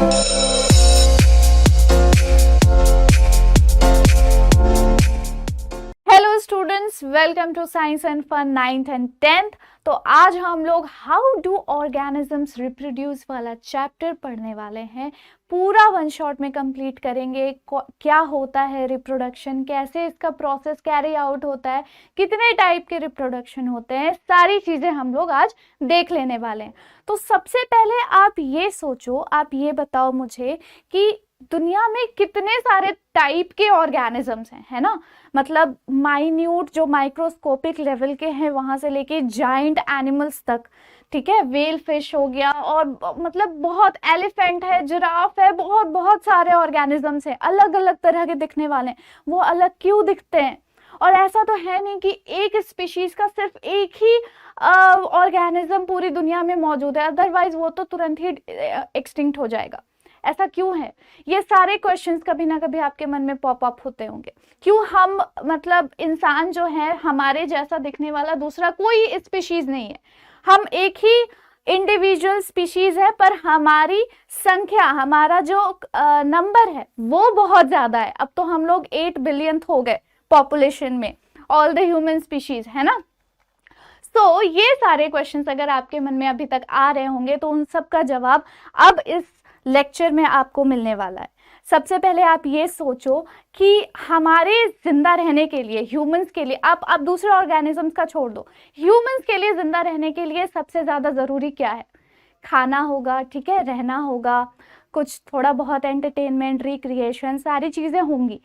Hello students, welcome to science and fun 9th and 10th। तो आज हम लोग हाउ डू ऑर्गेनिजम्स रिप्रोड्यूस वाला चैप्टर पढ़ने वाले हैं। पूरा वन शॉट में कंप्लीट करेंगे। क्या होता है रिप्रोडक्शन, कैसे इसका प्रोसेस कैरी आउट होता है, कितने टाइप के रिप्रोडक्शन होते हैं, सारी चीजें हम लोग आज देख लेने वाले हैं। तो सबसे पहले आप ये सोचो, आप ये बताओ मुझे कि दुनिया में कितने सारे टाइप के ऑर्गेनिजम्स हैं, है ना। मतलब माइन्यूट जो माइक्रोस्कोपिक लेवल के हैं वहां से लेके जाइंट एनिमल्स तक, ठीक है। व्हेल फिश हो गया और मतलब बहुत, एलिफेंट है, जिराफ है, बहुत बहुत सारे ऑर्गेनिजम्स हैं, अलग अलग तरह के दिखने वाले हैं। वो अलग क्यों दिखते हैं? और ऐसा तो है नहीं कि एक स्पीशीज का सिर्फ एक ही ऑर्गेनिज्म पूरी दुनिया में मौजूद है, अदरवाइज वो तो तुरंत ही एक्सटिंक्ट हो जाएगा। ऐसा क्यों है? ये सारे क्वेश्चंस कभी ना कभी आपके मन में पॉप अप होते होंगे। क्यों हम, मतलब इंसान जो है, हमारे जैसा दिखने वाला दूसरा कोई स्पीशीज नहीं है, हम एक ही इंडिविजुअल स्पीशीज है, पर हमारी संख्या, हमारा जो नंबर है वो बहुत ज्यादा है। अब तो हम लोग 8 बिलियन हो गए पॉपुलेशन में, ऑल द ह्यूमन स्पीशीज, है ना। तो ये सारे क्वेश्चंस अगर आपके मन में अभी तक आ रहे होंगे तो उन सब का जवाब अब इस लेक्चर में आपको मिलने वाला है। सबसे पहले आप ये सोचो कि हमारे जिंदा रहने के लिए, ह्यूमंस के लिए, आप दूसरे ऑर्गेनिजम्स का छोड़ दो, ह्यूमंस के लिए जिंदा रहने के लिए सबसे ज्यादा जरूरी क्या है? खाना होगा, ठीक है, रहना होगा, कुछ थोड़ा बहुत एंटरटेनमेंट, रिक्रिएशन, सारी चीजें होंगी।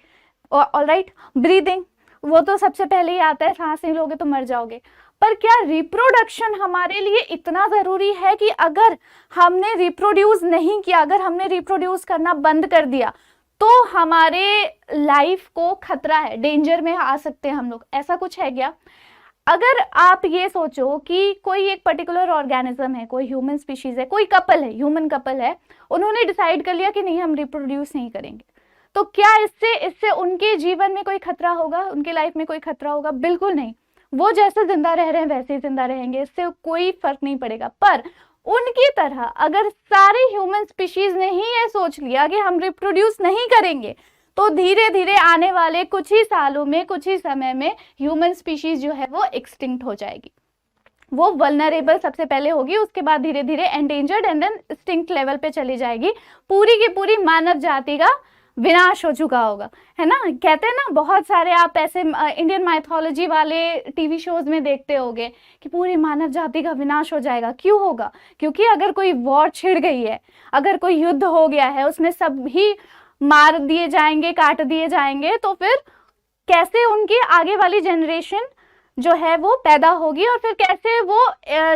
ऑलराइट, ब्रीदिंग, वो तो सबसे पहले ही आता है, सांस नहीं लोगे तो मर जाओगे। पर क्या रिप्रोडक्शन हमारे लिए इतना जरूरी है कि अगर हमने रिप्रोड्यूस नहीं किया, अगर हमने रिप्रोड्यूस करना बंद कर दिया तो हमारे लाइफ को खतरा है, डेंजर में आ सकते हैं हम लोग? ऐसा कुछ है क्या? अगर आप ये सोचो कि कोई एक पर्टिकुलर ऑर्गेनिज्म है, कोई ह्यूमन स्पीशीज है, कोई कपल है, ह्यूमन कपल है, उन्होंने डिसाइड कर लिया कि नहीं, हम रिप्रोड्यूस नहीं करेंगे, तो क्या इससे उनके जीवन में कोई खतरा होगा, उनके लाइफ में कोई खतरा होगा? बिल्कुल नहीं। वो जैसे जिंदा रह रहे हैं वैसे ही जिंदा रहेंगे, इससे कोई फर्क नहीं पड़ेगा। पर उनकी तरह अगर सारे ह्यूमन स्पीशीज ने ही ये सोच लिया कि हम रिप्रोड्यूस नहीं करेंगे, तो धीरे धीरे आने वाले कुछ ही सालों में, कुछ ही समय में ह्यूमन स्पीशीज जो है वो एक्सटिंक्ट हो जाएगी। वो वल्नरेबल सबसे पहले होगी, उसके बाद धीरे धीरे endangered and then extinct level पे चली जाएगी। पूरी की पूरी मानव जाति का विनाश हो चुका होगा, है ना। कहते हैं ना, बहुत सारे आप ऐसे इंडियन माइथोलॉजी वाले टीवी शोज में देखते होंगे कि पूरी मानव जाति का विनाश हो जाएगा। क्यों होगा? क्योंकि अगर कोई वॉर छिड़ गई है, अगर कोई युद्ध हो गया है, उसमें सब ही मार दिए जाएंगे, काट दिए जाएंगे, तो फिर कैसे उनकी आगे वाली जनरेशन जो है वो पैदा होगी और फिर कैसे वो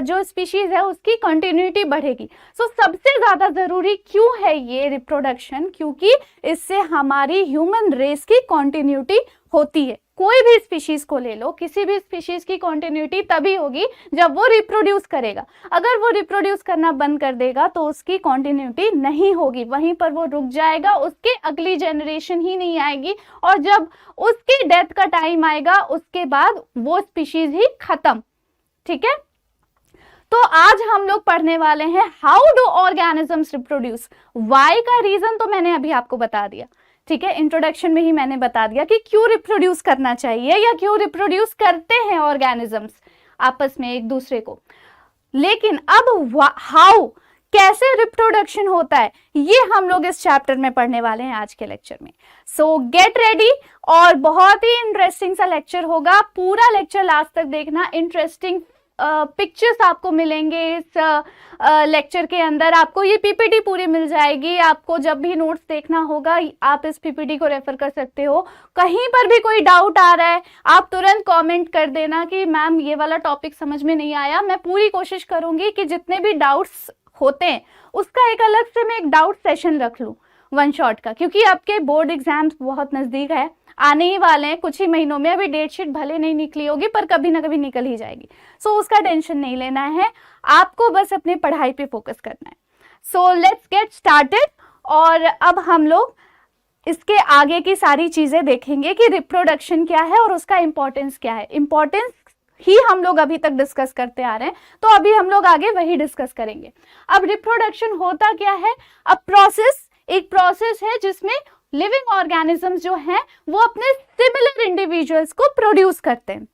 जो स्पीशीज है उसकी कंटिन्यूटी बढ़ेगी। सो सबसे ज्यादा जरूरी क्यों है ये रिप्रोडक्शन? क्योंकि इससे हमारी ह्यूमन रेस की कंटिन्यूटी होती है। कोई भी स्पीशीज को ले लो, किसी भी स्पीशीज की कंटिन्यूटी तभी होगी जब वो रिप्रोड्यूस करेगा। अगर वो रिप्रोड्यूस करना बंद कर देगा तो उसकी कंटिन्यूटी नहीं होगी, वहीं पर वो रुक जाएगा, उसके अगली जनरेशन ही नहीं आएगी, और जब उसकी डेथ का टाइम आएगा उसके बाद वो स्पीशीज ही खत्म। ठीक है, तो आज हम लोग पढ़ने वाले हैं how do organisms reproduce. Why का रीजन तो मैंने अभी आपको बता दिया, ठीक है, इंट्रोडक्शन में ही मैंने बता दिया कि क्यों रिप्रोड्यूस करना चाहिए या क्यों रिप्रोड्यूस करते हैं ऑर्गेनिजम्स आपस में एक दूसरे को। लेकिन अब हाउ, कैसे रिप्रोडक्शन होता है, ये हम लोग इस चैप्टर में पढ़ने वाले हैं आज के लेक्चर में। सो गेट रेडी, और बहुत ही इंटरेस्टिंग सा लेक्चर होगा। पूरा लेक्चर लास्ट तक देखना, इंटरेस्टिंग पिक्चर्स आपको मिलेंगे इस लेक्चर के अंदर। आपको ये पीपीटी पूरी मिल जाएगी। आपको जब भी नोट्स देखना होगा आप इस पीपीटी को रेफर कर सकते हो। कहीं पर भी कोई डाउट आ रहा है आप तुरंत कमेंट कर देना कि मैम ये वाला टॉपिक समझ में नहीं आया। मैं पूरी कोशिश करूंगी कि जितने भी डाउट्स होते हैं उसका एक अलग से मैं एक डाउट सेशन रख लूँ वन शॉट का, क्योंकि आपके बोर्ड एग्जाम्स बहुत नजदीक है, आने ही वाले हैं कुछ ही महीनों में। अभी डेट शीट भले नहीं निकली होगी पर कभी ना कभी निकल ही जाएगी। सो उसका टेंशन नहीं लेना है, आपको बस अपनी पढ़ाई पे फोकस करना है। So let's get started. और अब हम लोग इसके आगे की सारी चीजें देखेंगे कि रिप्रोडक्शन क्या है और उसका इंपॉर्टेंस क्या है। इंपॉर्टेंस ही हम लोग अभी तक डिस्कस करते आ रहे हैं, तो अभी हम लोग आगे वही डिस्कस करेंगे। अब रिप्रोडक्शन होता क्या है? अ प्रोसेस प्रोसेस है जिसमें लिविंग ऑर्गेनिजम्स जो हैं वो अपने सिमिलर इंडिविजुअल्स को प्रोड्यूस करते हैं।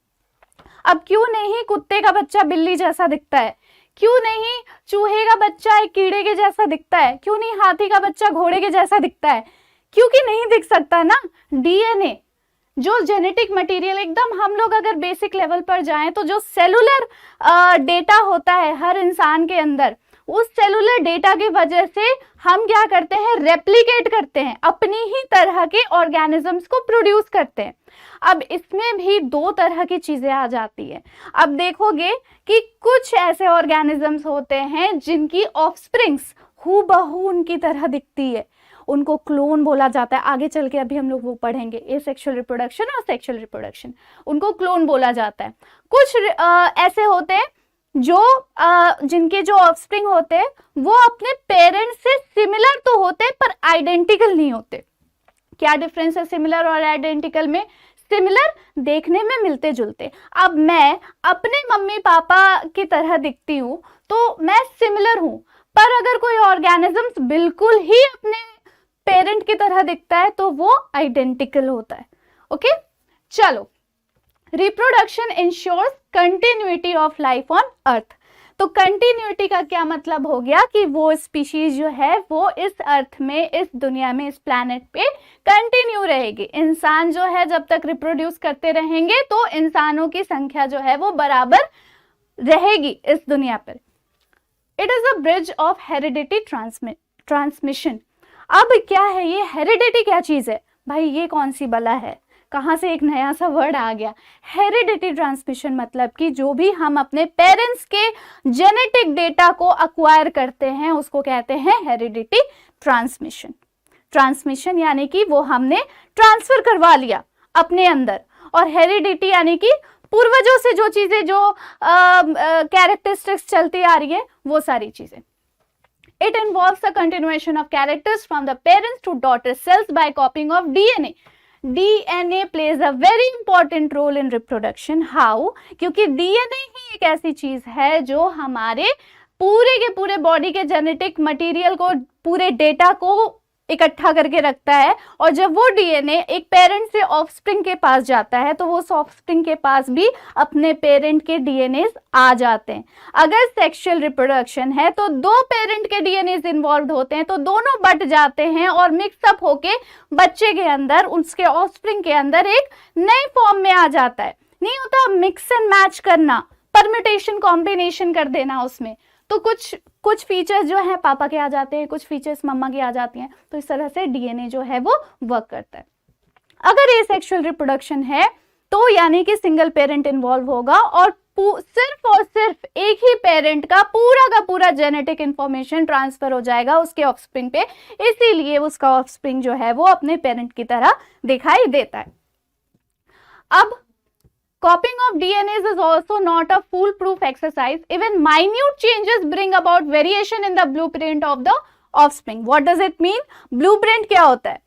अब क्यों नहीं कुत्ते का बच्चा बिल्ली जैसा दिखता है, क्यों नहीं चूहे का बच्चा एक कीड़े के जैसा दिखता है, क्यों नहीं हाथी का बच्चा घोड़े के जैसा दिखता है, क्योंकि नहीं दिख सकता ना। डीएनए जो जेनेटिक मटेरियल, एकदम हम लोग अगर बेसिक लेवल पर जाएं तो जो सेलुलर डेटा होता है हर इंसान के अंदर, उस सेलुलर डेटा की वजह से हम क्या करते हैं, रेप्लिकेट करते हैं, अपनी ही तरह के ऑर्गेनिजम्स को प्रोड्यूस करते हैं। अब इसमें भी दो तरह की चीजें आ जाती है। अब देखोगे कि कुछ ऐसे ऑर्गेनिजम्स होते हैं जिनकी ऑफस्प्रिंग्स हूबहू उनकी तरह दिखती है, उनको क्लोन बोला जाता है। आगे चल के अभी हम लोग वो पढ़ेंगे, एसेक्सुअल रिप्रोडक्शन और सेक्सुअल रिप्रोडक्शन, उनको क्लोन बोला जाता है। कुछ ऐसे होते हैं जो जिनके जो ऑफस्प्रिंग होते हैं वो अपने पेरेंट्स से सिमिलर तो होते हैं पर आइडेंटिकल नहीं होते। क्या डिफरेंस है सिमिलर और आइडेंटिकल में? सिमिलर देखने में मिलते जुलते। अब मैं अपने मम्मी पापा की तरह दिखती हूँ तो मैं सिमिलर हूं, पर अगर कोई ऑर्गेनिजम्स बिल्कुल ही अपने पेरेंट की तरह दिखता है तो वो आइडेंटिकल होता है। ओके, चलो, reproduction ensures continuity of life on earth. तो कंटिन्यूटी का क्या मतलब हो गया कि वो स्पीशीज जो है वो इस अर्थ में, इस दुनिया में, इस प्लैनेट पे कंटिन्यू रहेगी। इंसान जो है जब तक रिप्रोड्यूस करते रहेंगे तो इंसानों की संख्या जो है वो बराबर रहेगी इस दुनिया पर। It is a bridge of heredity transmission. अब क्या है ये हेरिडिटी, क्या चीज है भाई? ये कौन सी बला है, कहाँ से एक नया सा वर्ड आ गया? हेरिडिटी ट्रांसमिशन मतलब कि जो भी हम अपने पेरेंट्स के जेनेटिक डेटा को अक्वायर करते हैं उसको कहते हैं हेरिडिटी ट्रांसमिशन। ट्रांसमिशन यानी कि वो हमने ट्रांसफर करवा लिया अपने अंदर, और हेरिडिटी यानी कि पूर्वजों से जो चीजें, जो कैरेक्टरिस्टिक्स चलती आ रही है वो सारी चीजें। It involves a continuation of characters from the parents to daughter cells by copying of DNA. DNA plays a very important role in reproduction. How? क्योंकि DNA ही एक ऐसी चीज है जो हमारे पूरे के पूरे बॉडी के जेनेटिक मटेरियल को, पूरे डेटा को इकट्ठा करके रखता है, और जब वो डीएनए एक पेरेंट से ऑफस्प्रिंग के पास जाता है तो वो ऑफस्प्रिंग के पास भी अपने पेरेंट के डीएनए आ जाते हैं। अगर सेक्सुअल रिप्रोडक्शन है तो दो पेरेंट के डीएनए इन्वॉल्व होते हैं तो दोनों बट जाते हैं और मिक्सअप होके बच्चे के अंदर, उसके ऑफस्प्रिंग के अंदर एक नए फॉर्म में आ जाता है। नहीं होता मिक्स एंड मैच करना, परम्यूटेशन कॉम्बिनेशन कर देना उसमें, तो कुछ फीचर्स जो है पापा के आ जाते हैं, कुछ फीचर्स मम्मा के आ जाती हैं। तो इस तरह से डीएनए जो है वो वर्क करता है। अगर ये सेक्सुअल रिप्रोडक्शन है तो यानी कि सिंगल पेरेंट इन्वॉल्व होगा और सिर्फ और सिर्फ एक ही पेरेंट का पूरा जेनेटिक इंफॉर्मेशन ट्रांसफर हो जाएगा उसके ऑफस्प्रिंग पे, इसीलिए उसका ऑफस्प्रिंग जो है वो अपने पेरेंट की तरह दिखाई देता है। अब copying of DNAs is also not a foolproof exercise. Even minute changes bring about variation in the blueprint of the offspring. What does it mean? Blueprint क्या होता है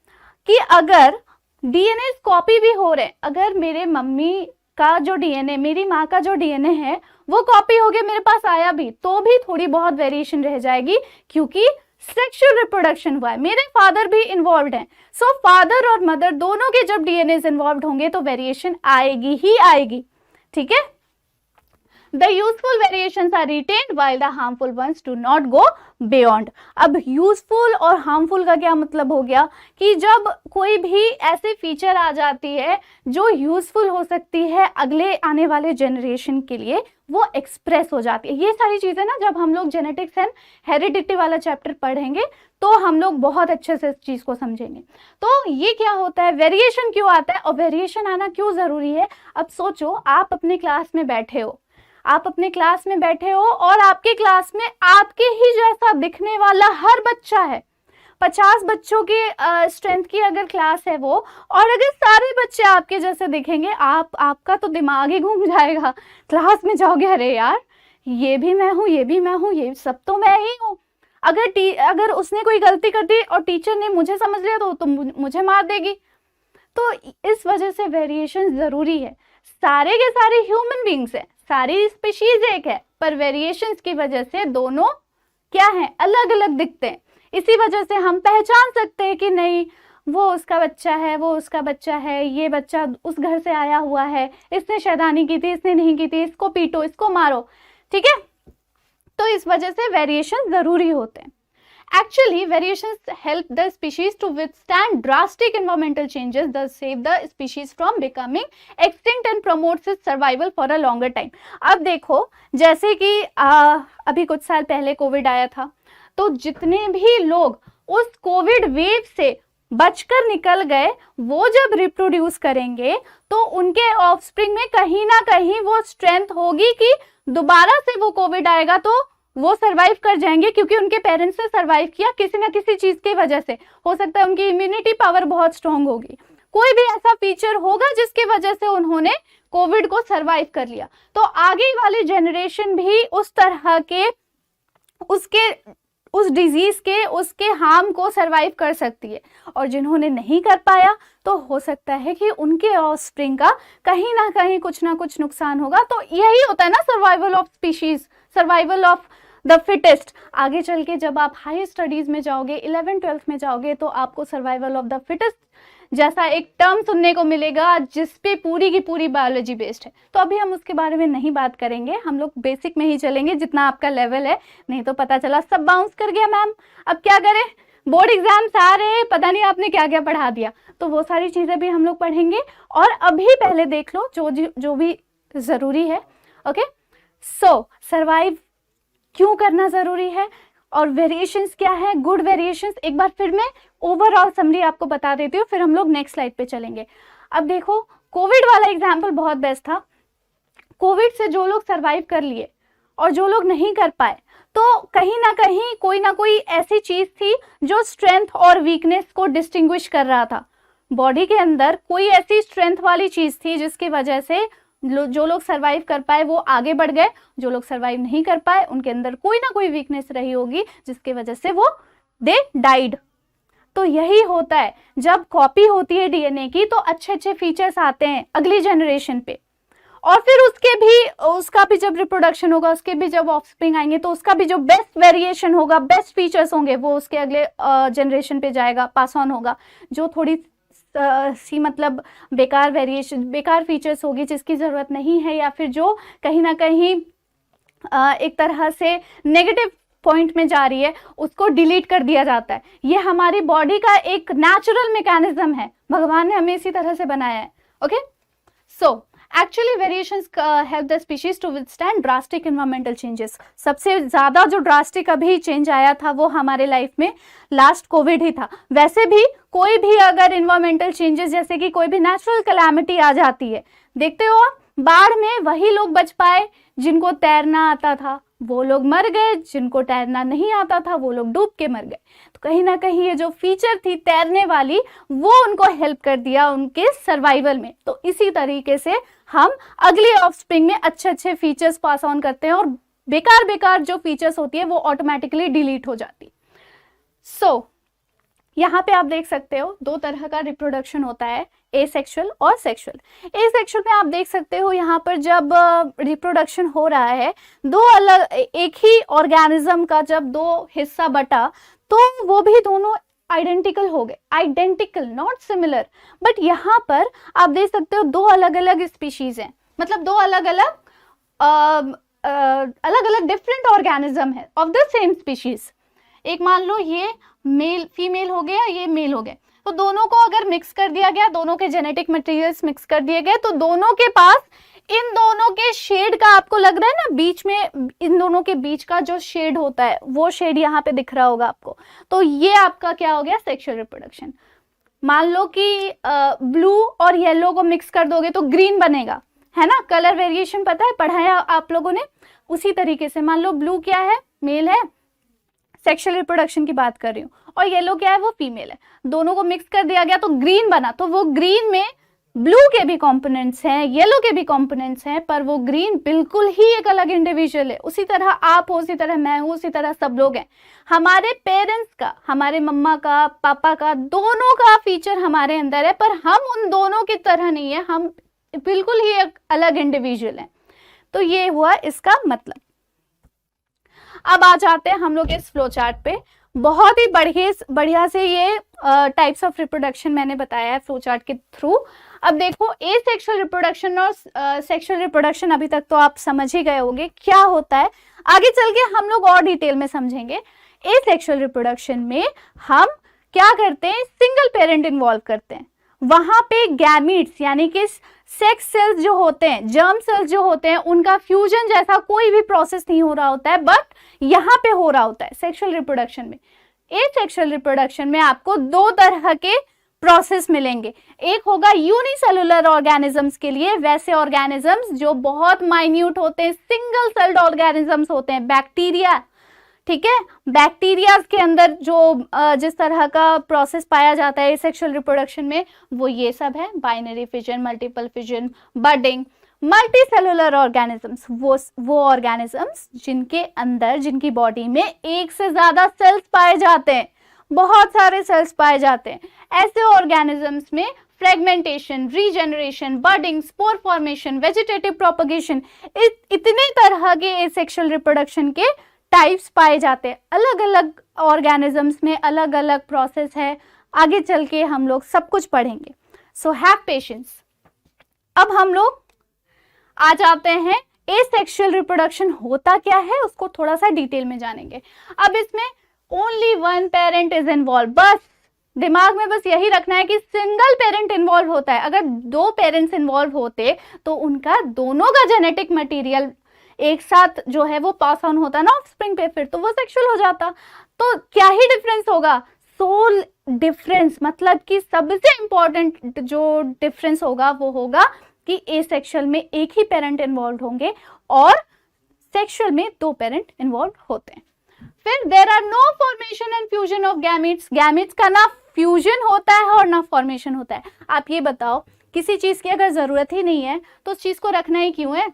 कि अगर DNA कॉपी भी हो रहे, अगर मेरे मम्मी का जो DNA, मेरी माँ का जो DNA है वो कॉपी हो गया, मेरे पास आया भी, तो भी थोड़ी बहुत वेरिएशन रह जाएगी क्योंकि सेक्सुअल रिप्रोडक्शन हुआ है, मेरे फादर भी इन्वॉल्व हैं। सो फादर और मदर दोनों के जब डीएनए इन्वॉल्व होंगे तो वेरिएशन आएगी ही आएगी। ठीक है, the useful variations are retained while the harmful ones do not go beyond. अब यूजफुल और हार्मफुल का क्या मतलब हो गया कि जब कोई भी ऐसे फीचर आ जाती है जो यूजफुल हो सकती है अगले आने वाले जनरेशन के लिए, वो एक्सप्रेस हो जाती है। ये सारी चीजें ना जब हम लोग जेनेटिक्स एंड हेरिडिटी वाला चैप्टर पढ़ेंगे तो हम लोग बहुत अच्छे से इस चीज को समझेंगे। तो ये क्या होता है, वेरिएशन क्यों आता है और वेरिएशन आना क्यों जरूरी है? अब सोचो, आप अपने क्लास में बैठे हो, आप अपने क्लास में बैठे हो और आपके क्लास में आपके ही जैसा दिखने वाला हर बच्चा है। 50 बच्चों की स्ट्रेंथ की अगर क्लास है वो, और अगर सारे बच्चे आपके जैसे दिखेंगे, आपका तो दिमाग ही घूम जाएगा। क्लास में जाओगे, अरे यार ये भी मैं हूँ, ये भी मैं हूँ, ये सब तो मैं ही हूँ। अगर उसने कोई गलती कर दी और टीचर ने मुझे समझ लिया तो मुझे मार देगी। तो इस वजह से वेरिएशन जरूरी है। सारे के सारे ह्यूमन बींग्स हैं, सारी स्पीशीज एक है, पर वेरिएशंस की वजह से दोनों क्या है, अलग अलग दिखते हैं। इसी वजह से हम पहचान सकते हैं कि नहीं वो उसका बच्चा है, वो उसका बच्चा है, ये बच्चा उस घर से आया हुआ है, इसने शैतानी की थी, इसने नहीं की थी, इसको पीटो, इसको मारो, ठीक है। तो इस वजह से वेरिएशन जरूरी होते हैं। Actually, variations help the species to withstand drastic environmental changes, thus save the species from becoming extinct and promotes its survival for a longer time. अब देखो, जैसे कि अभी कुछ साल पहले कोविड आया था, तो जितने भी लोग उस कोविड वेव से बचकर निकल गए, वो जब रिप्रोड्यूस करेंगे तो उनके ऑफस्प्रिंग में कहीं ना कहीं वो स्ट्रेंथ होगी कि दोबारा से वो कोविड आएगा तो वो सरवाइव कर जाएंगे, क्योंकि उनके पेरेंट्स ने सरवाइव किया किसी ना किसी चीज की वजह से। हो सकता है उनकी इम्यूनिटी पावर बहुत स्ट्रांग होगी, कोई भी ऐसा फीचर होगा जिसकी वजह से उन्होंने कोविड को सरवाइव कर लिया। तो आगे वाली जनरेशन भी उस तरह के उस डिजीज के उसके हार्म को सरवाइव कर सकती है। और जिन्होंने नहीं कर पाया तो हो सकता है कि उनके ऑफस्प्रिंग का कहीं ना कहीं कुछ ना कुछ नुकसान होगा। तो यही होता है ना survival of species, survival of the fittest. आगे चल के जब आप हाई स्टडीज में जाओगे, 11th-12th में जाओगे, तो आपको सर्वाइवल ऑफ द फिटेस्ट जैसा एक टर्म सुनने को मिलेगा जिसपे पूरी की पूरी बायोलॉजी बेस्ड है। तो अभी हम उसके बारे में नहीं बात करेंगे, हम लोग बेसिक में ही चलेंगे जितना आपका लेवल है। नहीं तो पता चला सब बाउंस कर गया मैम, अब क्या करें, बोर्ड एग्जाम्स आ रहे हैं, पता नहीं आपने क्या क्या पढ़ा दिया। तो वो सारी चीजें भी हम लोग पढ़ेंगे। और अभी पहले देख लो जो भी जरूरी है। ओके, सो सर्वाइव क्यों करना जरूरी है और वेरिएशंस क्या है, गुड वेरिएशंस। एक बार फिर मैं ओवरऑल समरी आपको बता देती हूँ, फिर हम लोग नेक्स्ट स्लाइड पे चलेंगे। अब देखो, कोविड वाला एग्जाम्पल बहुत बेस्ट था। कोविड से जो लोग सरवाइव कर लिए और जो लोग नहीं कर पाए, तो कहीं ना कहीं कोई ना कोई ऐसी चीज थी जो स्ट्रेंथ और वीकनेस को डिस्टिंग्विश कर रहा था। बॉडी के अंदर कोई ऐसी स्ट्रेंथ वाली चीज थी जिसकी वजह से जो लोग सरवाइव कर पाए वो आगे बढ़ गए, जो लोग सरवाइव नहीं कर पाए उनके अंदर कोई ना कोई वीकनेस रही होगी जिसकी वजह से वो दे डाइड। तो यही होता है, जब कॉपी होती है डीएनए की तो अच्छे अच्छे फीचर्स आते हैं अगली जनरेशन पे, और फिर उसका भी जब रिप्रोडक्शन होगा, उसके भी जब ऑफस्प्रिंग आएंगे तो उसका भी जो बेस्ट वेरिएशन होगा, बेस्ट फीचर्स होंगे, वो उसके अगले जनरेशन पे जाएगा, पास ऑन होगा। जो थोड़ी सी मतलब बेकार वेरिएशन, बेकार फीचर्स होगी जिसकी ज़रूरत नहीं है, या फिर जो कहीं ना कहीं एक तरह से नेगेटिव पॉइंट में जा रही है, उसको डिलीट कर दिया जाता है। ये हमारी बॉडी का एक नेचुरल मैकेनिज्म है, भगवान ने हमें इसी तरह से बनाया है। Okay, so actually variations help the species to withstand drastic environmental changes. सबसे ज़्यादा जो ड्रास्टिक अभी चेंज आया था वो हमारे लाइफ में लास्ट कोविड ही था। वैसे भी कोई भी अगर एनवायरमेंटल चेंजेस, जैसे कि कोई भी नेचुरल कैलामिटी आ जाती है, देखते हो बाढ़ में वही लोग बच पाए जिनको तैरना आता था, वो लोग मर गए, जिनको तैरना नहीं आता था वो लोग डूब के मर गए। तो कहीं ना कहीं ये जो फीचर थी तैरने वाली, वो उनको हेल्प कर दिया उनके सर्वाइवल में। तो इसी तरीके से हम अगली ऑफस्प्रिंग में अच्छे अच्छे फीचर्स पास ऑन करते हैं और बेकार बेकार जो फीचर्स होती है वो ऑटोमेटिकली डिलीट हो जाती। सो यहाँ पे आप देख सकते हो दो तरह का रिप्रोडक्शन होता है, एसेक्सुअल और सेक्सुअल। एसेक्सुअल में आप देख सकते हो यहाँ पर जब रिप्रोडक्शन हो रहा है, दो अलग एक ही ऑर्गेनिज्म का जब दो हिस्सा बटा तो वो भी दोनों आइडेंटिकल हो गए, आइडेंटिकल नॉट सिमिलर। बट यहाँ पर आप देख सकते हो दो अलग अलग स्पीशीज हैं, मतलब दो अलग अलग डिफरेंट ऑर्गेनिज्म है ऑफ द सेम स्पीशीज। एक मान लो ये मेल फीमेल हो गया, ये मेल हो गया, तो दोनों को अगर मिक्स कर दिया गया, दोनों के जेनेटिक मटेरियल्स मिक्स कर दिए गए, तो दोनों के पास इन दोनों के शेड का, आपको लग रहा है ना बीच में इन दोनों के बीच का जो शेड होता है वो शेड यहाँ पे दिख रहा होगा आपको। तो ये आपका क्या हो गया, सेक्सुअल रिप्रोडक्शन। मान लो कि ब्लू और येलो को मिक्स कर दोगे तो ग्रीन बनेगा, है ना, कलर वेरिएशन पता है, पढ़ाया आप लोगों ने। उसी तरीके से मान लो ब्लू क्या है, मेल है, सेक्सुअल रिप्रोडक्शन की बात कर रही हूँ, और येलो क्या है, वो फीमेल है, दोनों को मिक्स कर दिया गया तो ग्रीन बना। तो वो ग्रीन में ब्लू के भी कंपोनेंट्स हैं, येलो के भी कंपोनेंट्स हैं, पर वो ग्रीन बिल्कुल ही एक अलग इंडिविजुअल है। उसी तरह आप हो, उसी तरह मैं हूँ, उसी तरह सब लोग हैं। हमारे पेरेंट्स का, हमारे मम्मा का, पापा का, दोनों का फीचर हमारे अंदर है, पर हम उन दोनों की तरह नहीं है, हम बिल्कुल ही एक अलग इंडिविजुअल हैं। तो ये हुआ इसका मतलब। अब आ जाते हैं हम लोग इस फ्लो चार्ट पे। बहुत ही बढ़िया से ये टाइप्स ऑफ रिप्रोडक्शन मैंने बताया है फ्लो चार्ट के थ्रू। अब देखो ए सेक्सुअल रिप्रोडक्शन और सेक्सुअल रिप्रोडक्शन अभी तक तो आप समझ ही गए होंगे क्या होता है। आगे चल के हम लोग और डिटेल में समझेंगे। ए सेक्सुअल रिप्रोडक्शन में हम क्या करते हैं, सिंगल पेरेंट इन्वॉल्व करते हैं। वहां पे गैमीट्स यानी कि सेक्स सेल्स जो होते हैं, जर्म सेल्स जो होते हैं, उनका फ्यूजन जैसा कोई भी प्रोसेस नहीं हो रहा होता है, बट यहाँ पे हो रहा होता है सेक्सुअल रिप्रोडक्शन में। ए सेक्सुअल रिप्रोडक्शन में आपको दो तरह के प्रोसेस मिलेंगे। एक होगा यूनिसेलुलर ऑर्गेनिजम्स के लिए, वैसे ऑर्गेनिजम्स जो बहुत माइन्यूट होते हैं, सिंगल सेल्ड ऑर्गेनिजम्स होते हैं, बैक्टीरिया, ठीक है। बैक्टीरिया के अंदर जो जिस तरह का प्रोसेस पाया जाता है सेक्सुअल रिप्रोडक्शन में, वो ये सब है, binary fission, multiple fission, budding. Multi cellular organisms वो ऑर्गेनिजम्स जिनके अंदर, जिनकी बॉडी में एक से ज्यादा सेल्स पाए जाते हैं, बहुत सारे सेल्स पाए जाते हैं। ऐसे ऑर्गेनिजम्स में fragmentation, regeneration, budding, spore formation, vegetative propagation, इतने तरह के एसेक्सुअल रिप्रोडक्शन के टाइप्स पाए जाते हैं। अलग अलग ऑर्गेनिजम्स में अलग अलग प्रोसेस है, आगे चल के हम लोग सब कुछ पढ़ेंगे। So have patience. अब हम लोग आ जाते हैं एसेक्सुअल रिप्रोडक्शन होता क्या है, उसको थोड़ा सा डिटेल में जानेंगे। अब इसमें only one parent is involve, बस दिमाग में बस यही रखना है कि सिंगल पेरेंट इन्वॉल्व होता है। अगर दो पेरेंट्स इन्वॉल्व होते तो उनका दोनों का जेनेटिक मटेरियल एक साथ जो है वो पास ऑन होता ना ऑफस्प्रिंग पे, फिर तो वो सेक्सुअल हो जाता। तो क्या ही डिफरेंस होगा, सोल डिफरेंस, मतलब कि सबसे इंपॉर्टेंट जो डिफरेंस होगा वो होगा कि एसेक्सुअल में एक ही पेरेंट इन्वॉल्व होंगे और सेक्सुअल में दो पेरेंट इन्वॉल्व होते हैं। फिर there are no formation and fusion of gametes. Gametes का ना फ्यूजन होता है और ना फॉर्मेशन होता है। आप ये बताओ, किसी चीज की अगर जरूरत ही नहीं है तो उस चीज को रखना ही क्यों है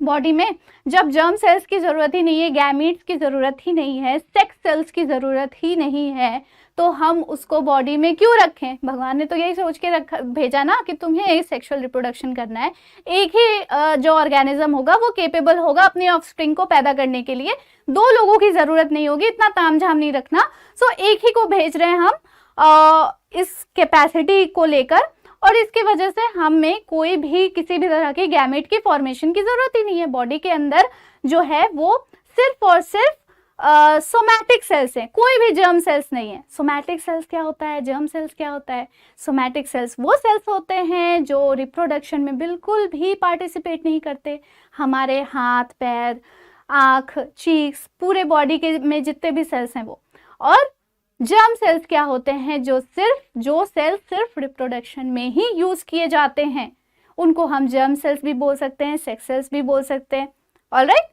बॉडी में? जब जर्म सेल्स की जरूरत ही नहीं है, गैमीट्स की जरूरत ही नहीं है, सेक्स सेल्स की जरूरत ही नहीं है, तो हम उसको बॉडी में क्यों रखें? भगवान ने तो यही सोच के भेजा ना कि तुम्हें एक सेक्सुअल रिप्रोडक्शन करना है। एक ही जो ऑर्गेनिज्म होगा वो केपेबल होगा अपने ऑफस्प्रिंग को पैदा करने के लिए, दो लोगों की जरूरत नहीं होगी, इतना तामझाम नहीं रखना। सो एक ही को भेज रहे हैं हम इस कैपेसिटी को लेकर, और इसकी वजह से हमें कोई भी किसी भी तरह की गैमेट की फॉर्मेशन की जरूरत ही नहीं है। बॉडी के अंदर जो है वो सिर्फ और सिर्फ सोमैटिक सेल्स हैं, कोई भी जर्म सेल्स नहीं है। सोमैटिक सेल्स क्या होता है, जर्म सेल्स क्या होता है? सोमैटिक सेल्स वो सेल्स होते हैं जो रिप्रोडक्शन में बिल्कुल भी पार्टिसिपेट नहीं करते। हमारे हाथ, पैर, आँख, चीक्स, पूरे बॉडी के में जितने भी सेल्स हैं वो। और जर्म सेल्स क्या होते हैं, जो सेल्स सिर्फ रिप्रोडक्शन में ही यूज किए जाते हैं, उनको हम जर्म सेल्स भी बोल सकते हैं, सेक्स सेल्स भी बोल सकते हैं। ऑलराइट,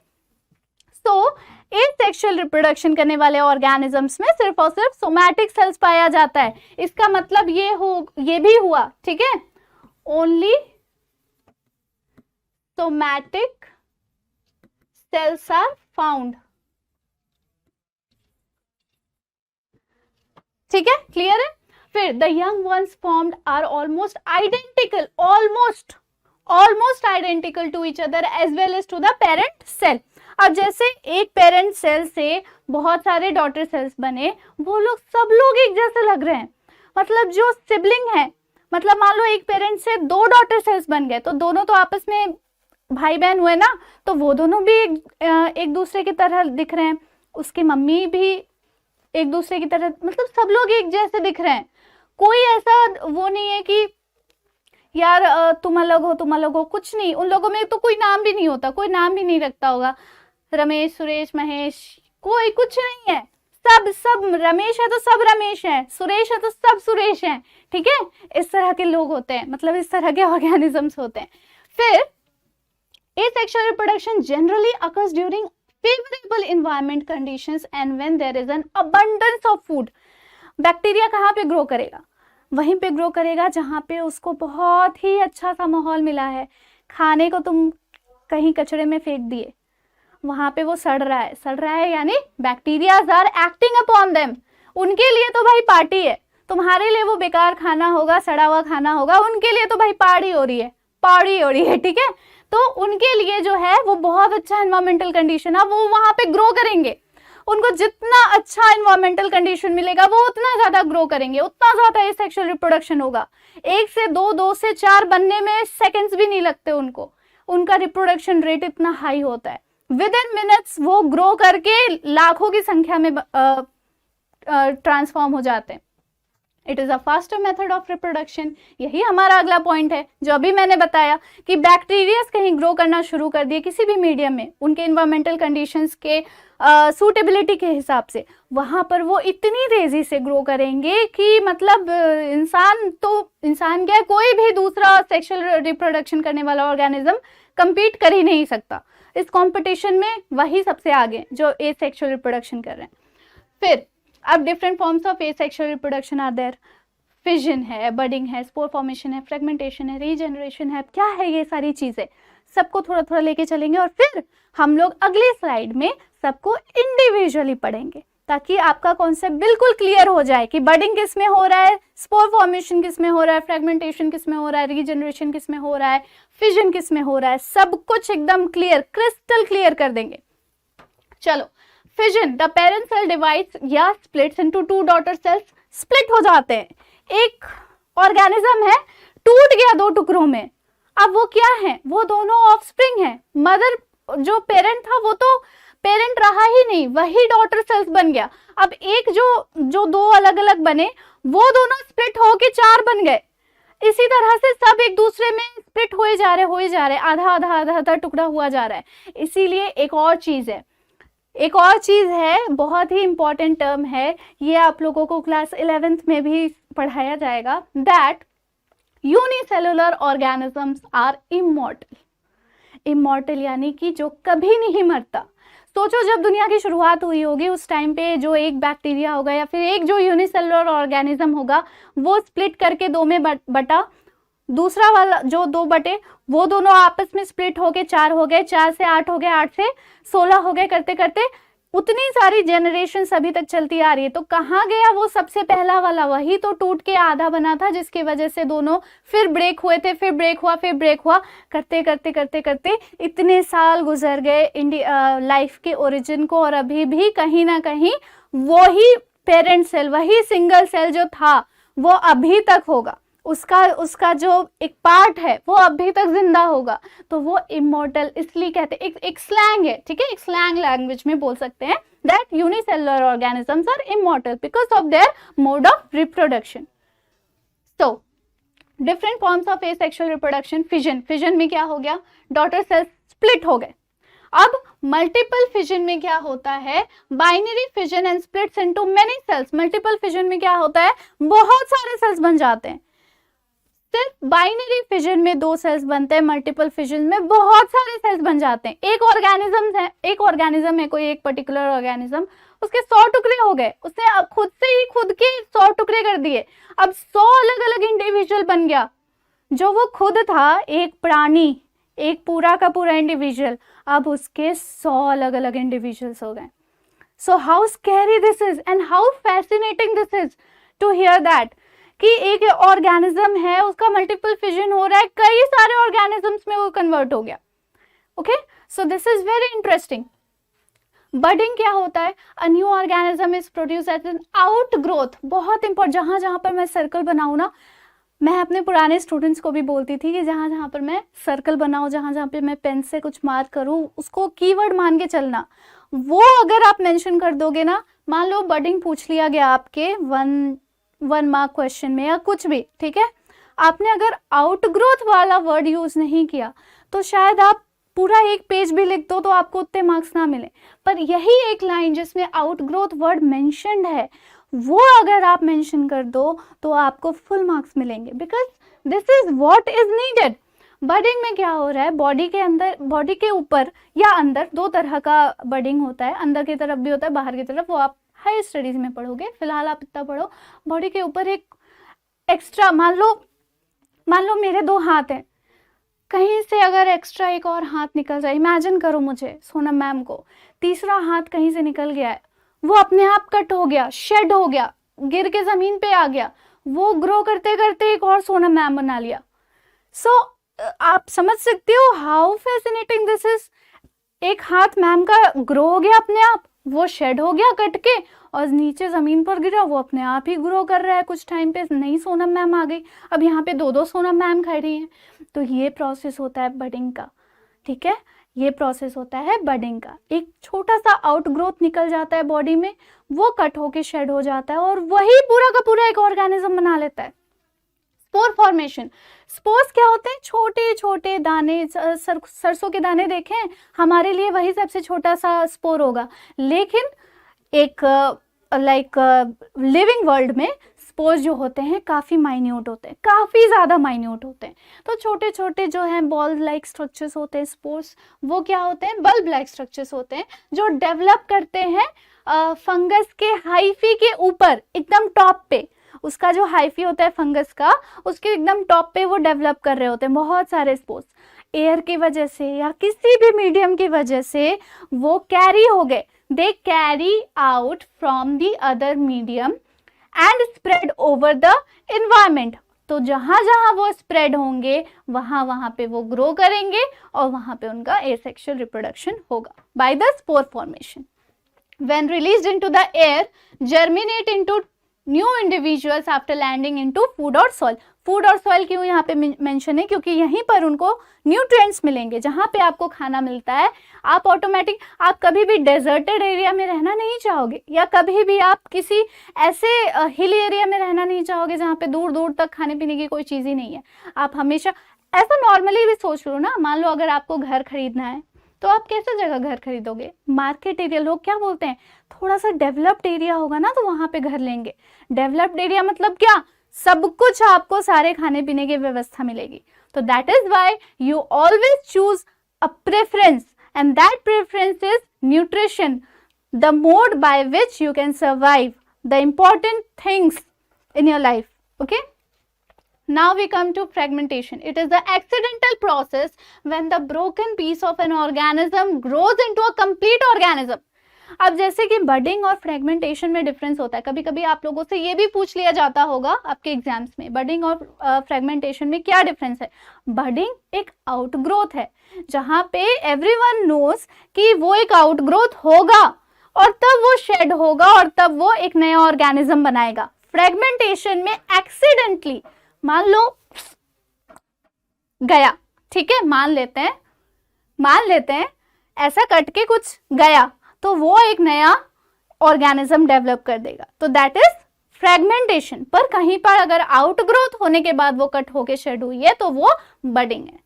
सो एसेक्सुअल रिप्रोडक्शन करने वाले ऑर्गेनिजम्स में सिर्फ और सिर्फ सोमैटिक सेल्स पाया जाता है। इसका मतलब ये भी हुआ, ठीक है, only somatic cells are found. ठीक है, क्लियर है? फिर the young ones formed are almost identical, almost identical to each other as well as to the parent cell. अब जैसे एक पेरेंट सेल से बहुत सारे डॉटर सेल्स बने, वो लोग सब लोग एक जैसे लग रहे हैं। मतलब जो सिबलिंग है, मतलब मान लो एक पेरेंट से दो डॉटर सेल्स बन गए, तो दोनों तो आपस में भाई बहन हुए ना, तो वो दोनों भी एक दूसरे की तरह दिख रहे हैं, उसकी मम्मी भी एक दूसरे की तरह, मतलब सब लोग एक जैसे दिख रहे हैं। कोई ऐसा वो नहीं है कि यार तुम अलग हो, कुछ नहीं। उन लोगों में तो कोई नाम भी नहीं होता, कोई नाम भी नहीं रखता होगा, रमेश, सुरेश, महेश, कोई कुछ नहीं है। सब रमेश है तो सब रमेश है, सुरेश है तो सब सुरेश है। ठीक है, इस तरह के लोग होते हैं, मतलब इस तरह के ऑर्गेनिजम्स होते हैं। फिर asexual reproduction generally occurs during favorable environment conditions and when there is an abundance of food. Bacteria कहाँ पे ग्रो करेगा? वहीं पे ग्रो करेगा जहाँ पे उसको बहुत ही अच्छा सा माहौल मिला है। खाने को तुम कहीं कचरे में फेंक दिए, वहां पे वो सड़ रहा है यानी bacterias are acting upon them. उनके लिए तो भाई पार्टी है, तुम्हारे लिए वो बेकार खाना होगा, सड़ा हुआ खाना होगा, उनके लिए तो भाई पार्टी हो रही है। ठीक है, तो उनके लिए जो है वो बहुत अच्छा एनवायरमेंटल कंडीशन है, वो वहां पे ग्रो करेंगे। उनको जितना अच्छा इन्वायरमेंटल कंडीशन मिलेगा वो उतना ज्यादा ग्रो करेंगे, उतना ज्यादा एसेक्सुअल रिप्रोडक्शन होगा। 1 से 2, 2 से 4 बनने में सेकंड्स भी नहीं लगते उनको, उनका रिप्रोडक्शन रेट इतना हाई होता है। विद इन मिनट्स वो ग्रो करके लाखों की संख्या में ट्रांसफॉर्म हो जाते हैं। It is a faster method of reproduction. यही हमारा अगला पॉइंट है जो अभी मैंने बताया कि बैक्टीरियाज कहीं ग्रो करना शुरू कर दिए किसी भी मीडियम में, उनके इन्वायरमेंटल कंडीशंस के सूटेबिलिटी के हिसाब से, वहां पर वो इतनी तेजी से ग्रो करेंगे कि मतलब इंसान क्या, कोई भी दूसरा सेक्सुअल रिप्रोडक्शन करने वाला ऑर्गेनिज्म कंपीट कर ही नहीं सकता। इस कंपटीशन में वही सबसे आगे जो एसेक्सुअल रिप्रोडक्शन कर रहे हैं। फिर अब different forms of asexual reproduction are there. Fission है, बडिंग है, स्पोर फॉर्मेशन है, फ्रेगमेंटेशन है, रीजनरेशन है। क्या है ये सारी चीजें, सबको थोड़ा थोड़ा लेके चलेंगे और फिर हम लोग अगली स्लाइड में सबको इंडिविजुअली पढ़ेंगे ताकि आपका कॉन्सेप्ट बिल्कुल क्लियर हो जाए कि बडिंग किस में हो रहा है, स्पोर फॉर्मेशन किस में हो रहा है, फ्रेगमेंटेशन किस में हो रहा है, रीजनरेशन किस में हो रहा है, फिजन किस में हो रहा है। सब कुछ एकदम क्लियर, क्रिस्टल क्लियर कर देंगे। चलो, fission, the parent cell divides या splits into 2 daughter cells. Split हो जाते हैं। एक ऑर्गेनिज्म है, टूट गया 2 टुकड़ों में। अब वो क्या है, वो दोनों ऑफस्प्रिंग है। मदर जो पेरेंट था वो तो पेरेंट रहा ही नहीं, वही डॉटर सेल्स बन गया। अब एक जो 2 अलग अलग बने वो दोनों स्प्लिट होके 4 बन गए। इसी तरह से सब एक दूसरे में स्प्लिट हो जा रहे, आधा टुकड़ा हुआ जा रहा है। इसीलिए एक और चीज है, बहुत ही इंपॉर्टेंट टर्म है, ये आप लोगों को क्लास 11th में भी पढ़ाया जाएगा, that unicellular organisms are immortal. Immortal यानी कि जो कभी नहीं मरता। सोचो जब दुनिया की शुरुआत हुई होगी उस टाइम पे जो एक बैक्टीरिया होगा या फिर एक जो यूनिसेलुलर ऑर्गेनिज्म होगा वो स्प्लिट करके 2 में बटा, दूसरा वाला जो 2 बटे वो दोनों आपस में स्प्लिट हो गए, 4 हो गए, 4 से 8 हो गए, 8 से 16 हो गए, करते करते उतनी सारी जनरेशन अभी तक चलती आ रही है। तो कहाँ गया वो सबसे पहला वाला, वही तो टूट के आधा बना था जिसकी वजह से दोनों फिर ब्रेक हुए थे, फिर ब्रेक हुआ, करते करते इतने साल गुजर गए लाइफ के ओरिजिन को, और अभी भी कहीं ना कहीं वही पेरेंट सेल, वही सिंगल सेल जो था वो अभी तक होगा, उसका जो एक पार्ट है वो अभी तक जिंदा होगा। तो वो इमॉर्टल इसलिए कहते हैं, एक स्लैंग है, ठीक है, एक स्लैंग लैंग्वेज में बोल सकते हैं that unicellular organisms are immortal because of their mode of reproduction. So different forms of asexual reproduction. Fission में क्या हो गया, डॉटर सेल्स स्प्लिट हो गए। अब मल्टीपल फिजन में क्या होता है, binary fission and splits into many cells. Multiple fission में क्या होता है, बहुत सारे सेल्स बन जाते हैं। सिर्फ बाइनरी फिजन में 2 सेल्स बनते हैं, मल्टीपल फिजन में बहुत सारे सेल्स बन जाते हैं। एक ऑर्गेनिज्म है कोई एक पर्टिकुलर ऑर्गेनिज्म, उसके 100 टुकड़े हो गए, उसने अब खुद से ही खुद के 100 टुकड़े कर दिए। अब 100 अलग अलग इंडिविजुअल बन गया। जो वो खुद था एक प्राणी, एक पूरा का पूरा इंडिविजुअल, अब उसके 100 अलग अलग इंडिविजुअल्स हो गए। So how scary this is and how fascinating this is to hear that कि एक ऑर्गेनिज्म है उसका मल्टीपल फिजन हो रहा है, कई सारे ऑर्गेनिजम्स में वो कन्वर्ट हो गया। Okay, so this is very interesting. Budding क्या होता है, a new organism is produce as an outgrowth. बहुत इंपॉर्टेंट, जहां जहां पर मैं सर्कल बनाऊं ना, मैं अपने पुराने स्टूडेंट्स को भी बोलती थी कि जहां जहां पर मैं सर्कल बनाऊं, जहां जहां पे मैं पेन से कुछ मार्क करूं, उसको कीवर्ड मान के चलना। वो अगर आप मेंशन कर दोगे ना, मान लो बडिंग पूछ लिया गया आपके 1 मार्क क्वेश्चन में या कुछ भी, ठीक है, आपने अगर आउटग्रोथ वाला वर्ड यूज नहीं किया तो शायद आप पूरा एक पेज भी लिख दो तो आपको उतने मार्क्स ना मिले। पर यही एक लाइन जिसमें आउटग्रोथ वर्ड मेंशन्ड है, वो अगर आप मेंशन कर दो तो आपको फुल मार्क्स मिलेंगे, because this is what is needed. Budding में क्या हो रहा है, बॉडी के अंदर, बॉडी के ऊपर या अंदर 2 तरह का बडिंग होता है, अंदर की तरफ भी होता है, बाहर की तरफ, वो आप हाई स्टडीज में पढ़ोगे, फिलहाल आप इतना पढ़ो। बॉडी के ऊपर एक एक्स्ट्रा, मान लो मेरे 2 हाथ हैं, कहीं से अगर एक्स्ट्रा एक और हाथ निकल जाए, इमेजिन करो मुझे, सोनम मैम को तीसरा हाथ कहीं से निकल गया है, वो अपने आप कट हो गया, शेड हो गया, गिर के जमीन पे आ गया, वो ग्रो करते करते एक और सोनम मैम बना लिया। सो आप समझ सकते हो हाउ फैसिनेटिंग दिस इज। एक हाथ मैम का ग्रो हो गया अपने आप, वो शेड हो गया कट के और नीचे जमीन पर गिरा, वो अपने आप ही ग्रो कर रहा है। कुछ टाइम पे नई सोनम मैम आ गई, अब यहाँ पे दो सोनम मैम खड़ी हैं। तो ये प्रोसेस होता है बडिंग का, ठीक है, ये प्रोसेस होता है बडिंग का। एक छोटा सा आउटग्रोथ निकल जाता है बॉडी में, वो कट होके शेड हो जाता है और वही पूरा का पूरा एक ऑर्गेनिज्म बना लेता है। स्पोर फॉर्मेशन, स्पोर्स क्या होते हैं? छोटे छोटे दाने, सरसों के दाने देखें, हमारे लिए वही सबसे छोटा सा स्पोर होगा, लेकिन एक लिविंग वर्ल्ड में स्पोर्स जो होते हैं काफ़ी माइन्यूट होते हैं, काफ़ी ज़्यादा माइन्यूट होते हैं। तो छोटे छोटे जो हैं बॉल लाइक स्ट्रक्चर्स होते हैं स्पोर्स, वो क्या होते हैं? बल्ब लाइक स्ट्रक्चर्स होते हैं जो डेवलप करते हैं फंगस के हाइफी के ऊपर, एकदम टॉप पे। उसका जो हाइफी होता है फंगस का, उसके एकदम टॉप पे वो डेवलप कर रहे होते हैं बहुत सारे स्पोर्स। एयर की वजह से या किसी भी मीडियम की वजह से वो कैरी हो गए, they carry out from the other medium and spread over the environment। तो जहां जहां वो स्प्रेड होंगे वहां वहां पे वो ग्रो करेंगे और वहां पे उनका एसेक्सुअल रिप्रोडक्शन होगा by the spore formation। when released into the air germinate into new individuals after landing into food or soil। Food और सॉइल क्यों यहाँ पे मेंशन है? क्योंकि यहीं पर उनको न्यूट्रिएंट्स मिलेंगे। जहाँ पे आपको खाना मिलता है, आप ऑटोमेटिक, आप कभी भी डेजर्टेड एरिया में रहना नहीं चाहोगे, या कभी भी आप किसी ऐसे हिल एरिया में रहना नहीं चाहोगे जहाँ पे दूर दूर तक खाने पीने की कोई चीज़ ही नहीं है। आप हमेशा ऐसा नॉर्मली भी सोच लो ना, मान लो अगर आपको घर खरीदना है तो आप कैसे जगह घर खरीदोगे? Market area. लोग क्या बोलते हैं? थोड़ा सा डेवलप्ड एरिया होगा ना तो वहां पे घर लेंगे। डेवलप्ड एरिया मतलब क्या? सब कुछ आपको, सारे खाने पीने की व्यवस्था मिलेगी। तो that is why you always choose a preference, and that preference is nutrition, the mode by which you can survive the important things in your life. Okay, now we come to fragmentation. It is the accidental process when the broken piece of an organism grows into a complete organism. अब जैसे कि budding और fragmentation में difference होता है, कभी कभी आप लोगों से ये भी पूछ लिया जाता होगा आपके एग्जाम्स में, बडिंग और फ्रेगमेंटेशन में क्या डिफरेंस है? बडिंग एक आउटग्रोथ है जहां पे एवरीवन नोज कि वो एक आउटग्रोथ होगा और तब वो शेड होगा और तब वो एक नया ऑर्गेनिज्म बनाएगा। फ्रेगमेंटेशन में एक्सीडेंटली, मान लो गया, ठीक है, मान लेते हैं ऐसा कट के कुछ गया तो वो एक नया ऑर्गेनिज्म डेवलप कर देगा। तो दैट इज फ्रेगमेंटेशन। पर कहीं पर अगर आउटग्रोथ होने के बाद वो कट होके शेड हुई है तो वो बडिंग है।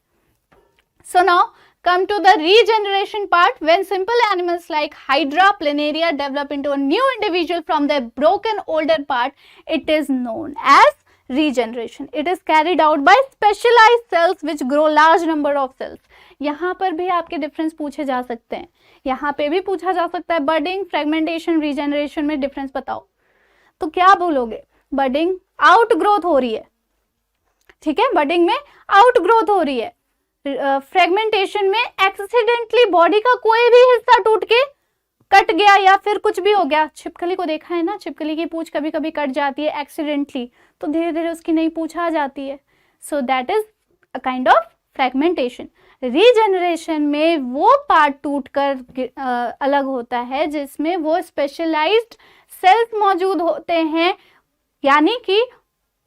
So now come to the regeneration part, when simple animals like Hydra, Planaria develop into a new individual from their broken older part, it is known as regeneration. It is carried out by specialized cells which grow large number of cells. यहाँ पर भी आपके difference पूछे जा सकते हैं, यहाँ पे भी पूछा जा सकता है। बडिंग, फ्रेगमेंटेशन, रीजनरेशन में डिफरेंस बताओ, तो क्या बोलोगे? बडिंग आउटग्रोथ हो रही है, ठीक है, बडिंग में आउटग्रोथ हो रही है। फ्रेगमेंटेशन में एक्सीडेंटली बॉडी का कोई भी हिस्सा टूट के कट गया या फिर कुछ भी हो गया। छिपकली को देखा है ना, छिपकली की पूंछ कभी कभी कट जाती है एक्सीडेंटली, तो धीरे धीरे उसकी नई पूंछ आ जाती है। सो that is a kind of fragmentation. Regeneration में वो पार्ट टूट कर अलग होता है जिसमें वो स्पेशलाइज्ड सेल्स मौजूद होते हैं, यानी कि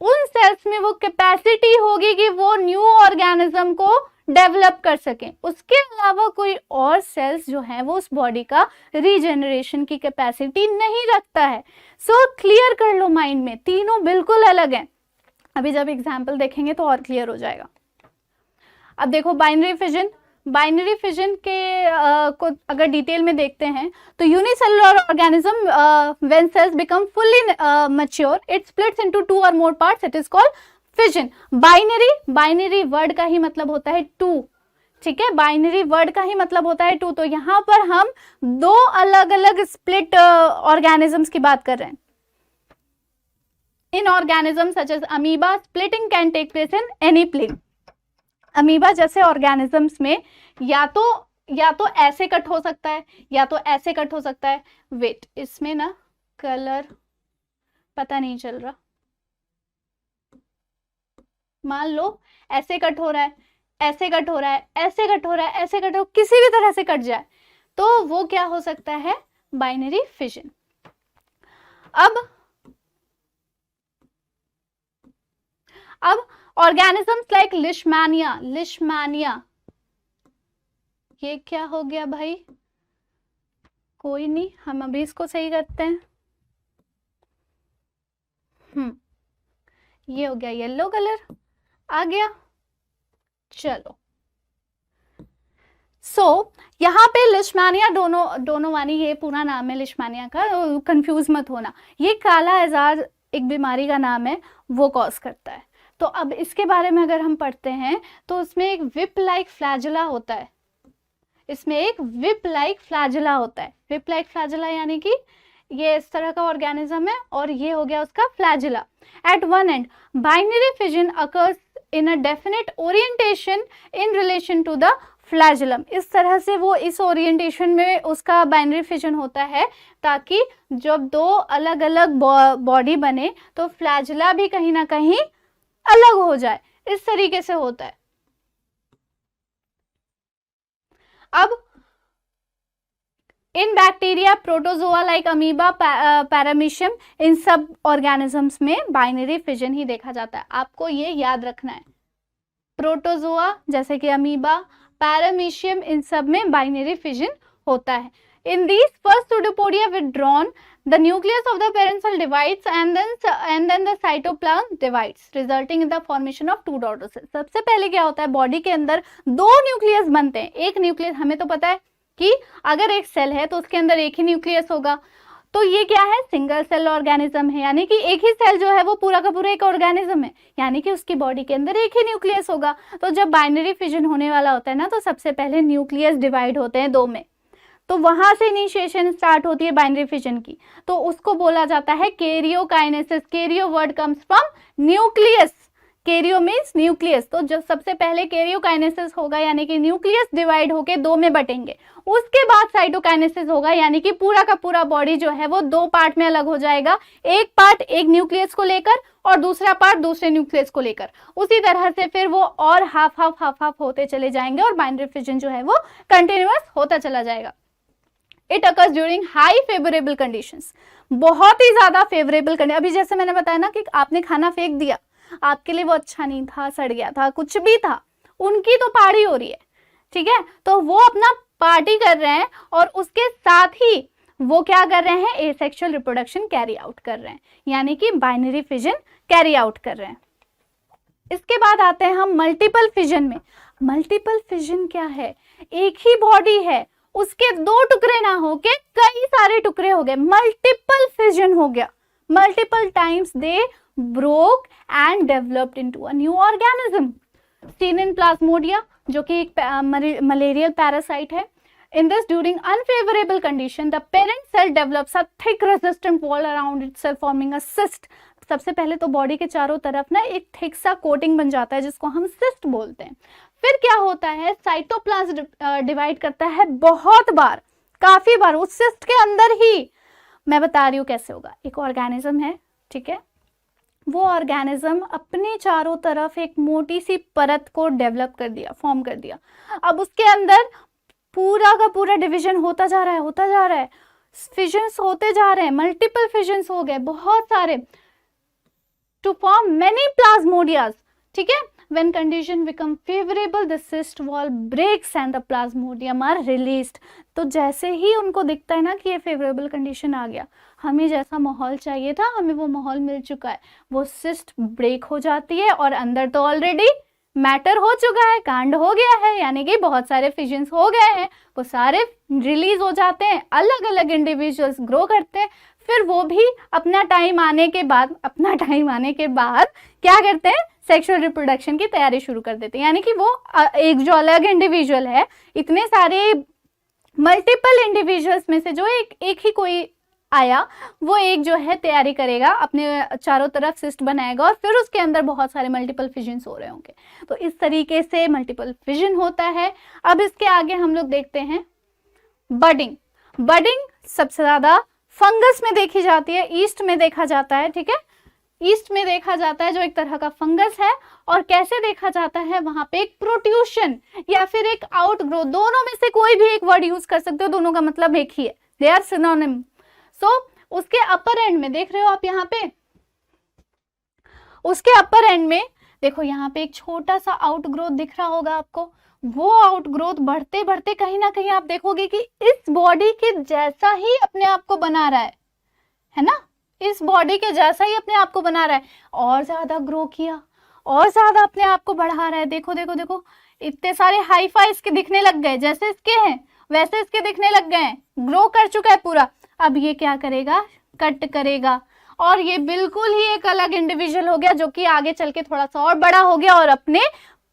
उन सेल्स में वो कैपेसिटी होगी कि वो न्यू ऑर्गेनिज्म को डेवलप कर सकें। उसके अलावा कोई और सेल्स जो है वो उस बॉडी का रीजनरेशन की कैपेसिटी नहीं रखता है। सो क्लियर कर लो माइंड में, तीनों बिल्कुल अलग हैं। अभी जब एग्जाम्पल देखेंगे तो और क्लियर हो जाएगा। अब देखो बाइनरी फिजन, बाइनरी फिजन के को अगर डिटेल में देखते हैं तो unicellular organism when cells become fully mature it splits into two और more parts, it is called fission. Binary, binary word का ही मतलब होता है टू, ठीक है, बाइनरी वर्ड का ही मतलब होता है टू। तो यहाँ पर हम दो अलग अलग स्प्लिट ऑर्गेनिजम्स की बात कर रहे हैं। In organism such as amoeba splitting can take place in any plane. Amoeba जैसे ऑर्गेनिजम्स में या तो ऐसे कट हो सकता है या तो ऐसे कट हो सकता है। वेट, इसमें ना कलर पता नहीं चल रहा, मान लो ऐसे कट हो रहा है, ऐसे कट हो रहा है, ऐसे कट हो रहा है, ऐसे कट हो, किसी भी तरह से कट जाए तो वो क्या हो सकता है? Binary fission. अब ऑर्गेनिजम्स लाइक लिशमैनिया, ये क्या हो गया भाई, कोई नहीं, हम अभी इसको सही करते हैं। ये हो गया येलो कलर आ गया। चलो यहाँ पे लिशमैनिया डोनोवानी, ये पूरा नाम है लिशमैनिया का, कंफ्यूज मत होना। ये काला आजार एक बीमारी का नाम है, वो कॉज करता है। तो अब इसके बारे में अगर हम पढ़ते हैं तो उसमें एक विप लाइक फ्लैजिला होता है, विप लाइक फ्लैजिला यानी कि ये इस तरह का ऑर्गेनिज्म है और ये हो गया उसका flagella. At one end binary fission occurs in a definite orientation in relation to the flagellum. इस तरह से वो इस ओरिएंटेशन में उसका बाइनरी फिजन होता है ताकि जब दो अलग अलग बॉडी बने तो फ्लैजिला भी कहीं ना कहीं अलग हो जाए, इस तरीके से होता है। अब इन bacteria, protozoa like amoeba, paramecium, इन सब ऑर्गेनिजम्स में बाइनरी फिजन ही देखा जाता है। आपको ये याद रखना है, प्रोटोजोआ जैसे कि अमीबा, पैरामीशियम, इन सब में बाइनरी फिजन होता है। In these first pseudopodia withdrawn, the nucleus of the parent cell divides and then the cytoplasm divides, resulting in the formation of two daughter cells. सबसे पहले क्या होता है, बॉडी के अंदर दो न्यूक्लियस बनते हैं। एक न्यूक्लियस, हमें तो पता है कि अगर एक सेल है तो उसके अंदर एक ही न्यूक्लियस होगा, तो ये क्या है, सिंगल सेल ऑर्गेनिज्म है, यानी कि एक ही सेल जो है वो पूरा का पूरा एक ऑर्गेनिज्म है, यानी कि उसकी बॉडी के अंदर एक ही न्यूक्लियस होगा। तो जब बाइनरी फिजन होने वाला होता है ना, तो सबसे पहले न्यूक्लियस डिवाइड होते हैं दो में, तो वहां से इनिशिएशन स्टार्ट होती है बाइनरी फिजन की। तो उसको बोला जाता है karyokinesis. Cairo word comes from nucleus, Cairo means nucleus. तो जब सबसे पहले कैरियोकाइनेसिस होगा, यानी कि न्यूक्लियस डिवाइड होके दो में बटेंगे, उसके बाद साइटोकाइनेसिस होगा, यानी कि पूरा का पूरा बॉडी जो है वो दो पार्ट में अलग हो जाएगा, एक पार्ट एक न्यूक्लियस को लेकर और दूसरा पार्ट दूसरे न्यूक्लियस को लेकर। उसी तरह से फिर वो और हाफ होते चले जाएंगे और बाइनरी फिजन जो है वो कंटिन्यूअस होता चला जाएगा। It occurs during high favourable conditions, बहुत ही ज्यादा फेवरेबल कंडीशन। अभी जैसे मैंने बताया ना कि आपने खाना फेंक दिया, आपके लिए वो अच्छा नहीं था, सड़ गया था, कुछ भी था, उनकी तो पार्टी हो रही है, ठीक है, तो वो अपना पार्टी कर रहे हैं और उसके साथ ही वो क्या कर रहे हैं, एसेक्सुअल रिप्रोडक्शन कैरी आउट कर रहे हैं, यानी कि बाइनरी फिजन कैरी आउट कर रहे हैं। इसके बाद आते हैं हम मल्टीपल फिजन में। मल्टीपल फिजन क्या है, एक ही बॉडी है, उसके दो टुकड़े ना होके कई सारे टुकड़े हो गए, मल्टीपल फिजन हो गया। Multiple times they broke and developed into a new organism. Seen in plasmodia, जो कि एक मलेरियल पैरासाइट है। In this, during unfavorable condition, the parent cell develops a thick resistant wall around itself, forming a cyst. सबसे पहले तो body के चारों तरफ ना एक थिक सा कोटिंग बन जाता है जिसको हम सिस्ट बोलते हैं। फिर क्या होता है, साइटोप्लाज्म डिवाइड करता है बहुत बार, काफी बार, उस सिस्ट के अंदर ही। मैं बता रही हूँ कैसे होगा। एक ऑर्गेनिज्म है, ठीक है, वो ऑर्गेनिज्म अपने चारों तरफ एक मोटी सी परत को डेवलप कर दिया, फॉर्म कर दिया। अब उसके अंदर पूरा का पूरा डिवीजन होता जा रहा है, फिजन्स होते जा रहे हैं, मल्टीपल फिजन्स हो गए बहुत सारे, टू फॉर्म मेनी प्लाज्मोडियाज, ठीक है। When condition become favorable, the cyst wall breaks and the plasmodium are released. तो जैसे ही उनको दिखता है ना कि ये फेवरेबल कंडीशन आ गया, हमें जैसा माहौल चाहिए था, हमें वो माहौल मिल चुका है, वो सिस्ट ब्रेक हो जाती है और अंदर तो ऑलरेडी मैटर हो चुका है, कांड हो गया है, यानी कि बहुत सारे फिजन्स हो गए हैं, वो सारे रिलीज हो जाते हैं, अलग अलग इंडिविजुअल्स ग्रो करते हैं। फिर वो भी अपना टाइम आने के बाद क्या करते हैं, सेक्सुअल रिप्रोडक्शन की तैयारी शुरू कर देते हैं। यानी कि वो एक जो अलग इंडिविजुअल है, इतने सारे मल्टीपल इंडिविजुअल्स में से जो एक ही कोई आया, वो एक जो है तैयारी करेगा, अपने चारों तरफ सिस्ट बनाएगा और फिर उसके अंदर बहुत सारे मल्टीपल फिजन्स हो रहे होंगे। तो इस तरीके से मल्टीपल फिजन होता है। अब इसके आगे हम लोग देखते हैं बडिंग। बडिंग सबसे ज्यादा फंगस में देखी जाती है, ईस्ट में देखा जाता है, ठीक है, ईस्ट में देखा जाता है, जो एक तरह का फंगस है। और कैसे देखा जाता है, वहां पे एक प्रोट्यूशन या फिर एक आउटग्रोथ, दोनों में से कोई भी एक वर्ड यूज कर सकते हो, दोनों का मतलब एक ही है, दे आर सिनोनिम। सो उसके अपर एंड में देख रहे हो आप यहाँ पे, उसके अपर एंड में देखो यहाँ पे एक छोटा सा आउटग्रोथ दिख रहा होगा आपको। वो आउटग्रोथ बढ़ते बढ़ते कहीं ना कहीं आप देखोगे कि इस बॉडी के जैसा ही अपने आप को बना रहा है ना, इस बॉडी के जैसा ही अपने आप को बना रहा है, और ज्यादा ग्रो किया, और ज्यादा अपने आप को बढ़ा रहा है। देखो देखो देखो, इतने सारे हाई फाई इसके दिखने लग गए, जैसे इसके हैं वैसे इसके दिखने लग गए हैं, ग्रो कर चुका है पूरा। अब ये क्या करेगा, कट करेगा, और ये बिल्कुल ही एक अलग इंडिविजुअल हो गया, जो कि आगे चल के थोड़ा सा और बड़ा हो गया और अपने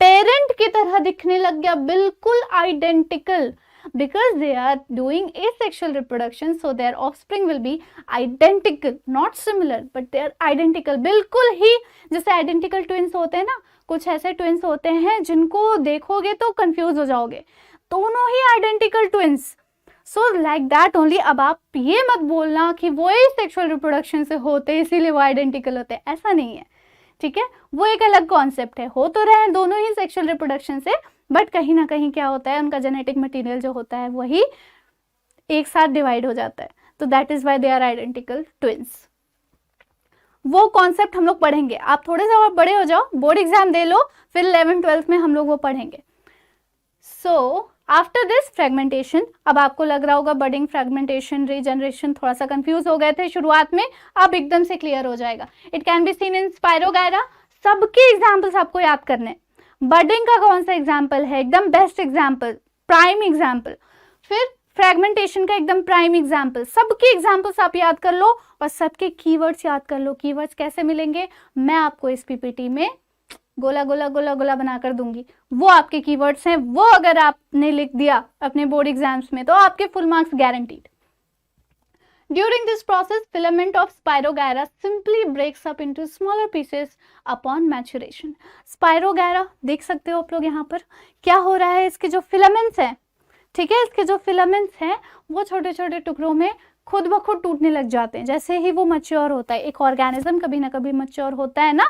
पेरेंट की तरह दिखने लग गया, बिल्कुल identical, because they are doing asexual reproduction, so their offspring will be identical, not similar, but they are identical। बिल्कुल ही जैसे identical twins होते हैं ना, कुछ ऐसे twins होते हैं जिनको देखोगे तो कंफ्यूज हो जाओगे, दोनों ही identical twins। So like that only. अब आप ये मत बोलना कि वो सेक्सुअल रिप्रोडक्शन से होते हैं इसीलिए वो आइडेंटिकल होते हैं, ऐसा नहीं है, ठीक है। वो एक अलग कॉन्सेप्ट है, हो तो रहे हैं दोनों ही सेक्सुअल रिप्रोडक्शन से, बट कहीं ना कहीं क्या होता है, उनका जेनेटिक मटेरियल जो होता है वही एक साथ डिवाइड हो जाता है, तो that is why they are identical twins. वो कॉन्सेप्ट हम लोग पढ़ेंगे, आप थोड़े से और बड़े हो जाओ, बोर्ड एग्जाम दे लो, फिर 11th-12th में हम लोग वो पढ़ेंगे। सो आफ्टर दिस फ्रेगमेंटेशन, अब आपको लग रहा होगा बडिंग, फ्रेगमेंटेशन, रीजनरेशन, थोड़ा सा कंफ्यूज हो गए थे शुरुआत में, अब एकदम से क्लियर हो जाएगा। It can be seen in spirogyra. सबके एग्जाम्पल्स आपको याद करने, बडिंग का कौन सा एग्जाम्पल है, एकदम बेस्ट एग्जाम्पल, प्राइम एग्जाम्पल, फिर फ्रेगमेंटेशन का एकदम प्राइम एग्जाम्पल, सबके एग्जाम्पल्स आप याद कर लो और सबके कीवर्ड्स याद कर लो। कीवर्ड्स कैसे मिलेंगे, मैं आपको इस पीपीटी में गोला गोला गोला गोला बनाकर दूंगी, वो आपके कीवर्ड्स हैं, वो अगर आपने लिख दिया अपने बोर्ड एग्जाम्स में तो आपके full marks guaranteed. During this process, filament of Spirogyra simply breaks up into smaller pieces upon maturation. Spirogyra देख सकते हो आप लोग यहाँ पर क्या हो रहा है, इसके जो फिलामेंट्स हैं, ठीक है, इसके जो फिलामेंट्स हैं वो छोटे छोटे टुकड़ों में खुद ब खुद टूटने लग जाते हैं जैसे ही वो मैच्योर होता है। एक ऑर्गेनिज्म कभी ना कभी मैच्योर होता है ना,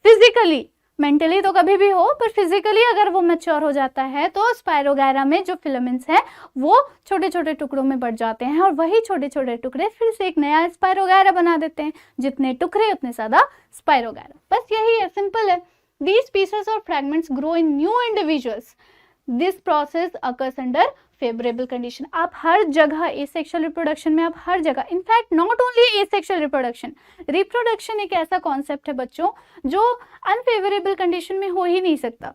फिजिकली, मेंटली तो कभी भी हो, पर फिजिकली अगर वो मैच्योर हो जाता है तो स्पायरोगायरा में जो फिलामेंट्स हैं वो छोटे छोटे टुकड़ों में बढ़ जाते हैं और वही छोटे छोटे टुकड़े फिर से एक नया स्पायरोगायरा बना देते हैं। जितने टुकड़े उतने ज्यादा स्पायरोगायरा, बस यही है, सिंपल है। These pieces or fragments grow in new individuals. This process occurs under favorable condition. आप हर जगह asexual reproduction में, आप हर जगह, in fact not only asexual reproduction, reproduction एक ऐसा कॉन्सेप्ट है बच्चों जो अनफेवरेबल कंडीशन में हो ही नहीं सकता,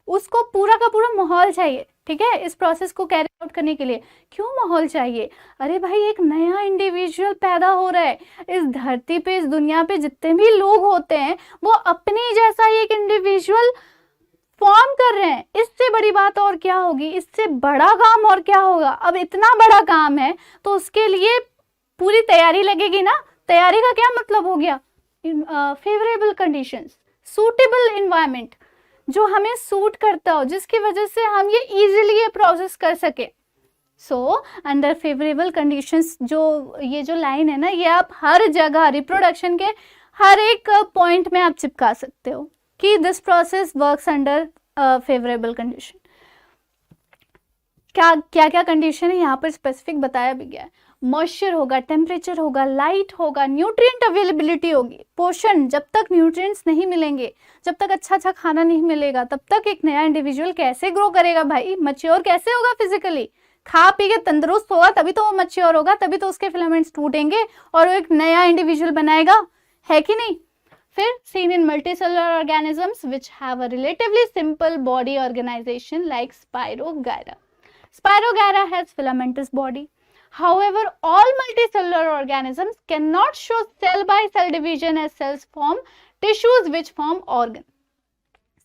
उसको पूरा का पूरा माहौल चाहिए, ठीक है, इस प्रोसेस को कैरी आउट करने के लिए। क्यों माहौल चाहिए, अरे भाई एक नया इंडिविजुअल पैदा हो रहा है इस धरती पे, इस दुनिया पे जितने भी लोग होते हैं वो अपने जैसा ही एक इंडिविजुअल फॉर्म कर रहे हैं। इससे बड़ी बात और क्या होगी, इससे बड़ा काम और क्या होगा। अब इतना बड़ा काम है तो उसके लिए पूरी तैयारी लगेगी ना। तैयारी का क्या मतलब हो गया, फेवरेबल कंडीशंस, सूटेबल एनवायरनमेंट जो हमें सूट करता हो, जिसकी वजह से हम ये इजीली ये प्रोसेस कर सके। सो अंडर फेवरेबल कंडीशंस, जो ये जो लाइन है ना, ये आप हर जगह रिप्रोडक्शन के हर एक पॉइंट में आप चिपका सकते हो कि this process works under favourable condition. क्या क्या क्या कंडीशन है यहाँ पर स्पेसिफिक बताया भी गया है। मॉइस्चर होगा, टेम्परेचर होगा, लाइट होगा, न्यूट्रिएंट अवेलेबिलिटी होगी, पोषण, जब तक न्यूट्रिएंट्स नहीं मिलेंगे, जब तक अच्छा अच्छा खाना नहीं मिलेगा, तब तक एक नया इंडिविजुअल कैसे ग्रो करेगा भाई, मैच्योर कैसे होगा फिजिकली, खा पी के तंदुरुस्त होगा तभी तो वो मैच्योर होगा, तभी तो उसके फिलामेंट्स टूटेंगे और वो एक नया इंडिविजुअल बनाएगा, है कि नहीं। फिर seen in multicellular organisms which have a relatively simple body organization like Spirogyra. Spirogyra has filamentous body. However, all multicellular organisms cannot show cell by cell division as cells form tissues which form organ.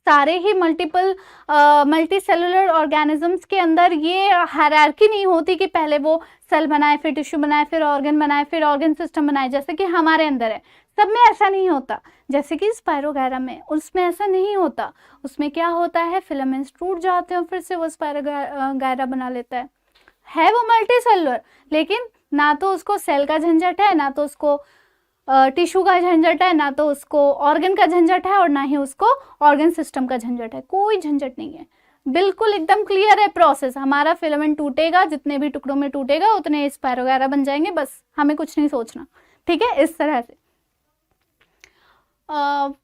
सारे ही multicellular organisms के अंदर ये hierarchy नहीं होती कि पहले वो cell बनाए, फिर टिश्यू बनाए, फिर ऑर्गन बनाए, फिर ऑर्गन सिस्टम बनाए, जैसे कि हमारे अंदर है। सब में ऐसा नहीं होता, जैसे कि स्पायरोगायरा में, उसमें ऐसा नहीं होता। उसमें क्या होता है, फिलामेंट्स टूट जाते हैं और फिर से वो स्पायरोगायरा बना लेता है वो मल्टीसेलुलर, लेकिन ना तो उसको सेल का झंझट है, ना तो उसको टिश्यू का झंझट है, ना तो उसको ऑर्गन का झंझट है, और ना ही उसको ऑर्गन सिस्टम का झंझट है, कोई झंझट नहीं है। बिल्कुल एकदम क्लियर है प्रोसेस। हमारा फिलामेंट टूटेगा, जितने भी टुकड़ों में टूटेगा उतने स्पाइरो वगैरह बन जाएंगे, बस हमें कुछ नहीं सोचना, ठीक है, इस तरह से।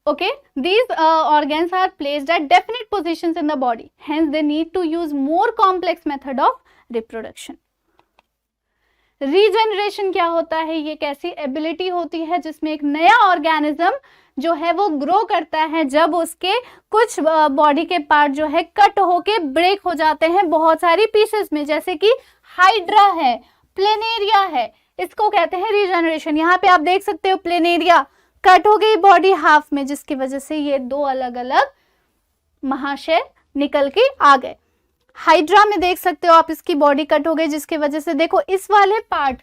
Okay, these organs are placed at definite positions in the body, hence they need to use more complex method of reproduction. Regeneration क्या होता है? ये कैसी एबिलिटी होती है जिसमें एक नया ऑर्गेनिज्म जो है वो ग्रो करता है जब उसके कुछ बॉडी के पार्ट जो है कट होके ब्रेक हो जाते हैं बहुत सारी पीसेस में, जैसे कि हाइड्रा है, प्लेनेरिया है, इसको कहते हैं रीजनरेशन। यहाँ पे आप देख सकते हो प्लेनेरिया कट हो गई बॉडी हाफ में, जिसकी वजह से ये दो अलग अलग महाशय निकल के आ गए। हाइड्रा में देख सकते हो आप, इसकी बॉडी कट हो गई जिसकी वजह से देखो इस वाले पार्ट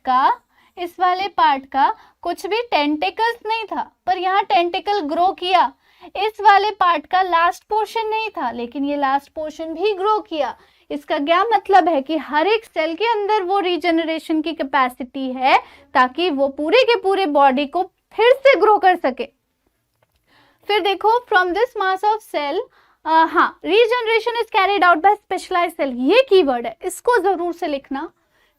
का कुछ भी टेंटिकल्स नहीं था, पर यहाँ टेंटिकल ग्रो किया। इस वाले पार्ट का लास्ट पोर्शन नहीं था, लेकिन ये लास्ट पोर्शन भी ग्रो किया। इसका क्या मतलब है कि हर एक सेल के अंदर वो रीजनरेशन की कैपेसिटी है ताकि वो पूरे के पूरे बॉडी को फिर से ग्रो कर सके। फिर देखो from this mass of cell, हाँ, regeneration is carried out by specialised cell, ये कीवर्ड है, इसको जरूर से लिखना।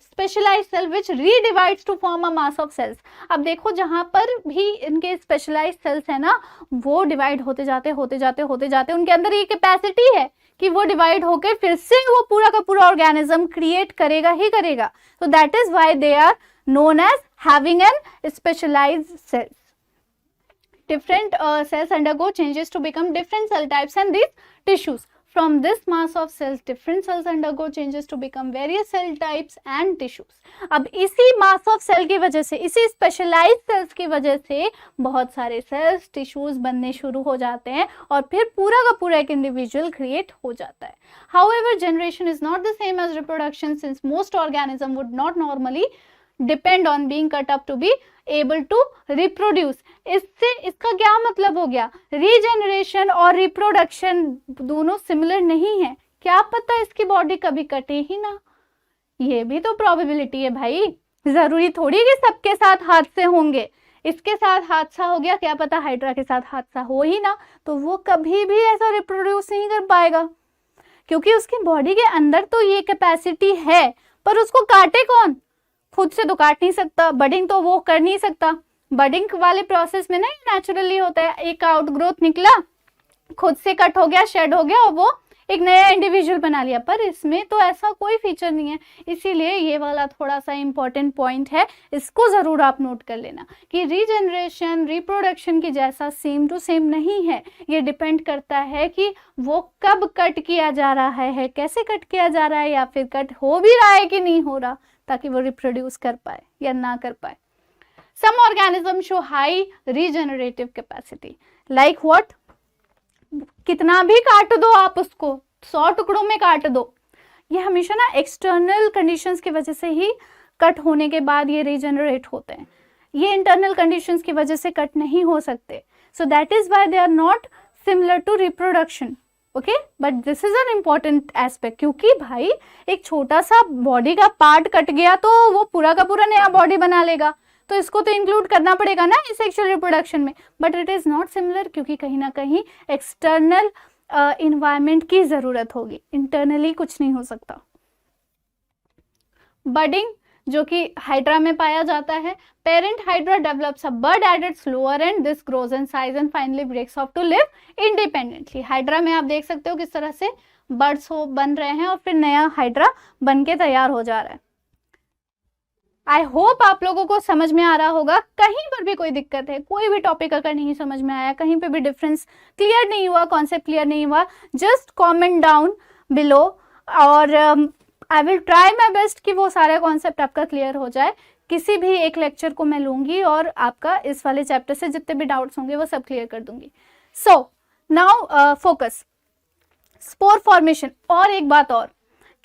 Specialised cell which redivides to form a mass of cells. अब देखो जहां पर भी इनके स्पेशलाइज्ड सेल्स है ना, वो डिवाइड होते जाते उनके अंदर ये कैपेसिटी है कि वो डिवाइड होकर फिर से वो पूरा का पूरा ऑर्गेनिज्म क्रिएट करेगा ही करेगा। तो that is why they are known as having an specialized cells. Different cells undergo changes to become different cell types and these tissues. From this mass of cells, different cells undergo changes to become various cell types and tissues. अब इसी mass of cell की वजह से, इसी specialized cells की वजह से बहुत सारे cells, tissues बनने शुरू हो जाते हैं और फिर पूरा का पूरा एक individual create हो जाता है। However, generation is not the same as reproduction since most organism would not normally depend on being cut up to be able to reproduce. इससे इसका क्या मतलब हो गया? रीजनरेशन और रिप्रोडक्शन दोनों सिमिलर नहीं है। क्या पता इसकी बॉडी कभी कटे ही ना, ये भी तो प्रोबेबिलिटी है भाई। जरूरी थोड़ी कि सबके साथ हादसे होंगे। इसके साथ हादसा हो गया, क्या पता हाइड्रा के साथ हादसा हो ही ना, तो वो कभी भी ऐसा रिप्रोड्यूस नहीं कर पाएगा, क्योंकि उसकी बॉडी के अंदर तो ये कैपेसिटी है, पर उसको काटे कौन? खुद से तो काट नहीं सकता, बडिंग तो वो कर नहीं सकता। बडिंग वाले प्रोसेस में ना नेचुरली होता है, एक आउटग्रोथ निकला, खुद से कट हो गया, शेड हो गया और वो एक नया इंडिविजुअल बना लिया, पर इसमें तो ऐसा कोई फीचर नहीं है। इसीलिए ये वाला थोड़ा सा इंपॉर्टेंट पॉइंट है, इसको जरूर आप नोट कर लेना कि रीजनरेशन रिप्रोडक्शन की जैसा सेम टू सेम नहीं है। ये डिपेंड करता है कि वो कब कट किया जा रहा है, कैसे कट किया जा रहा है, या फिर कट हो भी रहा है कि नहीं हो रहा, ताकि वो रिप्रोड्यूस कर पाए या ना कर पाए। Some organism show high regenerative capacity, like what? कितना भी काट दो आप उसको, 100 टुकड़ों में काट दो, ये हमेशा ना एक्सटर्नल कंडीशंस की वजह से ही कट होने के बाद ये रीजनरेट होते हैं। ये इंटरनल कंडीशंस की वजह से कट नहीं हो सकते। So that is why they are not similar to reproduction. Okay, but this is an important aspect, क्योंकि भाई एक छोटा सा बॉडी का पार्ट कट गया तो वो पूरा का पूरा नया बॉडी बना लेगा, तो इसको तो इंक्लूड करना पड़ेगा ना इस सेक्सुअल रिप्रोडक्शन में। But it is not similar, क्योंकि कहीं ना कहीं एक्सटर्नल इन्वायरमेंट की जरूरत होगी, इंटरनली कुछ नहीं हो सकता। बडिंग जो कि हाइड्रा में पाया जाता है, parent hydra develops a bud at its lower end, this grows in size and finally breaks off to live independently. Hydra में आप देख सकते हो किस तरह से बर्ड्स हो बन रहे हैं और फिर नया हाइड्रा बन के तैयार हो जा रहा है। आई होप आप लोगों को समझ में आ रहा होगा। कहीं पर भी कोई दिक्कत है, कोई भी टॉपिक अगर नहीं समझ में आया, कहीं पे भी डिफरेंस क्लियर नहीं हुआ, कॉन्सेप्ट क्लियर नहीं हुआ, जस्ट कमेंट डाउन बिलो और आई विल ट्राई माई बेस्ट कि वो सारा कॉन्सेप्ट आपका क्लियर हो जाए। किसी भी एक लेक्चर को मैं लूंगी और आपका इस वाले चैप्टर से जितने भी डाउट्स होंगे वो सब क्लियर कर दूंगी। So now focus spore formation. और एक बात और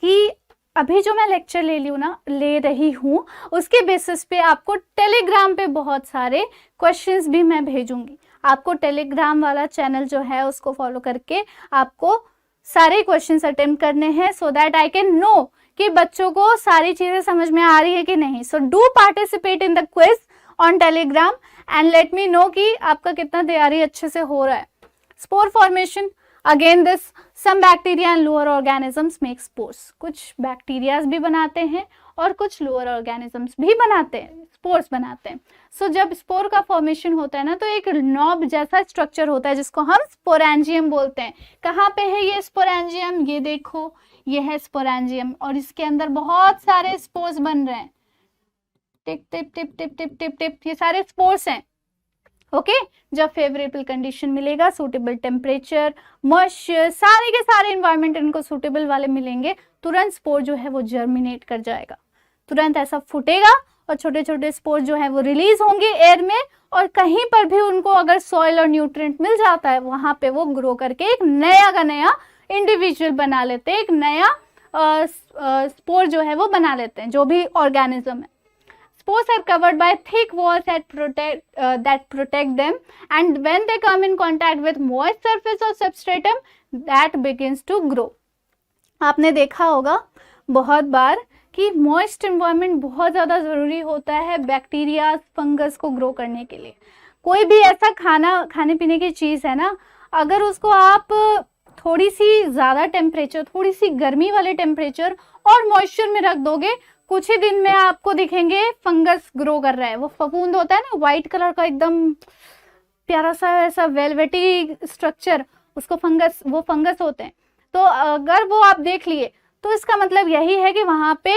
कि अभी जो मैं लेक्चर ले रही हूँ उसके बेसिस पे आपको टेलीग्राम पे बहुत सारे क्वेश्चंस भी मैं भेजूंगी। आपको टेलीग्राम वाला चैनल जो है उसको फॉलो करके आपको सारे क्वेश्चंस अटेम्प्ट करने हैं, so that I can know कि बच्चों को सारी चीजें समझ में आ रही है कि नहीं। So do participate in the quiz on Telegram and let me know कि आपका कितना तैयारी अच्छे से हो रहा है। Spore formation, again this some bacteria and lower organisms make spores, कुछ बैक्टीरियाज भी बनाते हैं और कुछ लोअर ऑर्गेनिजम्स भी बनाते हैं, स्पोर्स बनाते हैं। सो जब स्पोर का फॉर्मेशन होता है ना, तो एक नॉब जैसा स्ट्रक्चर होता है जिसको हम स्पोरेंजियम बोलते हैं। कहाँ पे है ये स्पोरेंजियम? ये देखो, ये है स्पोरेंजियम, और इसके अंदर बहुत सारे स्पोर्स बन रहे हैं, tip tip tip tip tip tip tip, ये सारे स्पोर्स हैं। ओके जब फेवरेबल कंडीशन मिलेगा, सूटेबल टेम्परेचर, मॉइस्चर, सारे के सारे इन्वायरमेंट इनको सूटेबल वाले मिलेंगे, तुरंत स्पोर जो है वो जर्मिनेट कर जाएगा, तुरंत ऐसा फूटेगा और छोटे छोटे स्पोर जो है वो रिलीज होंगे एयर में, और कहीं पर भी उनको अगर सॉइल और न्यूट्रिएंट मिल जाता है वहां पे वो ग्रो करके एक नया का नया इंडिविजुअल बना लेते हैं, एक नया स्पोर जो है वो बना लेते हैं, जो भी ऑर्गेनिज्म है। Spores are covered by thick walls that protect them, and when they come in contact with moist surface or substratum, that begins to grow. आपने देखा होगा बहुत बार कि मॉइस्ट एनवायरनमेंट बहुत ज़्यादा ज़रूरी होता है बैक्टीरिया फंगस को ग्रो करने के लिए। कोई भी ऐसा खाने पीने की चीज़ है ना, अगर उसको आप थोड़ी सी ज़्यादा टेम्परेचर, थोड़ी सी गर्मी वाले टेम्परेचर और मॉइस्चर में रख दोगे, कुछ ही दिन में आपको दिखेंगे फंगस ग्रो कर रहा है। वो फफूंद होता है ना, व्हाइट कलर का एकदम प्यारा सा ऐसा वेलवेटी स्ट्रक्चर, उसको वो फंगस होते हैं। तो अगर वो आप देख लिए तो इसका मतलब यही है कि वहां पे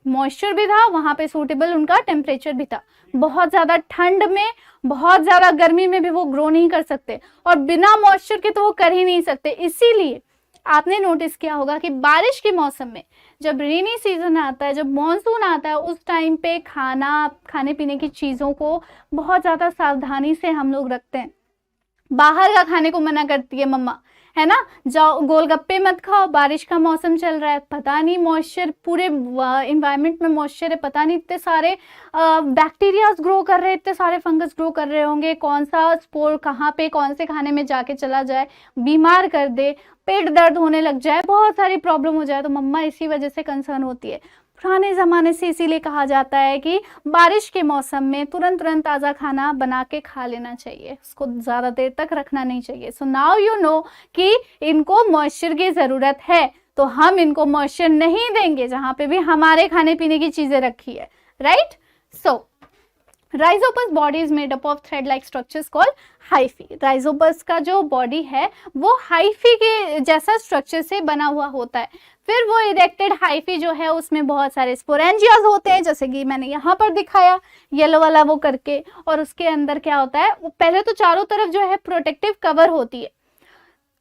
मॉइस्चर भी था, वहां पे सूटेबल उनका टेम्परेचर भी था। बहुत ज्यादा ठंड में, बहुत ज्यादा गर्मी में भी वो ग्रो नहीं कर सकते, और बिना मॉइस्चर के तो वो कर ही नहीं सकते। इसीलिए आपने नोटिस किया होगा कि बारिश के मौसम में, जब रेनी सीजन आता है, जब मॉनसून आता है, उस टाइम पे खाने पीने की चीज़ों को बहुत ज़्यादा सावधानी से हम लोग रखते हैं। बाहर का खाने को मना करती है मम्मा, है ना, जाओ गोलगप्पे मत खाओ, बारिश का मौसम चल रहा है, पता नहीं मॉइस्चर, पूरे इन्वायरमेंट में मॉइस्चर है, पता नहीं इतने सारे बैक्टीरियाज ग्रो कर रहे हैं, इतने सारे फंगस ग्रो कर रहे होंगे, कौन सा स्पोर कहाँ पे कौन से खाने में जाके चला जाए, बीमार कर दे, पेट दर्द होने लग जाए, बहुत सारी प्रॉब्लम हो जाए। तो मम्मा इसी वजह से कंसर्न होती है। पुराने ज़माने से इसीलिए कहा जाता है कि बारिश के मौसम में तुरंत ताज़ा खाना बना के खा लेना चाहिए, उसको ज़्यादा देर तक रखना नहीं चाहिए। सो नाउ यू नो कि इनको मॉइस्चर की ज़रूरत है, तो हम इनको मॉइस्चर नहीं देंगे जहाँ पे भी हमारे खाने पीने की चीज़ें रखी है, right. So Rhizopus body is made up of thread like structures called hyphae. Rhizopus का जो बॉडी है वो हाइफी के जैसा स्ट्रक्चर से बना हुआ होता है। फिर वो इरेक्टेड हाइफी जो है उसमें बहुत सारे स्पोरेंजियाज होते हैं, जैसे कि मैंने यहाँ पर दिखाया येलो वाला वो करके, और उसके अंदर क्या होता है, वो पहले तो चारों तरफ जो है प्रोटेक्टिव कवर होती है,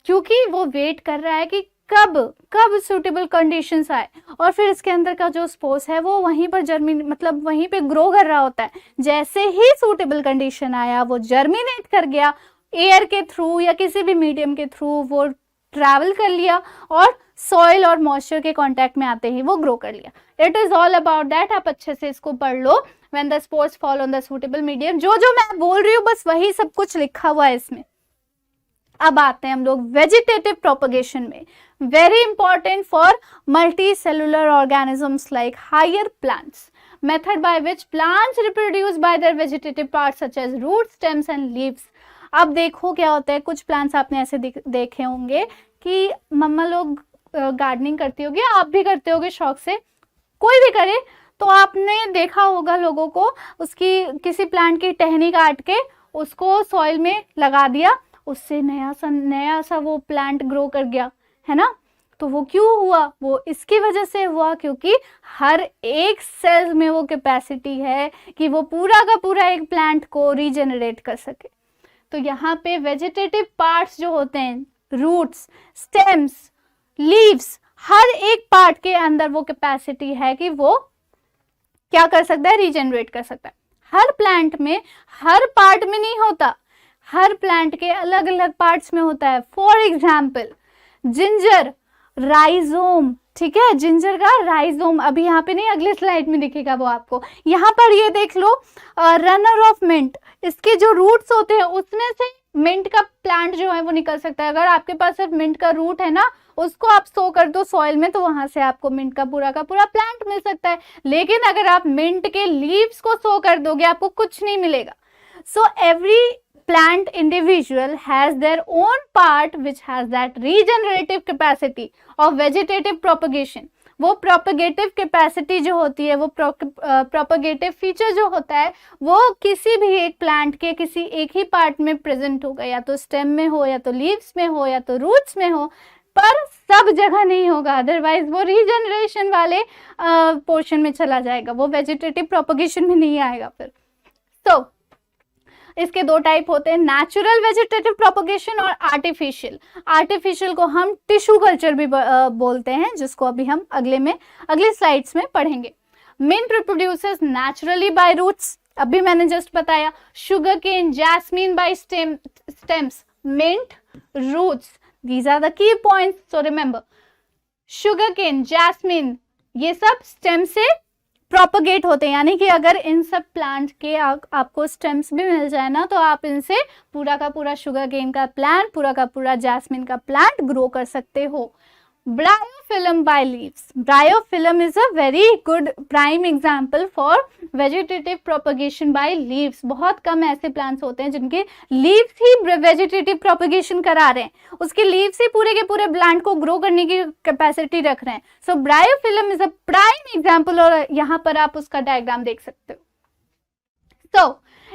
क्योंकि वो वेट कर रहा है कि कब सूटेबल कंडीशंस आए, और फिर इसके अंदर का जो स्पोर्स है वो वहीं पर मतलब वहीं पे ग्रो कर रहा होता है। जैसे ही सूटेबल कंडीशन आया वो जर्मिनेट कर गया, एयर के थ्रू या किसी भी मीडियम के थ्रू वो ट्रैवल कर लिया, और सॉइल और मॉइस्चर के कांटेक्ट में आते ही वो ग्रो कर लिया। It is all about that. आप अच्छे से इसको पढ़ लो। When the spores fall on the suitable medium, जो मैं बोल रही हूँ बस वही सब कुछ लिखा हुआ है इसमें। अब आते हैं हम लोग वेजिटेटिव प्रोपगेशन में, very important for multicellular organisms like higher plants, method by which plants reproduce by their vegetative parts such as roots, stems and leaves. अब देखो क्या होता है, कुछ प्लांट्स आपने ऐसे देखे होंगे कि मम्मा लोग गार्डनिंग करती होगी, आप भी करते होगे शौक से, कोई भी करे तो आपने देखा होगा लोगों को उसकी किसी प्लांट की टहनी काट के उसको सॉइल में लगा दिया, उससे नया सा वो प्लांट ग्रो कर गया, है ना। तो वो क्यों हुआ? वो इसकी वजह से हुआ क्योंकि हर एक सेल में वो कैपेसिटी है कि वो पूरा का पूरा एक प्लांट को रीजेनरेट कर सके। तो यहाँ पे वेजिटेटिव पार्ट्स जो होते हैं, रूट्स, स्टेम्स, लीव्स, हर एक पार्ट के अंदर वो कैपेसिटी है कि वो क्या कर सकता है, रीजेनरेट कर सकता है। हर प्लांट में, हर पार्ट में नहीं होता, हर प्लांट के अलग अलग पार्ट्स में होता है। फॉर एग्जाम्पल जिंजर, राइजोम, ठीक है, जिंजर का राइजोम अभी यहाँ पे नहीं, अगले स्लाइड में दिखेगा वो आपको। यहाँ पर ये देख लो, रनर ऑफ मिंट, इसके जो रूट्स होते हैं उसमें से मिंट का प्लांट जो है वो निकल सकता है। अगर आपके पास सिर्फ मिंट का रूट है ना, उसको आप सो कर दो सॉइल में, तो वहां से आपको मिंट का पूरा प्लांट मिल सकता है। लेकिन अगर आप मिंट के लीव्स को सो कर दोगे आपको कुछ नहीं मिलेगा। So every plant individual has their own part which has that regenerative capacity of vegetative propagation. वो प्रोपगेटिव कैपेसिटी जो होती है, वो प्रोपगेटिव फीचर जो होता है, वो किसी भी एक प्लांट के किसी एक ही पार्ट में प्रेजेंट होगा, या तो स्टेम में हो, या तो लीव्स में हो, या तो रूट्स में हो, पर सब जगह नहीं होगा, अदरवाइज वो रीजनरेशन वाले पोर्शन में चला जाएगा, वो वेजिटेटिव प्रोपगेशन में नहीं आएगा फिर। तो इसके दो टाइप होते हैं, नेचुरल वेजिटेटिव प्रोपगेशन और आर्टिफिशियल। आर्टिफिशियल को हम टिश्यू कल्चर भी बोलते हैं, जिसको अभी हम अगले स्लाइड्स में पढ़ेंगे। Mint reproduces naturally by roots, अभी मैंने जस्ट बताया। Sugar cane, jasmine by stems, mint, roots, these are the key points, so remember, sugar cane, jasmine, ये सब स्टेम से प्रोपगेट होते हैं, यानी कि अगर इन सब प्लांट के आपको स्टेम्स भी मिल जाए ना, तो आप इनसे पूरा का पूरा शुगर केन का प्लांट, पूरा का पूरा जैस्मिन का प्लांट ग्रो कर सकते हो। Bryophyllum by leaves, bryophyllum is a very good prime example for vegetative propagation by leaves. बहुत कम ऐसे प्लांट्स होते हैं जिनके लीव्स ही वेजिटेटिव प्रोपगेशन करा रहे हैं, उसके लीव्स ही पूरे के पूरे प्लांट को ग्रो करने की कैपेसिटी रख रहे हैं। So bryophyllum is a prime example, और यहाँ पर आप उसका डायग्राम देख सकते हो। So,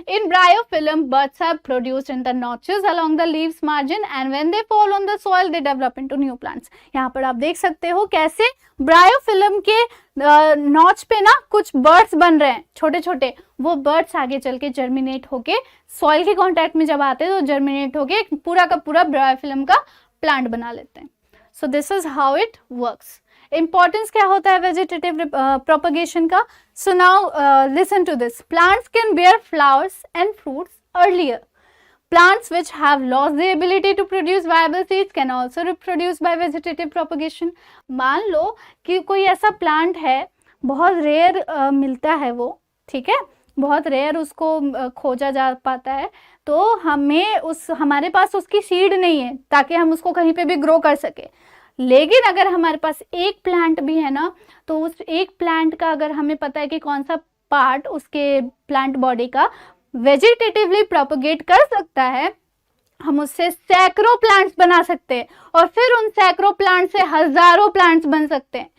in bryophyllum, buds are produced in the notches along the leaves margin, and when they fall on the soil, they develop into new plants. यहाँ पर आप देख सकते हो कैसे ब्रायोफिलम के नॉच पे ना कुछ बर्ड्स बन रहे हैं छोटे छोटे, वो बर्ड्स आगे चल के जर्मिनेट होके सॉइल के कांटेक्ट में जब आते हैं तो जर्मिनेट होके पूरा का पूरा ब्रायोफिलम का प्लांट बना लेते हैं। So this is how it works. Importance क्या होता है वेजिटेटिव प्रोपगेशन का? So now listen to this. Plants can bear flowers and fruits earlier. Plants which have lost the ability to produce viable seeds can also reproduce by vegetative propagation. मान लो कि कोई ऐसा plant है, बहुत rare मिलता है वो, ठीक है, बहुत रेयर उसको खोजा जा पाता है, तो हमारे पास उसकी सीड नहीं है ताकि हम उसको कहीं पे भी ग्रो कर सके। लेकिन अगर हमारे पास एक प्लांट भी है ना, तो उस एक प्लांट का अगर हमें पता है कि कौन सा पार्ट उसके प्लांट बॉडी का वेजिटेटिवली प्रोपगेट कर सकता है, हम उससे सैकड़ों प्लांट्स बना सकते हैं, और फिर उन सैकड़ों प्लांट से हजारों प्लांट्स बन सकते हैं।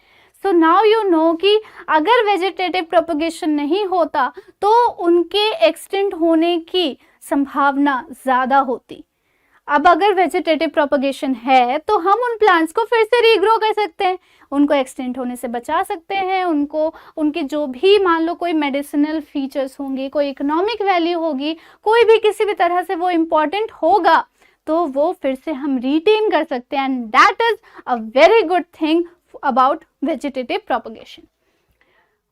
सो नाउ यू नो कि अगर वेजिटेटिव प्रोपगेशन नहीं होता तो उनके एक्सटेंट होने की संभावना ज़्यादा होती। अब अगर वेजिटेटिव प्रोपगेशन है तो हम उन प्लांट्स को फिर से रीग्रो कर सकते हैं, उनको एक्सटेंट होने से बचा सकते हैं, उनके जो भी मान लो कोई मेडिसिनल फीचर्स होंगे, कोई इकोनॉमिक वैल्यू होगी, कोई भी किसी भी तरह से वो इम्पॉर्टेंट होगा, तो वो फिर से हम रिटेन कर सकते हैं। And that is a very good thing about vegetative propagation.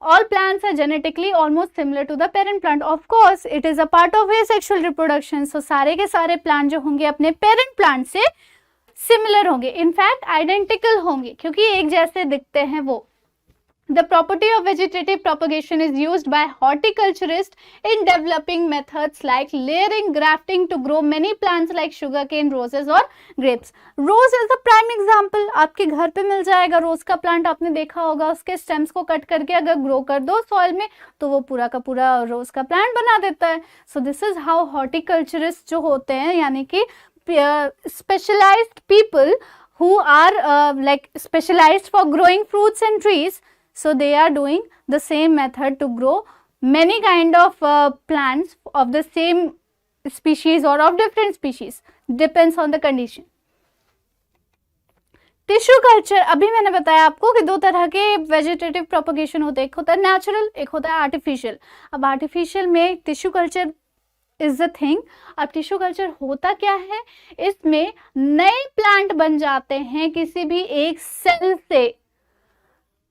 All plants are genetically almost similar to the parent plant. Of course, it is a part of asexual reproduction. So सारे के सारे plant जो होंगे अपने parent plant से similar होंगे, in fact identical होंगे, क्योंकि एक जैसे दिखते हैं वो। The property of vegetative propagation is used by horticulturists in developing methods like layering, grafting to grow many plants like sugarcane, roses और grapes. Rose is a prime example. आपके घर पे मिल जाएगा रोज का प्लांट, आपने देखा होगा, उसके स्टेम्स को कट करके अगर ग्रो कर दो सॉइल में तो वो पूरा का पूरा रोज का प्लांट बना देता है। So this is how horticulturists जो होते हैं, यानी कि specialized people who are like specialized for growing fruits and trees. So they are doing the same method to grow many kind of plants of the same species or of different species, depends on the condition. Tissue culture, अभी मैंने बताया आपको कि दो तरह के vegetative propagation होते हैं, एक होता है नेचुरल, एक होता है आर्टिफिशियल। अब आर्टिफिशियल में tissue culture is the thing. अब टिश्यू कल्चर होता क्या है, इसमें नए प्लांट बन जाते हैं किसी भी एक सेल से।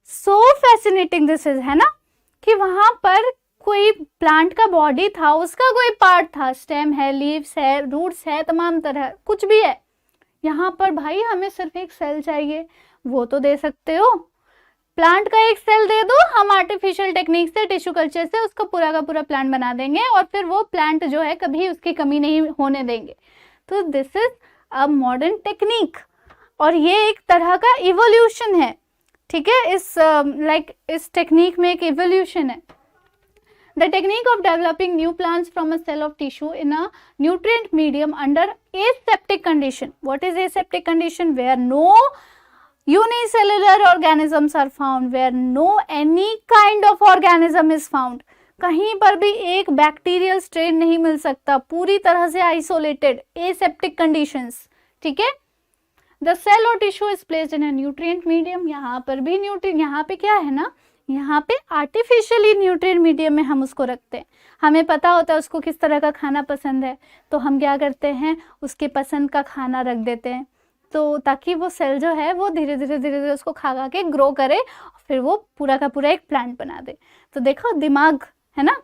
सो फैसिनेटिंग दिस इज, है ना, कि वहां पर कोई प्लांट का बॉडी था, उसका कोई पार्ट था, स्टेम है, लीव्स है, रूट्स है, तमाम तरह कुछ भी है। यहाँ पर भाई हमें सिर्फ एक सेल चाहिए, वो तो दे सकते हो, प्लांट का एक सेल दे दो, हम आर्टिफिशियल टेक्निक से, टिश्यू कल्चर से उसको पूरा का पूरा प्लांट बना देंगे, और फिर वो प्लांट जो है कभी उसकी कमी नहीं होने देंगे। तो this is a modern technique, और ये एक तरह का इवोल्यूशन है, ठीक है, इस टेक्निक में एक इवोल्यूशन है। The technique of developing new plants from a cell of tissue in a nutrient medium under aseptic condition. What is aseptic condition? Where no unicellular organisms are found, where no any kind of organism is found. कहीं पर भी एक bacterial strain नहीं मिल सकता, पूरी तरह से isolated, aseptic conditions, ठीक है। द सेल और tissue is placed in a nutrient medium, यहाँ पर भी न्यूट्रिएंट, यहाँ पे क्या है ना, यहाँ पे आर्टिफिशियली न्यूट्रिएंट मीडियम में हम उसको रखते हैं। हमें पता होता है उसको किस तरह का खाना पसंद है, तो हम क्या करते हैं, उसके पसंद का खाना रख देते हैं, तो ताकि वो सेल जो है वो धीरे धीरे उसको खा के ग्रो करे, फिर वो पूरा का पूरा एक प्लांट बना दे। तो देखो दिमाग है ना।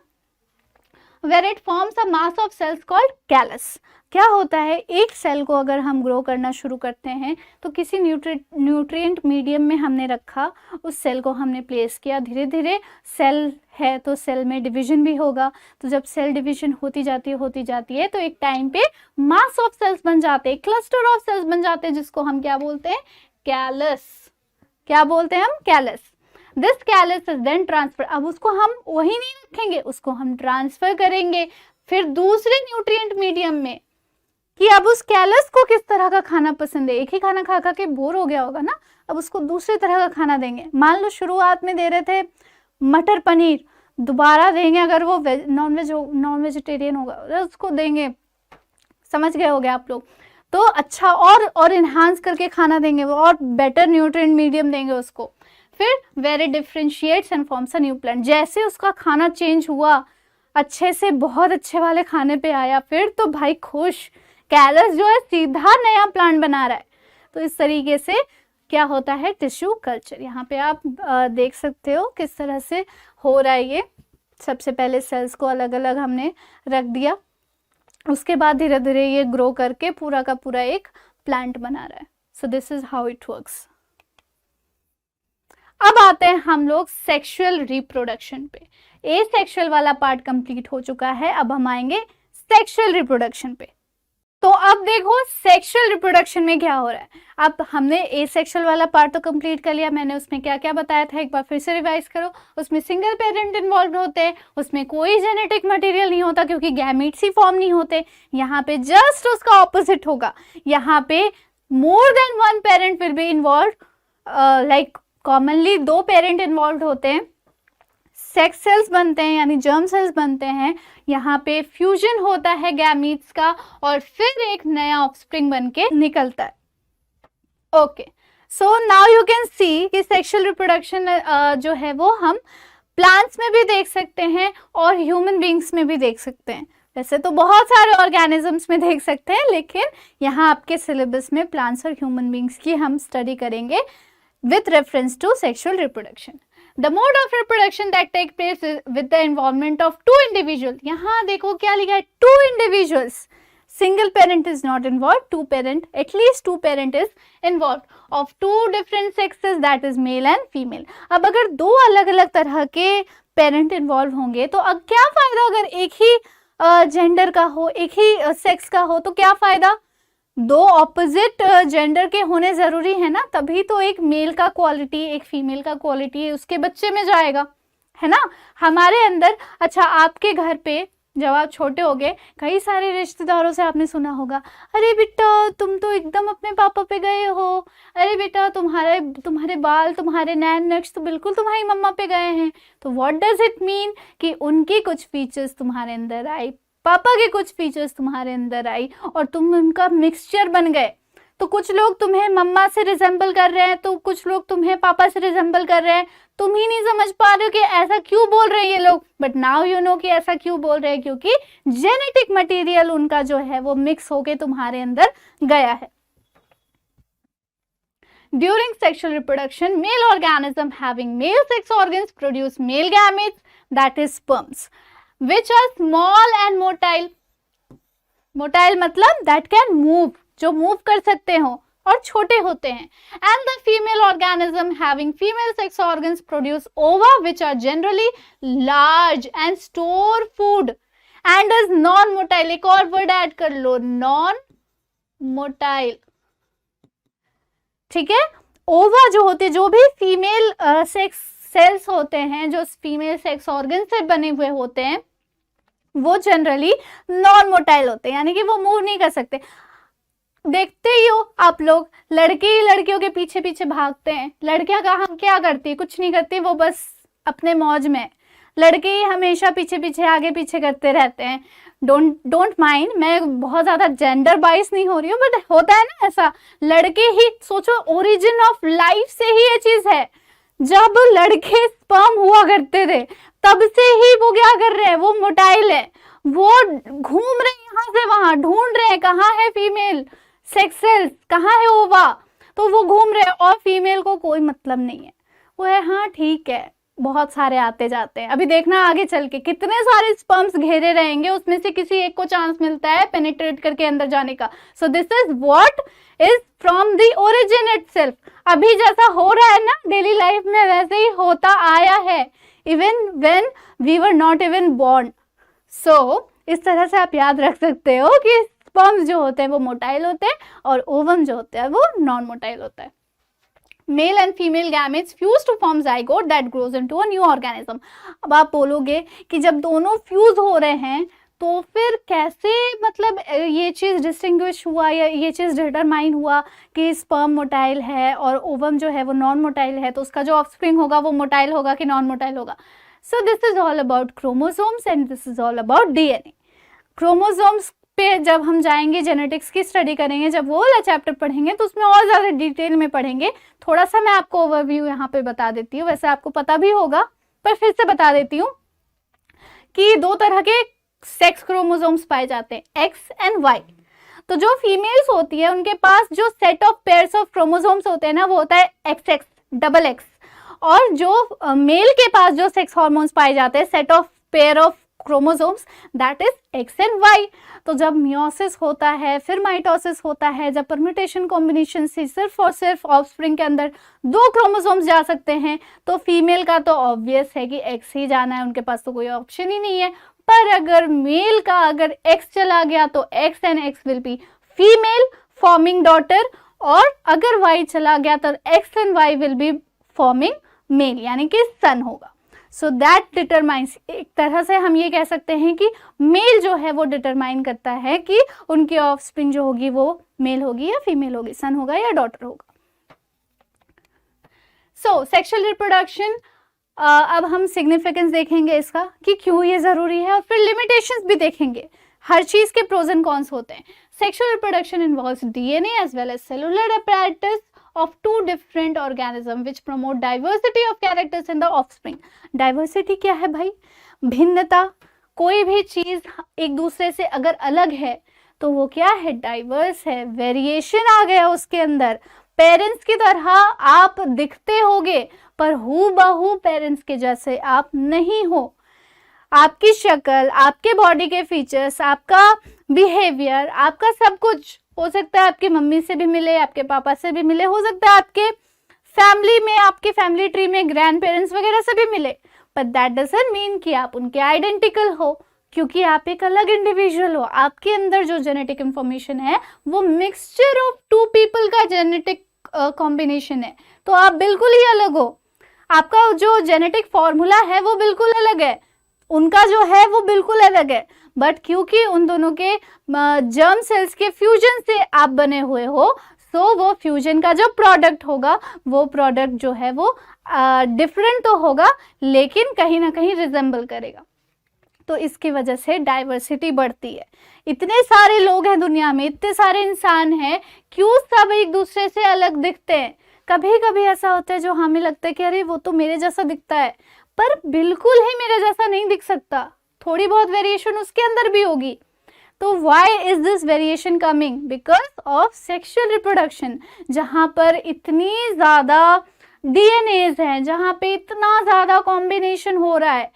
Where it forms a mass of cells called callus. क्या होता है, एक सेल को अगर हम ग्रो करना शुरू करते हैं तो किसी न्यूट्रिएंट मीडियम में हमने रखा, उस सेल को हमने प्लेस किया, धीरे धीरे सेल है तो सेल में डिवीजन भी होगा, तो जब सेल डिवीजन होती जाती है तो एक टाइम पे मास ऑफ सेल्स बन जाते हैं, क्लस्टर ऑफ सेल्स बन जाते हैं, जिसको हम क्या बोलते हैं, कैलस। क्या बोलते हैं हम, callus. This callus is then transfer, अब उसको हम वही नहीं रखेंगे, उसको हम ट्रांसफर करेंगे फिर दूसरे न्यूट्रिएंट मीडियम में, कि अब उस कैलस को किस तरह का खाना पसंद है, एक ही खाना खा के बोर हो गया होगा ना, अब उसको दूसरे तरह का खाना देंगे। मान लो शुरुआत में दे रहे थे मटर पनीर, दोबारा देंगे अगर वो नॉन वेजिटेरियन होगा उसको देंगे, समझ गए होगे आप लोग, तो अच्छा और इन्हांस करके खाना देंगे वो, और बेटर न्यूट्रिएंट मीडियम देंगे उसको। फिर very differentiates and forms a new plant, जैसे उसका खाना चेंज हुआ, अच्छे से बहुत अच्छे वाले खाने पे आया, फिर तो भाई खुश, कैलस जो है सीधा नया प्लांट बना रहा है। तो इस तरीके से क्या होता है, टिश्यू कल्चर। यहाँ पे आप देख सकते हो किस तरह से हो रहा है ये। सबसे पहले सेल्स को अलग अलग हमने रख दिया, उसके बाद धीरे धीरे ये ग्रो करके पूरा का पूरा एक प्लांट बना रहा है। सो this is how it works. अब आते हैं हम लोग सेक्सुअल रिप्रोडक्शन पे। ए सेक्सुअल वाला पार्ट कंप्लीट हो चुका है, अब हम आएंगे सेक्सुअल रिप्रोडक्शन पे। तो अब देखो सेक्सुअल रिप्रोडक्शन में क्या हो रहा है। अब हमने ए सेक्सुअल वाला पार्ट तो कंप्लीट कर लिया, मैंने उसमें क्या क्या बताया था एक बार फिर से रिवाइज करो। उसमें सिंगल पेरेंट इन्वॉल्व होते हैं, उसमें कोई जेनेटिक मटेरियल नहीं होता क्योंकि गैमीट्स ही फॉर्म नहीं होते। यहाँ पे जस्ट उसका ऑपोजिट होगा, यहाँ पे more than one parent will be involve, like commonly 2 parent involve होते हैं, सेक्स सेल्स बनते हैं यानी जर्म सेल्स बनते हैं, यहाँ पे फ्यूजन होता है गैमीट्स का और फिर एक नया ऑफस्प्रिंग बन के निकलता है। Okay, so now you can see कि सेक्सुअल रिप्रोडक्शन जो है वो हम प्लांट्स में भी देख सकते हैं और ह्यूमन बींग्स में भी देख सकते हैं। वैसे तो बहुत सारे ऑर्गेनिजम्स में देख सकते हैं, लेकिन यहाँ आपके सिलेबस में प्लांट्स और ह्यूमन बींग्स की हम स्टडी करेंगे with reference to sexual reproduction. The mode of reproduction that take place with the involvement of 2 individuals. यहाँ देखो क्या लिखा है, 2 individuals. Single parent is not involved, 2 parent, at least 2 parent is involved of 2 different sexes, that is male and female. अब अगर 2 अलग अलग तरह के parent involve होंगे तो अब क्या फायदा, अगर एक ही जेंडर का हो, एक ही सेक्स का हो, तो क्या फायदा, 2 ऑपोजिट जेंडर के होने जरूरी है ना, तभी तो एक मेल का क्वालिटी एक फीमेल का क्वालिटी उसके बच्चे में जाएगा, है ना। हमारे अंदर, अच्छा आपके घर पे जब आप छोटे हो गए, कई सारे रिश्तेदारों से आपने सुना होगा, अरे बेटा तुम तो एकदम अपने पापा पे गए हो, अरे बेटा तुम्हारे बाल, तुम्हारे नैन नक्श तो बिल्कुल तुम्हारी मम्मा पे गए हैं। तो व्हाट डज इट मीन कि उनकी कुछ फीचर्स तुम्हारे अंदर आई, पापा के कुछ फीचर्स तुम्हारे अंदर आई और तुम उनका मिक्सचर बन गए। तो कुछ लोग तुम्हें मम्मा से रिजेंबल कर रहे हैं, तो कुछ लोग तुम्हें पापा से रिजेंबल कर रहे हैं। तुम ही नहीं समझ पा रहे हो कि ऐसा क्यों बोल रहे हैं ये लोग, बट नाउ यू नो कि ऐसा क्यों बोल रहे हैं, क्योंकि जेनेटिक मटेरियल उनका जो है वो मिक्स होके तुम्हारे अंदर गया है। During sexual reproduction, male organism having male sex organs produce male gametes, that is sperms, which are small and motile. Motile मतलब that can move, जो move कर सकते हो और छोटे होते हैं। And the female organism having female sex organs produce ova, which are generally large and store food and is non-motile. एक और word ऐड कर लो, non-motile, ठीक है। ओवा जो होती है, जो भी फीमेल सेक्स सेल्स होते हैं जो फीमेल सेक्स ऑर्गन से बने हुए होते हैं वो जनरली नॉन मोटाइल होते हैं, यानी कि वो मूव नहीं कर सकते। देखते ही हो आप लोग, लड़के ही लड़कियों के पीछे पीछे भागते हैं, लड़कियां कहाँ क्या करती है, कुछ नहीं करती, वो बस अपने मौज में। लड़के ही हमेशा पीछे पीछे आगे पीछे करते रहते हैं। डोंट माइंड, मैं बहुत ज्यादा जेंडर बाइस नहीं हो रही हूँ, बट होता है ना ऐसा। लड़के ही सोचो, ओरिजिन ऑफ लाइफ से ही ये चीज है। जब लड़के स्पर्म हुआ करते थे तब से ही वो क्या कर रहे हैं, वो मोटाइल है, वो घूम रहे हैं यहाँ से वहां, ढूंढ रहे हैं कहाँ है फीमेल सेक्स सेल्स, कहाँ है ओवा, तो वो घूम रहे हैं। और फीमेल को कोई मतलब नहीं है, वो है हाँ ठीक है, बहुत सारे आते जाते हैं। अभी देखना आगे चल के कितने सारे स्पर्म्स घेरे रहेंगे, उसमें से किसी एक को चांस मिलता है पेनिट्रेट करके अंदर जाने का। सो this is what is from the origin itself. अभी जैसा हो रहा है ना डेली लाइफ में, वैसे ही होता आया है even when we were not even born. So इस तरह से आप याद रख सकते हो कि स्पर्म्स जो होते हैं वो मोटाइल होते हैं और ओवम जो होता है वो नॉन मोटाइल होता है। Male and female gametes fuse to form zygote that grows into a new organism. अब आप बोलोगे कि जब दोनों फ्यूज हो रहे हैं तो फिर कैसे, मतलब ये चीज़ डिस्टिंग्विश हुआ या ये चीज़ डिटरमाइन हुआ कि स्पर्म मोटाइल है और ओवम जो है वो नॉन मोटाइल है, तो उसका जो ऑफस्प्रिंग होगा वो मोटाइल होगा कि नॉन मोटाइल होगा। सो this is all about chromosomes and this is all about DNA. Chromosomes पे जब हम जाएंगे, जेनेटिक्स की स्टडी करेंगे, जब वो वाला चैप्टर पढ़ेंगे तो उसमें और ज़्यादा डिटेल में पढ़ेंगे। थोड़ा सा मैं आपको ओवरव्यू यहाँ पे बता देती हूँ, वैसे आपको पता भी होगा पर फिर से बता देती हूँ कि दो तरह के सेक्स क्रोमोसोम्स पाए जाते हैं, एक्स एंड वाई। तो जो फीमेल्स होती है उनके पास जो set of pairs of chromosomes होते हैं ना, वो होता है एक्स एक्स डबल एक्स। और जो मेल के पास जो सेक्स हार्मोन्स पाए जाते हैं, set of pair of chromosomes, that is X and Y. तो जब मियोसिस होता है, फिर माइटोसिस होता है, जब परम्यूटेशन कॉम्बिनेशन से सिर्फ और सिर्फ ऑफस्प्रिंग के अंदर दो क्रोमोसोम्स जा सकते हैं, तो फीमेल का तो ऑब्वियस है कि एक्स ही जाना है, उनके पास तो कोई ऑप्शन ही नहीं है। पर अगर मेल का अगर एक्स चला गया तो X and X will be female forming daughter, और अगर वाई चला गया तो X and Y will be forming male, यानी कि सन होगा। सो दैट डिटरमाइंस, एक तरह से हम ये कह सकते हैं कि मेल जो है वो डिटरमाइन करता है कि उनकी ऑफस्प्रिंग जो होगी वो मेल होगी या फीमेल होगी, सन होगा या डॉटर होगा। सो सेक्सुअल रिप्रोडक्शन, अब हम सिग्निफिकेंस देखेंगे इसका कि क्यों ये जरूरी है, और फिर लिमिटेशंस भी देखेंगे, हर चीज के प्रोज एंड कॉन्स होते हैं। Sexual reproduction involves DNA as well as cellular apparatus of two different organisms which promote diversity of characters in the offspring. Diversity क्या है भाई? भिन्नता। कोई भी चीज एक दूसरे से अगर अलग है तो वो क्या है, डाइवर्स है, वेरिएशन आ गया उसके अंदर। पेरेंट्स की तरह आप दिखते होगे पर हूबहू पेरेंट्स के जैसे आप नहीं हो। आपकी शक्ल, आपके बॉडी के फीचर्स, आपका बिहेवियर, आपका सब कुछ हो सकता है आपकी मम्मी से भी मिले, आपके पापा से भी मिले, हो सकता है आपके फैमिली में, आपके फैमिली ट्री में ग्रैंड पेरेंट्स वगैरह से भी मिले, बट दैट डजंट मीन कि आप उनके आइडेंटिकल हो, क्योंकि आप एक अलग इंडिविजुअल हो। आपके अंदर जो जेनेटिक इंफॉर्मेशन है वो मिक्सचर ऑफ टू पीपल का जेनेटिक कॉम्बिनेशन है, तो आप बिल्कुल ही अलग हो। आपका जो जेनेटिक फॉर्मूला है वो बिल्कुल अलग है, उनका जो है वो बिल्कुल अलग है, बट क्योंकि उन दोनों के जर्म सेल्स के फ्यूजन से आप बने हुए हो, सो वो फ्यूजन का जो प्रोडक्ट होगा वो प्रोडक्ट जो है वो डिफरेंट तो होगा लेकिन कहीं ना कहीं रिजेंबल करेगा। तो इसकी वजह से डाइवर्सिटी बढ़ती है। इतने सारे लोग हैं दुनिया में, इतने सारे इंसान हैं, क्यों सब एक दूसरे से अलग दिखते हैं? कभी कभी ऐसा होता है जो हमें लगता है कि अरे वो तो मेरे जैसा दिखता है, पर बिल्कुल ही मेरे जैसा नहीं दिख सकता, थोड़ी बहुत वेरिएशन उसके अंदर भी होगी। तो why is this variation coming? Because of sexual reproduction, जहां पर इतनी ज्यादा डीएनएज हैं, जहां पे इतना ज्यादा कॉम्बिनेशन हो रहा है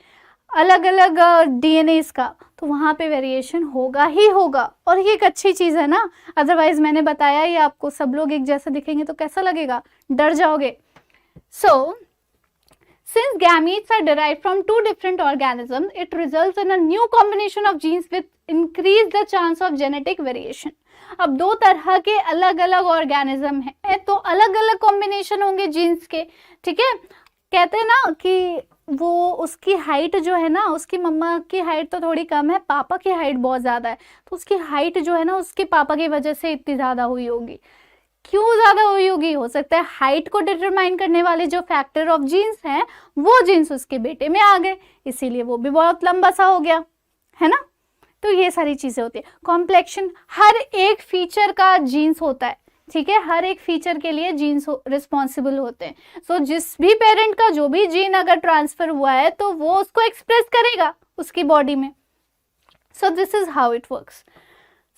अलग अलग डीएनएज का, तो वहां पे वेरिएशन होगा ही होगा। और ये एक अच्छी चीज है ना, अदरवाइज मैंने बताया ही आपको, सब लोग एक जैसे दिखेंगे तो कैसा लगेगा, डर जाओगे। सो since gametes are derived from two different organisms, it results in a new combination of genes which increase the chance of genetic variation. अब दो तरह के अलग अलग ऑर्गेनिज्म हैं तो अलग अलग कॉम्बिनेशन होंगे जीन्स के, ठीक है। कहते हैं ना कि वो उसकी हाइट जो है ना, उसकी मम्मा की हाइट तो थोड़ी कम है, पापा की हाइट बहुत ज्यादा है, तो उसकी हाइट जो है ना उसके पापा की वजह से इतनी ज्यादा हुई होगी। क्यों ज्यादा हुई होगी? हो सकता है हाइट को डिटरमाइन करने वाले जो फैक्टर ऑफ जीन्स हैं वो जीन्स उसके बेटे में आ गए, इसीलिए वो भी बहुत लंबा सा हो गया, है ना। तो ये सारी चीजें होती है। कॉम्प्लेक्शन, हर एक फीचर का जीन्स होता है, ठीक है, हर एक फीचर के लिए जीन्स रिस्पॉन्सिबल होते हैं। सो जिस भी पेरेंट का जो भी जीन अगर ट्रांसफर हुआ है तो वो उसको एक्सप्रेस करेगा उसकी बॉडी में। सो this is how it works.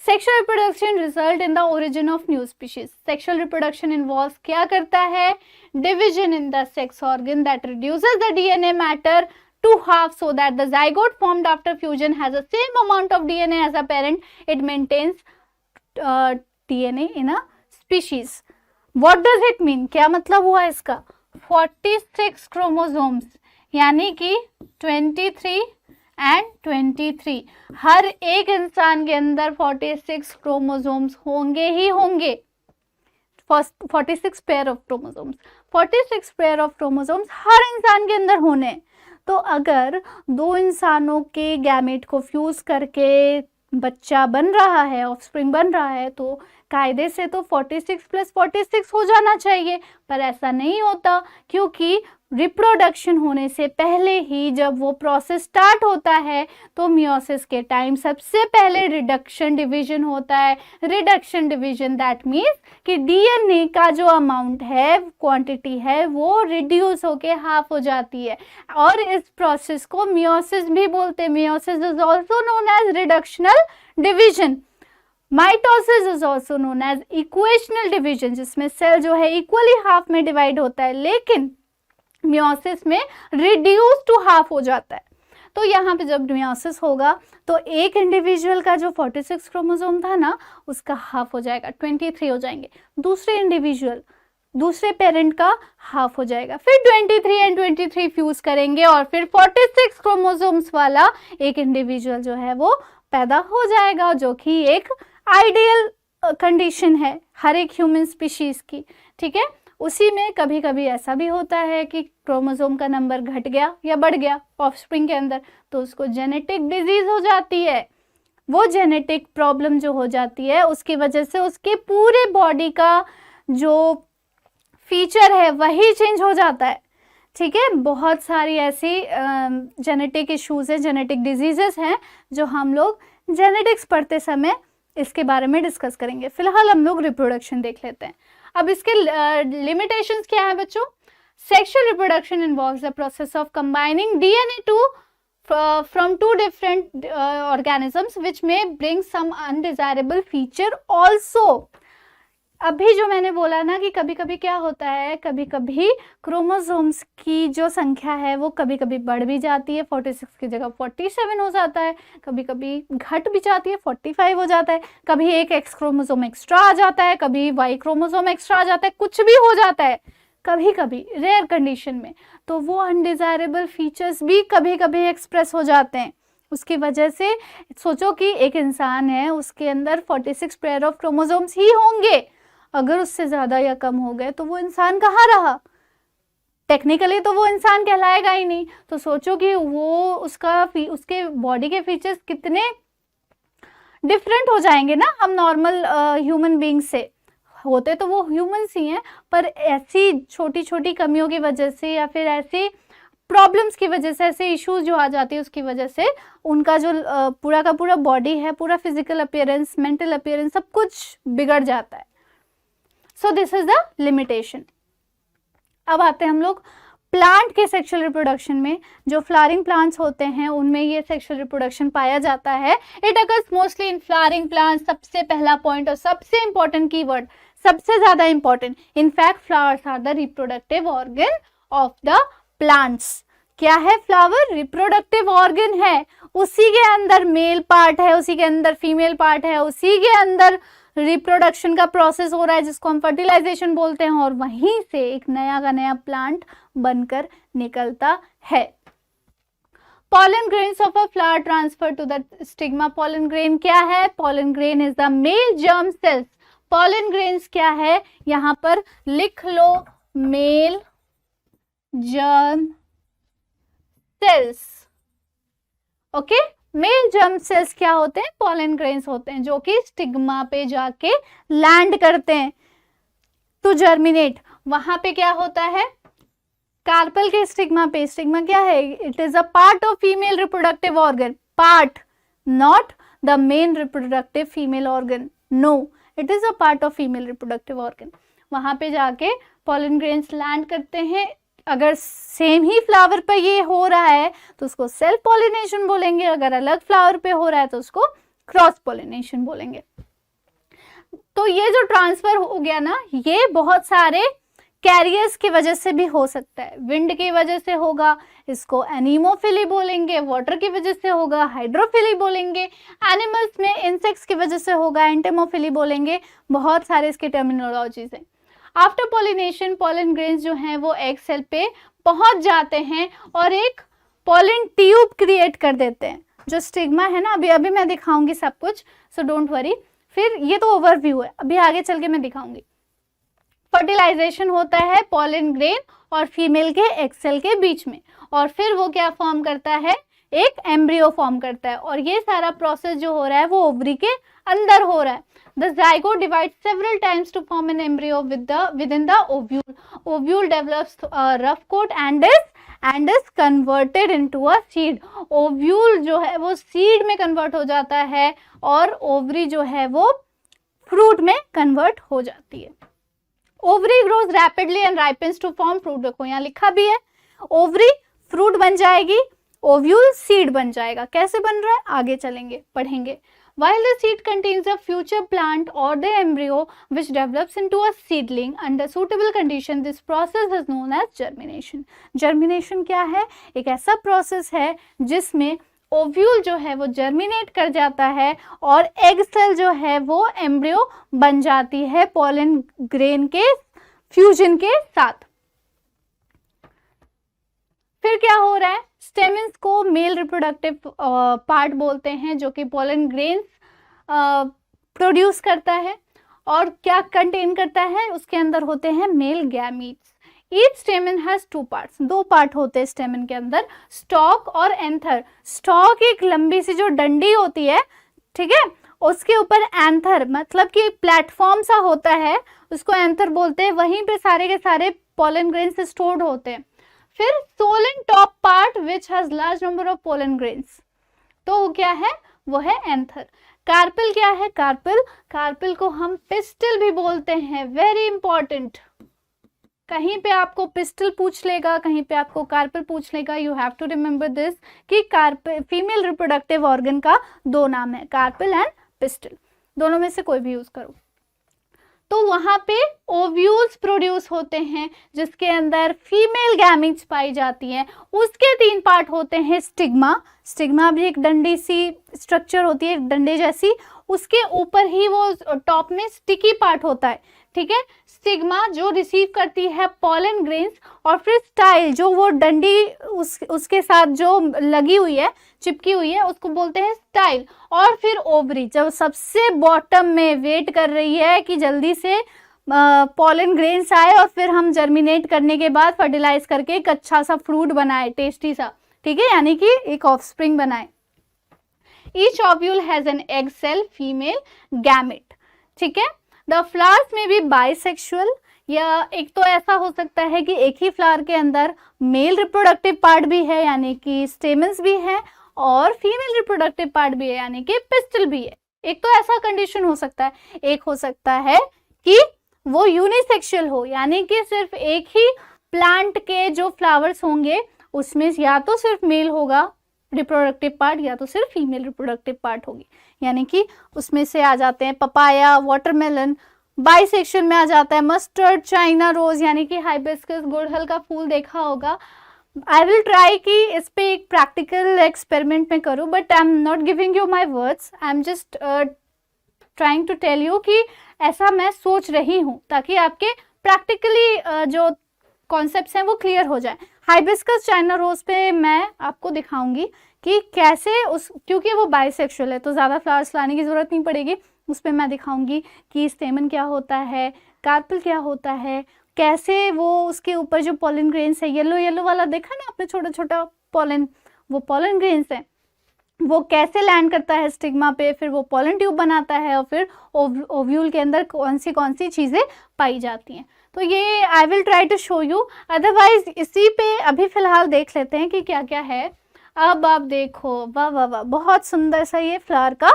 Sexual reproduction result in the origin of new species. Sexual reproduction involve क्या करता है? Division in the sex organ that reduces the DNA matter to half so that the zygote formed after fusion has the same amount of DNA as a parent. It maintains DNA in a species. What does it mean? क्या मतलब हुआ इसका? 46 chromosomes यानी कि 23 and 23, हर एक इंसान के अंदर 46 क्रोमोसोम्स होंगे ही होंगे। 46 pair of chromosomes, 46 pair of chromosomes हर इंसान के अंदर होने। तो अगर दो इंसानों के गैमेट को फ्यूज करके बच्चा बन रहा है, ऑफस्प्रिंग बन रहा है, तो कायदे से तो 46 + 46 हो जाना चाहिए, पर ऐसा नहीं होता क्योंकि रिप्रोडक्शन होने से पहले ही जब वो प्रोसेस स्टार्ट होता है तो मियोसिस के टाइम सबसे पहले रिडक्शन डिवीजन होता है। रिडक्शन डिवीजन दैट मीन्स कि डीएनए का जो अमाउंट है, क्वांटिटी है, वो रिड्यूस होके हाफ हो जाती है और इस प्रोसेस को मियोसिस भी बोलते हैं। Meiosis is also known as reductional division. Mitosis is also known as equational division, जिसमें सेल जो है इक्वली हाफ में डिवाइड होता है, लेकिन मियोसिस में रिड्यूस टू हाफ हो जाता है। तो यहाँ पे जब मियोसिस होगा तो एक इंडिविजुअल का जो 46 क्रोमोसोम था ना उसका हाफ हो जाएगा, 23 हो जाएंगे। दूसरे इंडिविजुअल, दूसरे पेरेंट का हाफ हो जाएगा, फिर 23 एंड 23 फ्यूज करेंगे और फिर 46 क्रोमोसोम्स वाला एक इंडिविजुअल जो है वो पैदा हो जाएगा, जो कि एक आइडियल कंडीशन है हर एक ह्यूमन स्पीशीज की, ठीक है। उसी में कभी कभी ऐसा भी होता है कि क्रोमोसोम का नंबर घट गया या बढ़ गया ऑफस्प्रिंग के अंदर, तो उसको जेनेटिक डिजीज हो जाती है। वो जेनेटिक प्रॉब्लम जो हो जाती है उसकी वजह से उसके पूरे बॉडी का जो फीचर है वही चेंज हो जाता है, ठीक है। बहुत सारी ऐसी जेनेटिक इश्यूज है, जेनेटिक डिजीजेस हैं जो हम लोग जेनेटिक्स पढ़ते समय इसके बारे में डिस्कस करेंगे। फिलहाल हम लोग रिप्रोडक्शन देख लेते हैं। अब इसके लिमिटेशंस क्या है बच्चों? Sexual reproduction involves the process of combining DNA from two different organisms which may bring some undesirable feature also. अभी जो मैंने बोला ना कि कभी कभी क्या होता है, कभी कभी क्रोमोसोम्स की जो संख्या है वो कभी कभी बढ़ भी जाती है, 46 की जगह 47 हो जाता है, कभी कभी घट भी जाती है, 45 हो जाता है, कभी एक एक्स क्रोमोसोम एक्स्ट्रा आ जाता है, कभी वाई क्रोमोसोम एक्स्ट्रा आ जाता है, कुछ भी हो जाता है कभी कभी रेयर कंडीशन में। तो वो अनडिजायरेबल फीचर्स भी कभी कभी एक्सप्रेस हो जाते हैं। उसकी वजह से सोचो कि एक इंसान है, उसके अंदर 46 पेयर ऑफ क्रोमोसोम्स ही होंगे, अगर उससे ज्यादा या कम हो गए तो वो इंसान कहाँ रहा? टेक्निकली तो वो इंसान कहलाएगा ही नहीं। तो सोचो कि वो उसके बॉडी के फीचर्स कितने डिफरेंट हो जाएंगे ना हम नॉर्मल ह्यूमन बीइंग से। होते तो वो ह्यूमंस ही हैं, पर ऐसी छोटी छोटी कमियों की वजह से या फिर ऐसी प्रॉब्लम्स की वजह से, ऐसे इश्यूज जो आ जाती है उसकी वजह से उनका जो पूरा का पूरा बॉडी है, पूरा फिजिकल अपीयरेंस, मेंटल अपीयरेंस, सब कुछ बिगड़ जाता है। सो दिस इज द लिमिटेशन। अब आते हैं हम लोग प्लांट के सेक्सुअल रिप्रोडक्शन में। जो फ्लावरिंग प्लांट्स होते हैं उनमें ये सेक्सुअल रिप्रोडक्शन पाया जाता है। It occurs mostly in flowering plants. सबसे पहला पॉइंट और सबसे इंपॉर्टेंट कीवर्ड, सबसे ज्यादा important, in fact flowers are the reproductive organ of the plants. क्या है? फ्लावर रिप्रोडक्टिव ऑर्गन है, उसी के अंदर मेल पार्ट है, उसी के अंदर फीमेल पार्ट है, उसी के अंदर रिप्रोडक्शन का प्रोसेस हो रहा है जिसको हम फर्टिलाइजेशन बोलते हैं, और वहीं से एक नया का नया प्लांट बनकर निकलता है। pollen grains of a flower transfer to the stigma। pollen grain क्या है? pollen grain is the male germ cells। pollen grains क्या है? यहाँ पर लिख लो, male germ cells. Okay, male germ cells क्या होते हैं? पॉलन ग्रेन्स होते हैं जो कि स्टिग्मा पे जाके लैंड करते हैं टू जर्मिनेट। वहां पे क्या होता है? कार्पल के स्टिग्मा पे, स्टिग्मा क्या है? It is a part of female reproductive organ, part, not the main reproductive female organ, no, it is a part of female reproductive organ. वहां पे जाके पॉलन ग्रेन्स लैंड करते हैं। अगर सेम ही फ्लावर पर ये हो रहा है तो उसको सेल्फ पॉलिनेशन बोलेंगे, अगर अलग फ्लावर पे हो रहा है तो उसको क्रॉस पॉलिनेशन बोलेंगे। तो ये जो ट्रांसफर हो गया ना, ये बहुत सारे कैरियर्स की वजह से भी हो सकता है। विंड की वजह से होगा, इसको एनीमोफिली बोलेंगे, वाटर की वजह से होगा, हाइड्रोफिली बोलेंगे, एनिमल्स में इंसेक्ट्स की वजह से होगा, एंटेमोफिली बोलेंगे, बहुत सारे इसके टर्मिनोलॉजीज हैं। आफ्टर पॉलिनेशन पॉलन ग्रेन्स जो हैं वो एग सेल पे पहुंच जाते हैं और एक पॉलन ट्यूब क्रिएट कर देते हैं। जो स्टिग्मा है ना, अभी मैं दिखाऊंगी सब कुछ, सो डोंट वरी। फिर ये तो ओवरव्यू है, अभी आगे चल के मैं दिखाऊंगी। फर्टिलाइजेशन होता है पॉलन ग्रेन और फीमेल के एग सेल के बीच में, और फिर वो क्या फॉर्म करता है? एक एम्ब्रियो फॉर्म करता है। और ये सारा प्रोसेस जो हो रहा है वो ओवरी के अंदर हो रहा है। The zygote divides several times to form an embryo within the ovule. Ovule develops a rough coat and is converted into a seed. Ovule जो है वो seed में convert हो जाता है और ovary जो है वो fruit में convert हो जाती है। Ovary grows rapidly and ripens to form fruit। देखो यहाँ लिखा भी है, ovary fruit बन जाएगी, ovule seed बन जाएगा। कैसे बन रहा है आगे चलेंगे, पढ़ेंगे। While the seed contains a future plant or the embryo which develops into a seedling under suitable condition, this process is known as germination. Germination क्या है? एक ऐसा प्रोसेस है जिसमें ओव्यूल जो है वो जर्मिनेट कर जाता है और एग सेल जो है वो एम्ब्रियो बन जाती है पॉलन ग्रेन के फ्यूजन के साथ। फिर क्या हो रहा है? स्टेमेंस को मेल रिप्रोडक्टिव पार्ट बोलते हैं जो कि पॉलन ग्रेन्स प्रोड्यूस करता है और क्या कंटेन करता है? उसके अंदर होते हैं male gametes. Each स्टेमन has two parts, दो पार्ट होते हैं स्टेमन के अंदर, स्टॉक और एंथर। स्टॉक एक लंबी सी जो डंडी होती है, ठीक है, उसके ऊपर एंथर मतलब कि प्लेटफॉर्म सा होता है, उसको एंथर बोलते हैं। वहीं पे सारे के सारे पॉलन ग्रेन्स स्टोर्ड होते हैं। फिर Solan top part which has large number of pollen grains, तो वो क्या है? वो है एंथर। कार्पेल क्या है? कार्पेल को हम पिस्टल भी बोलते हैं, वेरी इंपॉर्टेंट। कहीं पे आपको पिस्टल पूछ लेगा, कहीं पे आपको कार्पेल पूछ लेगा, you have to remember this कि कार्पेल फीमेल रिप्रोडक्टिव ऑर्गन का दो नाम है, कार्पेल एंड पिस्टल, दोनों में से कोई भी यूज करो। तो वहां पे ओव्यूल्स प्रोड्यूस होते हैं जिसके अंदर फीमेल गैमीट्स पाई जाती हैं। उसके तीन पार्ट होते हैं। स्टिग्मा भी एक डंडी सी स्ट्रक्चर होती है, एक डंडे जैसी, उसके ऊपर ही वो टॉप में स्टिकी पार्ट होता है, ठीक है। स्टिग्मा जो रिसीव करती है पॉलन ग्रेन्स, और फिर स्टाइल जो वो डंडी उसके साथ जो लगी हुई है, चिपकी हुई है, उसको बोलते हैं स्टाइल। और फिर ओवरी जब सबसे बॉटम में वेट कर रही है कि जल्दी से पॉलन ग्रेन्स आए और फिर हम जर्मिनेट करने के बाद फर्टिलाइज करके एक अच्छा सा फ्रूट बनाए, टेस्टी सा, ठीक है, यानी कि एक ऑफस्प्रिंग बनाए। Each ovule has an egg cell female gamete, ठीक है। द फ्लावर्स में भी बाइसेक्सुअल, या एक तो ऐसा हो सकता है कि एक ही फ्लावर के अंदर मेल रिप्रोडक्टिव पार्ट भी है यानी कि स्टेमन्स भी है, और फीमेल रिप्रोडक्टिव पार्ट भी है यानी कि पिस्टल भी है। एक तो ऐसा कंडीशन हो सकता है। एक हो सकता है कि वो यूनिसेक्सुअल हो, यानी कि सिर्फ एक ही प्लांट के जो फ्लावर्स होंगे उसमें या तो सिर्फ मेल होगा रिप्रोडक्टिव पार्ट या तो सिर्फ फीमेल रिप्रोडक्टिव पार्ट होगी, यानी कि उसमें से आ जाते हैं पपाया, वाटरमेलन। बाइसेक्शन में आ जाता है मस्टर्ड, चाइना रोज यानी कि हाइबिस्कस, गुड़हल का फूल देखा होगा। आई विल ट्राई कि इस पे एक प्रैक्टिकल एक्सपेरिमेंट में करूँ, but I am not giving you my words, I am just trying to tell you कि ऐसा मैं सोच रही हूँ ताकि आपके प्रैक्टिकली जो कॉन्सेप्ट्स हैं वो क्लियर हो जाए। हाइबिस्कस, चाइना रोज पे मैं आपको दिखाऊंगी कि कैसे क्योंकि वो बाइसेक्सुअल है तो ज़्यादा फ्लावर्स लाने की ज़रूरत नहीं पड़ेगी, उस पर मैं दिखाऊंगी कि स्टेमन क्या होता है, कार्पेल क्या होता है, कैसे वो उसके ऊपर जो पॉलन ग्रेन्स है, येलो येलो वाला देखा ना आपने, छोटा छोटा पॉलन, वो पॉलन ग्रेन्स है, वो कैसे लैंड करता है स्टिग्मा पे, फिर वो पॉलन ट्यूब बनाता है और फिर ओव्यूल के अंदर कौन सी चीज़ें पाई जाती हैं। तो ये I will try to show you, otherwise इसी पे अभी फिलहाल देख लेते हैं कि क्या क्या है। अब आप देखो, वाह वाह वाह, बहुत सुंदर सा ये फ्लावर का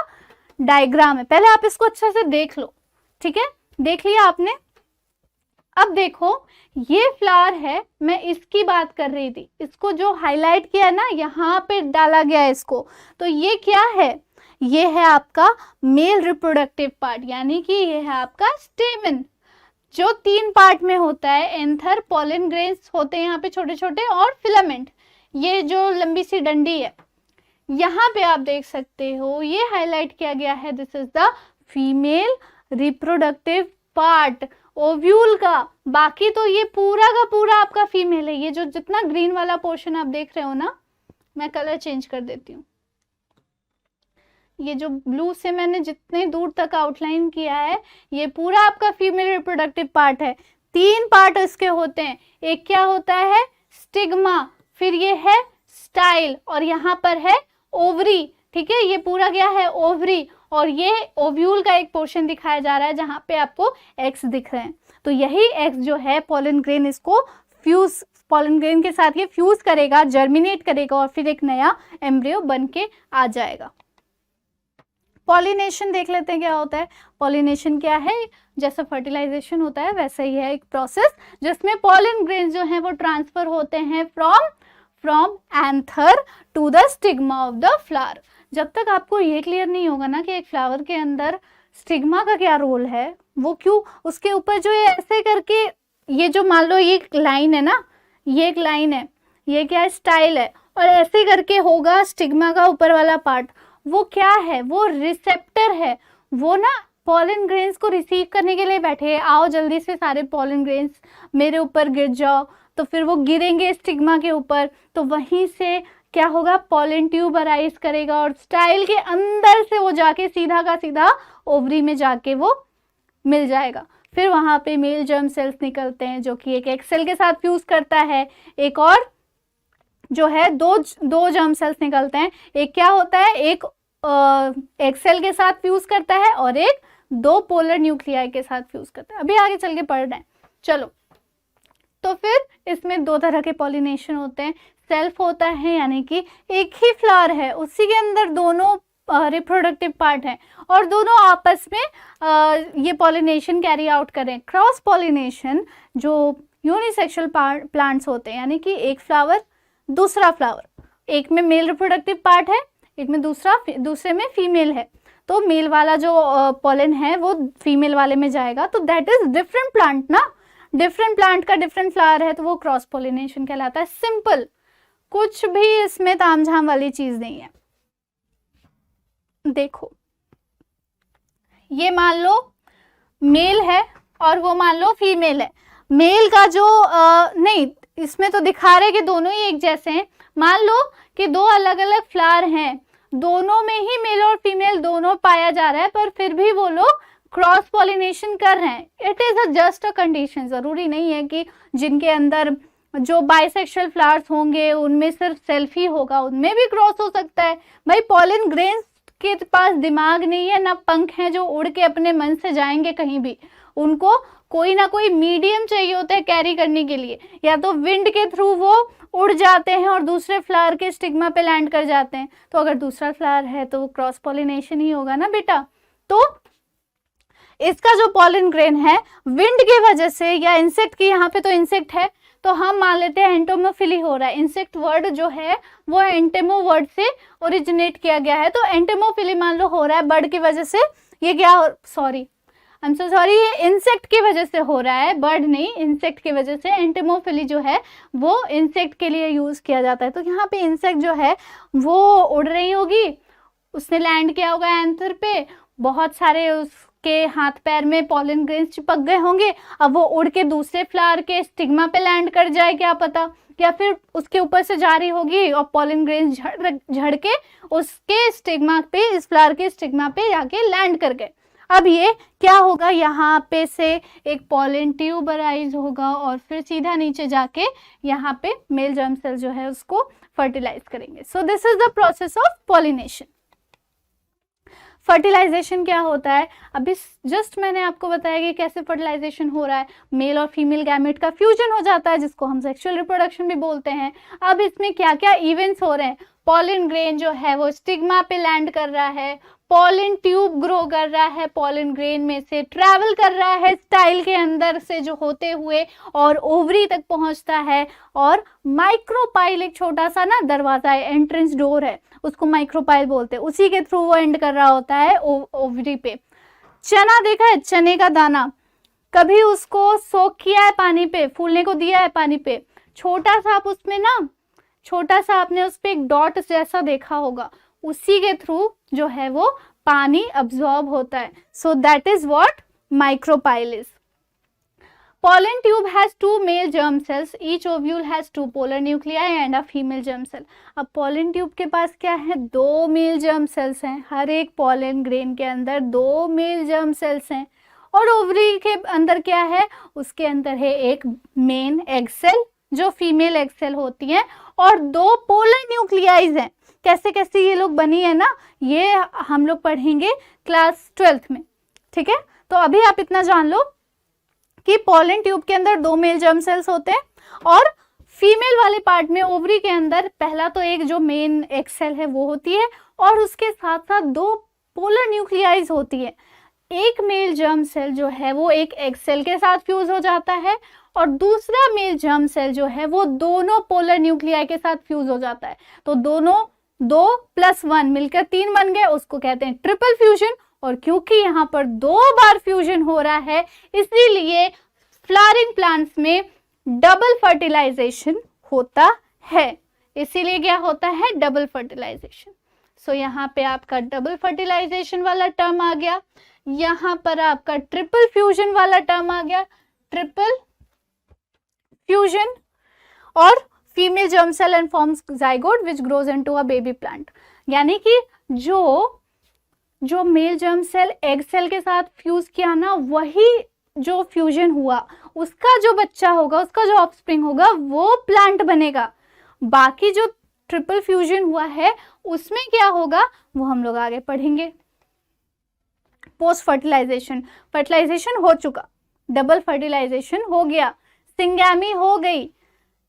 डायग्राम है। पहले आप इसको अच्छे से देख लो, ठीक है, देख लिया आपने। अब देखो ये फ्लावर है, मैं इसकी बात कर रही थी, इसको जो हाईलाइट किया है ना, यहाँ पे डाला गया है इसको, तो ये क्या है, ये है आपका मेल रिप्रोडक्टिव पार्ट, यानी कि ये है आपका स्टेमन, जो 3 पार्ट में होता है। एंथर, पॉलन ग्रेन्स होते हैं यहाँ पे छोटे छोटे, और फिलामेंट, ये जो लंबी सी डंडी है, यहाँ पे आप देख सकते हो ये हाईलाइट किया गया है, this is the female reproductive part ovule का। बाकी तो ये पूरा का पूरा आपका फीमेल है। ये जो जितना ग्रीन वाला पोर्शन आप देख रहे हो ना, मैं कलर चेंज कर देती हूँ, ये जो ब्लू से मैंने जितने दूर तक आउटलाइन किया है, ये पूरा आपका फीमेल रिप्रोडक्टिव पार्ट है। 3 पार्ट इसके होते हैं, एक क्या होता है, स्टिग्मा, फिर ये है स्टाइल, और यहाँ पर है ओवरी, ठीक है, ये पूरा क्या है, ओवरी, और ये ओव्यूल का एक पोर्शन दिखाया जा रहा है जहाँ पे आपको एग्स दिख रहे हैं। तो यही एग्स जो है पॉलन ग्रेन इसको फ्यूज, पॉलन ग्रेन के साथ ये फ्यूज करेगा, जर्मिनेट करेगा, और फिर एक नया एम्ब्रियो बन के आ जाएगा। पॉलिनेशन देख लेते हैं क्या होता है। पॉलिनेशन क्या है, जैसा फर्टिलाइजेशन होता है वैसा ही है एक प्रोसेस, जिसमें पॉलन ग्रेन जो है वो ट्रांसफर होते हैं from anther to the stigma of the flower. जब तक आपको ये क्लियर नहीं होगा ना कि एक फ्लावर के अंदर स्टिग्मा का क्या रोल है, वो क्यों उसके ऊपर जो ये ऐसे करके, ये जो मान लो ये एक लाइन है ना, ये एक लाइन है, ये क्या है, स्टाइल है, और ऐसे करके होगा स्टिग्मा का ऊपर वाला पार्ट, वो क्या है, वो रिसेप्टर है, वो ना पॉलन ग्रेन्स को रिसीव करने के लिए बैठे, आओ जल्दी से सारे पॉलन ग्रेन्स मेरे ऊपर गिर जाओ, तो फिर वो गिरेंगे स्टिग्मा के ऊपर, तो वहीं से क्या होगा, पॉलन ट्यूब अराइज करेगा, और स्टाइल के अंदर से वो जाके सीधा का सीधा ओवरी में जाके वो मिल जाएगा। फिर वहाँ पे मेल जर्म सेल्स निकलते हैं, जो कि एक एग सेल के साथ फ्यूज करता है, एक और जो है दो जर्म सेल्स निकलते हैं, एक क्या होता है, एक एग सेल के साथ फ्यूज करता है, और एक 2 पोलर न्यूक्लियाई के साथ फ्यूज करता है। अभी आगे चल के पढ़ रहे हैं, चलो। तो फिर इसमें 2 तरह के पॉलिनेशन होते हैं, सेल्फ होता है, यानी कि एक ही फ्लावर है, उसी के अंदर दोनों रिप्रोडक्टिव पार्ट हैं, और दोनों आपस में ये पॉलिनेशन कैरी आउट करें। क्रॉस पॉलिनेशन जो यूनिसेक्सुअल प्लांट्स होते हैं, यानी कि एक फ्लावर दूसरा फ्लावर, एक में मेल रिप्रोडक्टिव पार्ट है, एक में दूसरे में फीमेल है, तो मेल वाला जो पॉलन है वो फीमेल वाले में जाएगा, तो दैट इज डिफरेंट प्लांट ना, डिफरेंट प्लांट का डिफरेंट फ्लावर है, तो वो क्रॉस पॉलिनेशन कहलाता है। सिंपल, कुछ भी इसमें तामझाम वाली चीज नहीं है। देखो ये मान लो मेल है और वो मान लो फीमेल है, मेल का जो नहीं, इसमें तो दिखा रहे कि दोनों ही एक जैसे हैं। मान लो कि 2 अलग अलग फ्लावर हैं, दोनों में ही मेल और फीमेल दोनों पाया जा रहा है, पर फिर भी वो लोग क्रॉस पॉलिनेशन कर रहे हैं। It is just a condition, जरूरी नहीं है कि जिनके अंदर जो बाइसेक्सुअल फ्लावर्स होंगे उनमें सिर्फ सेल्फ ही होगा, उनमें भी क्रॉस हो सकता है। भाई पॉलन ग्रेन्स के पास दिमाग नहीं है ना पंख हैं जो उड़ के अपने मन से जाएंगे कहीं भी, उनको कोई ना कोई मीडियम चाहिए होता है कैरी करने के लिए, या तो विंड के थ्रू वो उड़ जाते हैं और दूसरे फ्लावर के स्टिग्मा पे लैंड कर जाते हैं। तो अगर दूसरा फ्लावर है तो वो क्रॉस पॉलिनेशन ही होगा ना बेटा। तो इसका जो पॉलन ग्रेन है विंड की वजह से, या इंसेक्ट की, यहाँ पे तो इंसेक्ट है तो हम मान लेते हैं एंटोमोफिली हो रहा है। इंसेक्ट वर्ड जो है वो एंटेमो वर्ड से ओरिजिनेट किया गया है, तो एंटेमोफिली मान लो हो रहा है बर्ड की वजह से। ये क्या, sorry I am so sorry, ये इंसेक्ट की वजह से हो रहा है, बर्ड नहीं, इंसेक्ट की वजह से। एंटेमोफिली जो है वो इंसेक्ट के लिए यूज किया जाता है। तो यहाँ पे इंसेक्ट जो है वो उड़ रही होगी, उसने लैंड किया होगा एंथर पे, बहुत सारे उसके हाथ पैर में पॉलन ग्रेन्स चिपक गए होंगे, अब वो उड़ के दूसरे फ्लावर के स्टिग्मा पे लैंड कर जाए क्या पता, या फिर उसके ऊपर से जा रही होगी और पॉलन ग्रेन्स झड़ के उसके स्टिग्मा पे, इस फ्लावर के स्टिग्मा पे जाके लैंड कर गए। अब ये क्या होगा, यहाँ पे से एक पॉलन ट्यूब अराइज होगा और फिर सीधा नीचे जाके यहाँ पे मेल जर्म सेल जो है उसको फर्टिलाइज करेंगे। So this is the process of pollination. Fertilization क्या होता है, अभी जस्ट मैंने आपको बताया कि कैसे फर्टिलाइजेशन हो रहा है। मेल और फीमेल गैमेट का फ्यूजन हो जाता है जिसको हम सेक्सुअल रिप्रोडक्शन भी बोलते हैं। अब इसमें क्या क्या इवेंट्स हो रहे हैं, पॉलन ग्रेन जो है वो स्टिग्मा पे लैंड कर रहा है, पॉलन ट्यूब ग्रो कर रहा है, पॉलन ग्रेन में से ट्रैवल कर रहा है स्टाइल के अंदर से जो होते हुए और ओवरी तक पहुंचता है, और माइक्रोपाइल एक छोटा सा ना दरवाजा है, एंट्रेंस डोर है, उसको माइक्रोपाइल बोलते हैं, उसी के थ्रू वो एंड कर रहा होता है ओवरी पे। चना देखा है, चने का दाना, कभी उसको सोक किया है पानी पे, फूलने को दिया है पानी पे, छोटा सा आप उसमें ना छोटा सा आपने उस पे एक डॉट जैसा देखा होगा, उसी के थ्रू जो है वो पानी अब्सॉर्ब होता है। सो that is what micropyle is. Pollen tube has two male germ cells. Each ovule has two polar nuclei and a female germ cell. अब pollen tube के पास क्या है, दो मेल जर्म सेल्स हैं, हर एक pollen grain के अंदर दो मेल जर्म सेल्स हैं, और ओवरी के अंदर क्या है, उसके अंदर है एक मेन एग सेल जो फीमेल एग सेल होती है, और दो पोलर न्यूक्लियाइज हैं। कैसे कैसे ये लोग बनी है ना, ये हम लोग पढ़ेंगे क्लास 12th में, ठीक है। तो अभी आप इतना जान लो कि पॉलन ट्यूब के अंदर दो मेल जर्म सेल्स होते हैं, और फीमेल वाले पार्ट में ओवरी के अंदर पहला तो एक जो मेन एग सेल है वो होती है, और उसके साथ साथ दो पोलर न्यूक्लियाइज होती है। एक मेल जर्म सेल जो है वो एक एग सेल के साथ फ्यूज हो जाता है, और दूसरा मेल जर्म सेल जो है वो दोनों पोलर न्यूक्लियाई के साथ फ्यूज हो जाता है। तो दोनों 2 + 1 मिलकर 3 बन गए, उसको कहते हैं ट्रिपल फ्यूजन। और क्योंकि यहाँ पर 2 बार फ्यूजन हो रहा है, इसीलिए फ्लावरिंग प्लांट्स में डबल फर्टिलाइजेशन होता है। इसीलिए क्या होता है, डबल फर्टिलाइजेशन। सो यहाँ पे आपका डबल फर्टिलाइजेशन वाला टर्म आ गया, यहाँ पर आपका ट्रिपल फ्यूजन वाला टर्म आ गया, ट्रिपल फ्यूजन। और female germ cell and forms zygote which grows into a baby plant, यानी कि जो male germ cell egg cell के साथ फ्यूज किया ना, वही जो फ्यूजन हुआ उसका जो बच्चा होगा, उसका जो ऑफस्प्रिंग होगा वो प्लांट बनेगा। बाकी जो ट्रिपल फ्यूजन हुआ है उसमें क्या होगा वो हम लोग आगे पढ़ेंगे। पोस्ट फर्टिलाइजेशन, फर्टिलाइजेशन हो चुका, डबल फर्टिलाइजेशन हो गया, सिंगैमी हो गई,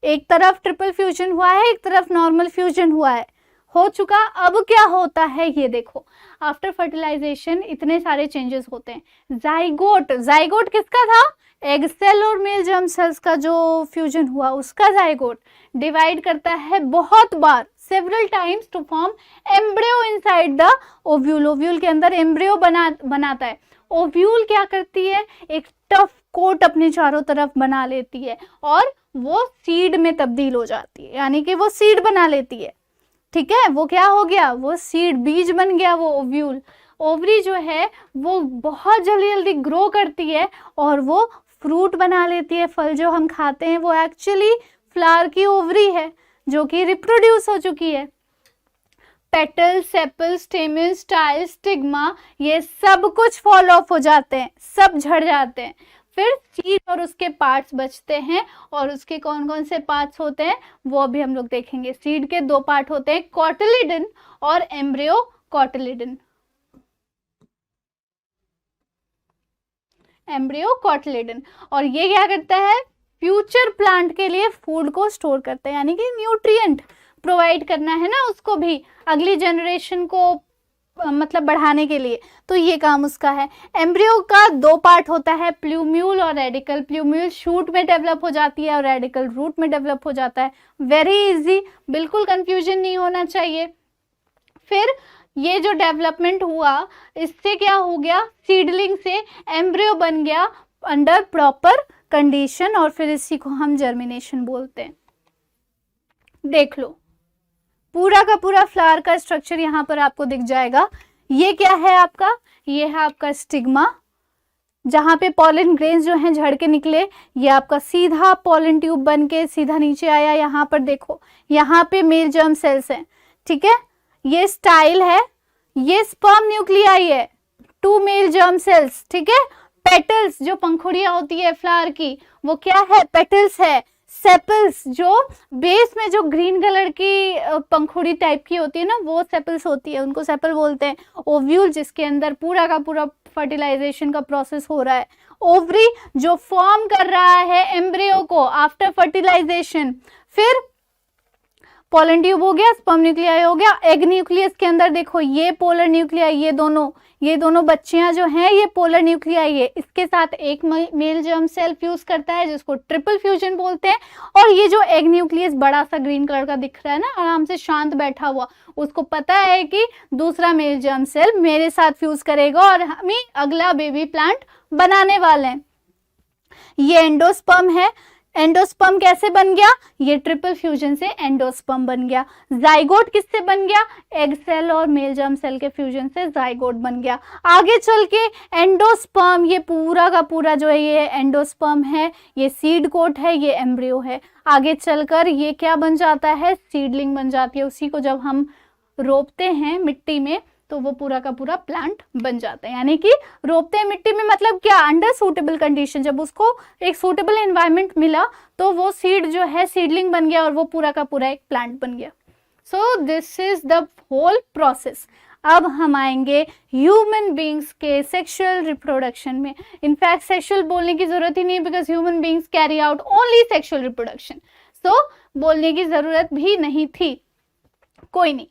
एक तरफ ट्रिपल फ्यूजन हुआ है, एक तरफ नॉर्मल फ्यूजन हुआ है, हो चुका। अब क्या होता है ये देखो, आफ्टर फर्टिलाइजेशन इतने सारे चेंजेस होते हैं। जाइगोट, जाइगोट किसका था, एग सेल और मेल जर्म सेल्स का जो फ्यूजन हुआ उसका जाइगोट डिवाइड करता है बहुत बार, several times, to form embryo inside the ovule. Ovule के अंदर एम्ब्रियो बनाता है। ओव्यूल क्या करती है, एक टफ कोट अपने चारों तरफ बना लेती है और वो सीड में तब्दील हो जाती है, यानी कि वो सीड बना लेती है, ठीक है। वो क्या हो गया, वो सीड, बीज बन गया वो ओव्यूल। ओवरी जो है वो बहुत जल्दी जल्दी ग्रो करती है और वो फ्रूट बना लेती है। फल जो हम खाते हैं वो एक्चुअली फ्लावर की ओवरी है जो कि रिप्रोड्यूस हो चुकी है। पेटल, सेपल, स्टेमन, स्टाइल, स्टिग्मा, ये सब कुछ फॉल ऑफ हो जाते हैं, सब झड़ जाते हैं। फिर सीड और उसके पार्ट्स बचते हैं, और उसके कौन कौन से पार्ट्स होते हैं वो अभी हम लोग देखेंगे। सीड के 2 पार्ट होते हैं, कॉटिलिडन और एम्ब्रियो कॉटिलिडन। एम्ब्रियो कॉटिलिडन, और ये क्या करता है, फ्यूचर प्लांट के लिए फूड को स्टोर करता है, यानी कि न्यूट्रिएंट प्रोवाइड करना है ना उसको भी, अगली जनरेशन को मतलब बढ़ाने के लिए, तो ये काम उसका है। एम्ब्रियो का 2 पार्ट होता है, प्लूम्यूल और रेडिकल। प्लूम्यूल शूट में डेवलप हो जाती है और रेडिकल रूट में डेवलप हो जाता है। वेरी इजी, बिल्कुल कंफ्यूजन नहीं होना चाहिए। फिर ये जो डेवलपमेंट हुआ इससे क्या हो गया, सीडलिंग से एम्ब्रियो बन गया अंडर प्रॉपर कंडीशन, और फिर इसी को हम जर्मिनेशन बोलते हैं। देख लो पूरा का पूरा फ्लावर का स्ट्रक्चर यहाँ पर आपको दिख जाएगा। ये क्या है आपका, ये है आपका स्टिग्मा, जहाँ पे पॉलन ग्रेन्स जो हैं झड़ के निकले, ये आपका सीधा पॉलन ट्यूब बन के सीधा नीचे आया। यहाँ पर देखो, यहाँ पे मेल जर्म सेल्स हैं, ठीक है। ये स्टाइल है, ये स्पर्म न्यूक्लियाई है, 2 मेल जर्म सेल्स, ठीक है। पेटल्स जो पंखुड़ियां होती है फ्लावर की, वो क्या है, पेटल्स है। सेपल्स जो बेस में जो ग्रीन कलर की पंखुड़ी टाइप की होती है ना, वो सेपल्स होती है, उनको सेपल बोलते हैं। ओव्यूल जिसके अंदर पूरा का पूरा फर्टिलाइजेशन का प्रोसेस हो रहा है। ओवरी जो फॉर्म कर रहा है एम्ब्रियो को आफ्टर फर्टिलाइजेशन। फिर पोलन ट्यूब हो गया, स्पर्म न्यूक्लियाई हो गया। एग न्यूक्लियस के अंदर देखो ये पोलर न्यूक्लियाई, ये दोनों बच्चियां जो हैं ये पोलर न्यूक्लियाई है। इसके साथ एक मेल जर्म सेल फ्यूज करता है जिसको ट्रिपल फ्यूजन बोलते हैं। और ये जो एग न्यूक्लियस बड़ा सा ग्रीन कलर का दिख रहा है ना, आराम से शांत बैठा हुआ, उसको पता है कि दूसरा मेल जर्म सेल मेरे साथ फ्यूज करेगा और हम ही अगला बेबी प्लांट बनाने वाले हैं। ये एंडोस्पर्म है। एंडोस्पर्म कैसे बन गया, ये ट्रिपल फ्यूजन से एंडोस्पर्म बन गया। जाइगोट किससे बन गया, एग सेल और मेल जर्म सेल के फ्यूजन से जाइगोट बन गया। आगे चल के एंडोस्पर्म, ये पूरा का पूरा जो है ये एंडोस्पर्म है, ये सीड कोट है, ये एम्ब्रियो है। आगे चलकर ये क्या बन जाता है, सीडलिंग बन जाती है। उसी को जब हम रोपते हैं मिट्टी में तो वो पूरा का पूरा प्लांट बन जाता है। यानी कि रोपते हैं मिट्टी में मतलब क्या, अंडर सूटेबल कंडीशन, जब उसको एक सूटेबल एनवायरनमेंट मिला तो वो सीड जो है सीडलिंग बन गया और वो पूरा का पूरा एक प्लांट बन गया। So this is the whole process. अब हम आएंगे ह्यूमन बींग्स के सेक्सुअल रिप्रोडक्शन में। इनफैक्ट सेक्सुअल बोलने की जरूरत ही नहीं, because human beings carry out only sexual reproduction, so बोलने की जरूरत भी नहीं थी, कोई नहीं।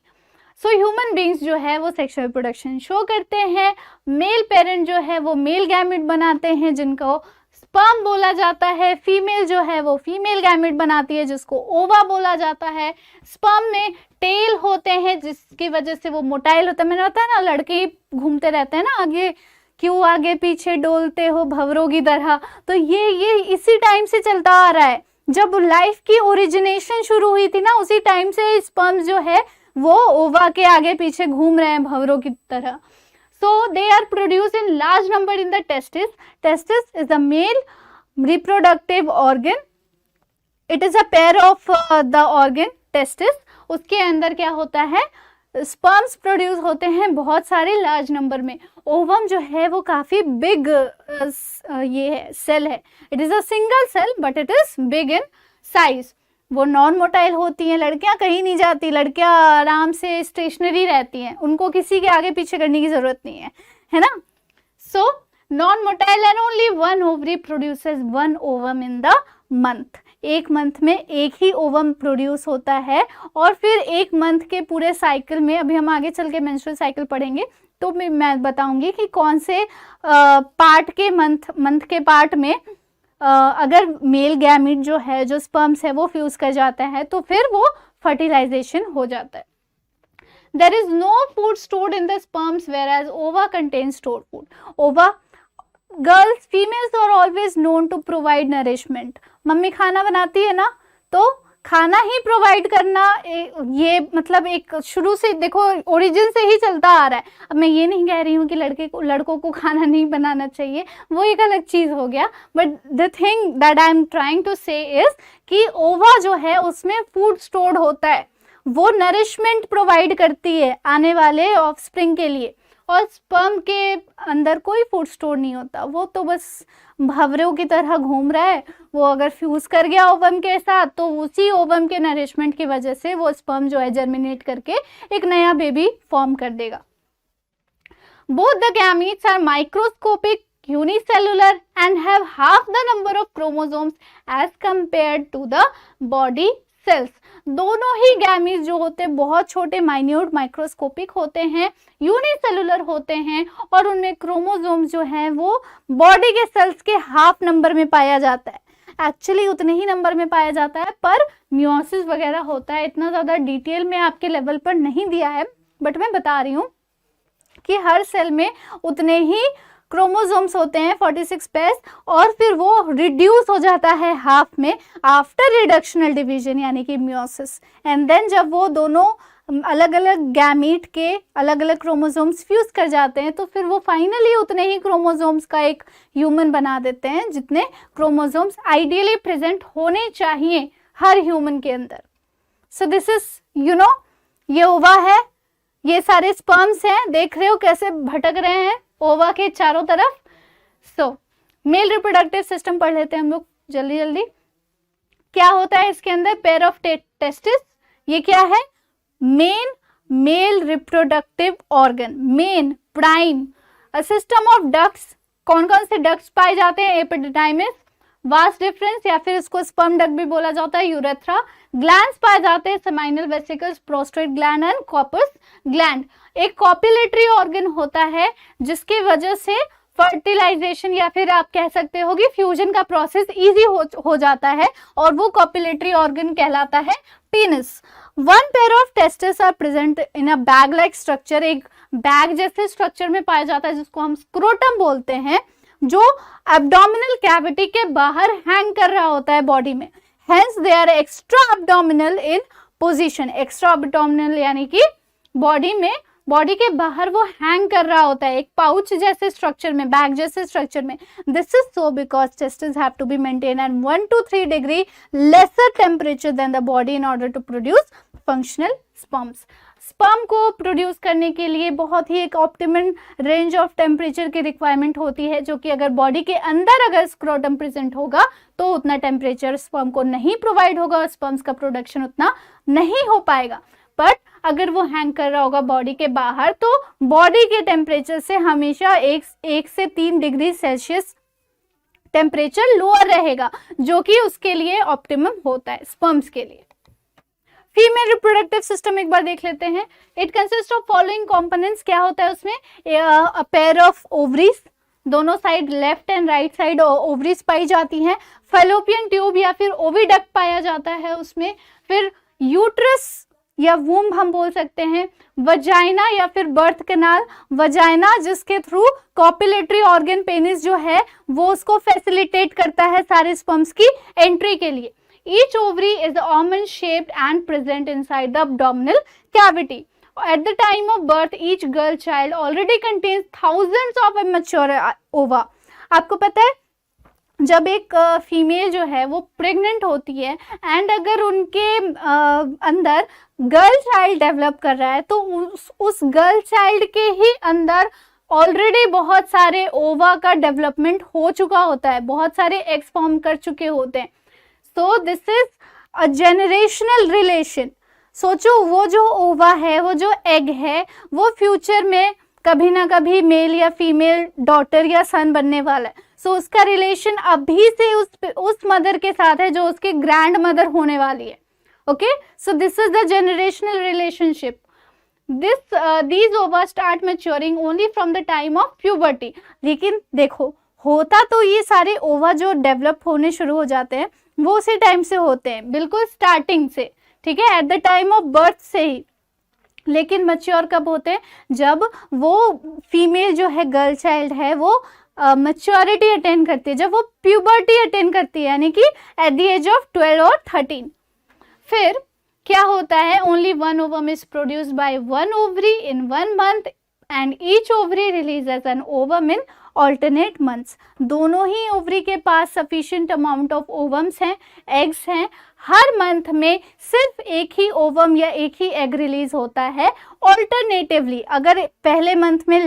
सो ह्यूमन बींग्स जो है वो सेक्सुअल रिप्रोडक्शन शो करते हैं। मेल पेरेंट जो है वो मेल गैमेट बनाते हैं जिनको स्पर्म बोला जाता है। फीमेल जो है वो फीमेल गैमेट बनाती है जिसको ओवा बोला जाता है। स्पर्म में टेल होते हैं जिसकी वजह से वो मोटाइल होता है। मैंने बताया ना, लड़के घूमते रहते हैं ना आगे, क्यों आगे पीछे डोलते हो भंवरों की तरह, तो ये इसी टाइम से चलता आ रहा है। जब लाइफ की ओरिजिनेशन शुरू हुई थी ना, उसी टाइम से स्पर्म जो है वो ओवा के आगे पीछे घूम रहे हैं भंवरों की तरह। So they are produce in large number in the testis. Testis is a male reproductive organ. It is a pair of the organ testis. उसके अंदर क्या होता है, स्पर्म्स प्रोड्यूस होते हैं बहुत सारे लार्ज नंबर में। ओवम जो है वो काफी बिग ये है, सेल है। It is a single cell but it is big in size. वो नॉन मोटाइल होती हैं। लड़कियां कहीं नहीं जाती, लड़कियां आराम से स्टेशनरी रहती हैं, उनको किसी के आगे पीछे करने की जरूरत नहीं है ना। So non motile and only one ovary produces one ovum in the month. एक मंथ में एक ही ओवम प्रोड्यूस होता है। और फिर एक मंथ के पूरे साइकिल में, अभी हम आगे चल के मेंस्ट्रुअल साइकिल पढ़ेंगे तो मैं बताऊंगी कि कौन से पार्ट के मंथ के पार्ट में अगर मेल गैमीट जो है, जो स्पर्म्स है वो फ्यूज कर जाता है तो फिर वो फर्टिलाइजेशन हो जाता है। There is no food stored in the sperms whereas ova contains stored food. Ova girls, females are always known to provide nourishment. Mummy खाना बनाती है ना, तो खाना ही प्रोवाइड करना ये मतलब एक शुरू से देखो ओरिजिन से ही चलता आ रहा है। अब मैं ये नहीं कह रही हूँ कि लड़कों को खाना नहीं बनाना चाहिए, वो एक अलग चीज हो गया। But the thing that I am trying to say is कि ओवा जो है उसमें फूड स्टोर्ड होता है, वो नरिशमेंट प्रोवाइड करती है आने वाले ऑफस्प्रिंग के लिए। और स्पर्म के अंदर कोई फूड स्टोर नहीं होता, वो तो बस भंवरों की तरह घूम रहा है। वो अगर फ्यूज कर गया ओवम के साथ तो उसी ओवम के नरिशमेंट की वजह से वो स्पर्म जो है जर्मिनेट करके एक नया बेबी फॉर्म कर देगा। Both the gametes are microscopic, unicellular and have half the number of chromosomes as compared to the body cells. दोनों ही गैमीज जो होते हैं बहुत छोटे, माइन्यूट, माइक्रोस्कोपिक होते हैं, यूनिसेलुलर होते हैं और उनमें क्रोमोसोम्स जो हैं वो बॉडी के सेल्स के हाफ नंबर में पाया जाता है। एक्चुअली उतने ही नंबर में पाया जाता है, पर मियोसिस वगैरह होता है। इतना ज़्यादा डिटेल में आपके लेवल पर नहीं दिया है, बट मैं बता रही हूँ कि हर सेल में उतने ही क्रोमोसोम्स होते हैं 46 पेयर्स, और फिर वो रिड्यूस हो जाता है हाफ में आफ्टर रिडक्शनल डिवीजन यानी कि मियोसिस। एंड देन जब वो दोनों अलग अलग गैमीट के अलग अलग क्रोमोसोम्स फ्यूज कर जाते हैं तो फिर वो फाइनली उतने ही क्रोमोसोम्स का एक ह्यूमन बना देते हैं जितने क्रोमोसोम्स आइडियली प्रेजेंट होने चाहिए हर ह्यूमन के अंदर। सो दिस इज ये ओवा है, ये सारे स्पर्म्स हैं, देख रहे हो कैसे भटक रहे हैं ओवा के चारों तरफ। सो मेल रिप्रोडक्टिव सिस्टम पढ़ लेते हैं हम लोग जल्दी जल्दी। क्या होता है इसके अंदर? पेयर ऑफ टेस्टिस, ये क्या है? Main mail reproductive organ, main prime. A system of ducts, कौन कौन से डक्ट्स पाए जाते हैं? एपिडिडाइमिस, वास डिफरेंस या फिर इसको स्पर्म डक्ट भी बोला जाता है, यूरेथ्रा। ग्लैंड्स पाए जाते हैं, seminal vesicles, prostate gland and corpus gland. एक कॉपुलेटरी ऑर्गन होता है जिसकी वजह से फर्टिलाइजेशन या फिर आप कह सकते हो कि फ्यूजन का प्रोसेस इजी हो जाता है, और वो कॉपुलेटरी ऑर्गन कहलाता है penis. One pair of testis are present in a bag like structure, एक बैग जैसे स्ट्रक्चर में पाया जाता है जिसको हम स्क्रोटम बोलते हैं, जो एब्डोमिनल कैविटी के बाहर हैंग कर रहा होता है बॉडी में। Hence they are extra abdominal in position. Extra abdominal यानी कि बॉडी में, बॉडी के बाहर वो हैंग कर रहा होता है एक पाउच जैसे स्ट्रक्चर में, बैग जैसे स्ट्रक्चर में। This is so because testis have to be maintain at 1 to 3 degree lesser temperature than the body in order to produce functional sperms. Sperm को प्रोड्यूस करने के लिए बहुत ही एक ऑप्टिमम रेंज ऑफ टेम्परेचर की रिक्वायरमेंट होती है, जो कि अगर बॉडी के अंदर अगर स्क्रोटम प्रेजेंट होगा तो उतना टेम्परेचर स्पर्म को नहीं प्रोवाइड होगा और स्पर्म्स का प्रोडक्शन उतना नहीं हो पाएगा। बट अगर वो हैंग कर रहा होगा बॉडी के बाहर तो बॉडी के टेम्परेचर से हमेशा 1 से 3 डिग्री सेल्सियस टेम्परेचर लोअर रहेगा, जो कि उसके लिए ऑप्टिमम होता है स्पर्म्स के लिए। फीमेल रिप्रोडक्टिव सिस्टम एक बार देख लेते हैं। It consist of following components. क्या होता है उसमें? अ पेयर ऑफ ओवरीज, दोनों side left and right side ovaries पाई जाती हैं। फैलोपियन ट्यूब या फिर ओविडक्ट पाया जाता है उसमें। फिर यूट्रस या वूम्ब हम बोल सकते हैं। वजाइना या फिर बर्थ कैनाल, वजाइना जिसके थ्रू कॉपुलेटरी ऑर्गन पेनिस जो है वो उसको फैसिलिटेट करता है सारे स्पर्म्स की एंट्री के लिए। Each ovary is almond shaped and present inside the abdominal cavity. At the time of birth, each girl child already contains thousands of immature ova. आपको पता है जब एक फीमेल जो है वो प्रेग्नेंट होती है एंड अगर उनके अंदर गर्ल चाइल्ड डेवलप कर रहा है तो उस गर्ल चाइल्ड के ही अंदर ऑलरेडी बहुत सारे ओवा का डेवलपमेंट हो चुका होता है, बहुत सारे एग्स फॉर्म कर चुके होते हैं। So this is a generational relation. सोचो वो जो ओवा है, वो जो एग है, वो फ्यूचर में कभी ना कभी मेल या फीमेल डॉटर या सन बनने वाला है। सो उसका रिलेशन अभी से उस मदर के साथ है जो उसकी ग्रैंड मदर होने वाली है। Okay, so this is the generational relationship. these ova start maturing only from the time of puberty। लेकिन देखो होता तो ये सारे ओवा जो डेवलप होने शुरू हो जाते हैं वो उसी टाइम से होते हैं, बिल्कुल स्टार्टिंग से, ठीक है, eight the time of birth से ही। लेकिन मैच्योर कब होते हैं? जब वो फीमेल जो है गर्ल चाइल्ड है वो मैच्योरिटी अटेन करती है, जब वो प्यूबर्टी अटेन करती है, यानी कि एट द एज ऑफ 12 और 13। फिर क्या होता है? Only one ovum is produced by one ovary in 1 month and each ovary releases an ovum in alternate months. दोनों ही ओवरी के पास सफिशिएंट अमाउंट ऑफ ओवम्स हैं, एग्स हैं। हर मंथ में सिर्फ एक ही ओवम या एक ही एग रिलीज होता है ऑल्टरनेटिवली। अगर पहले मंथ में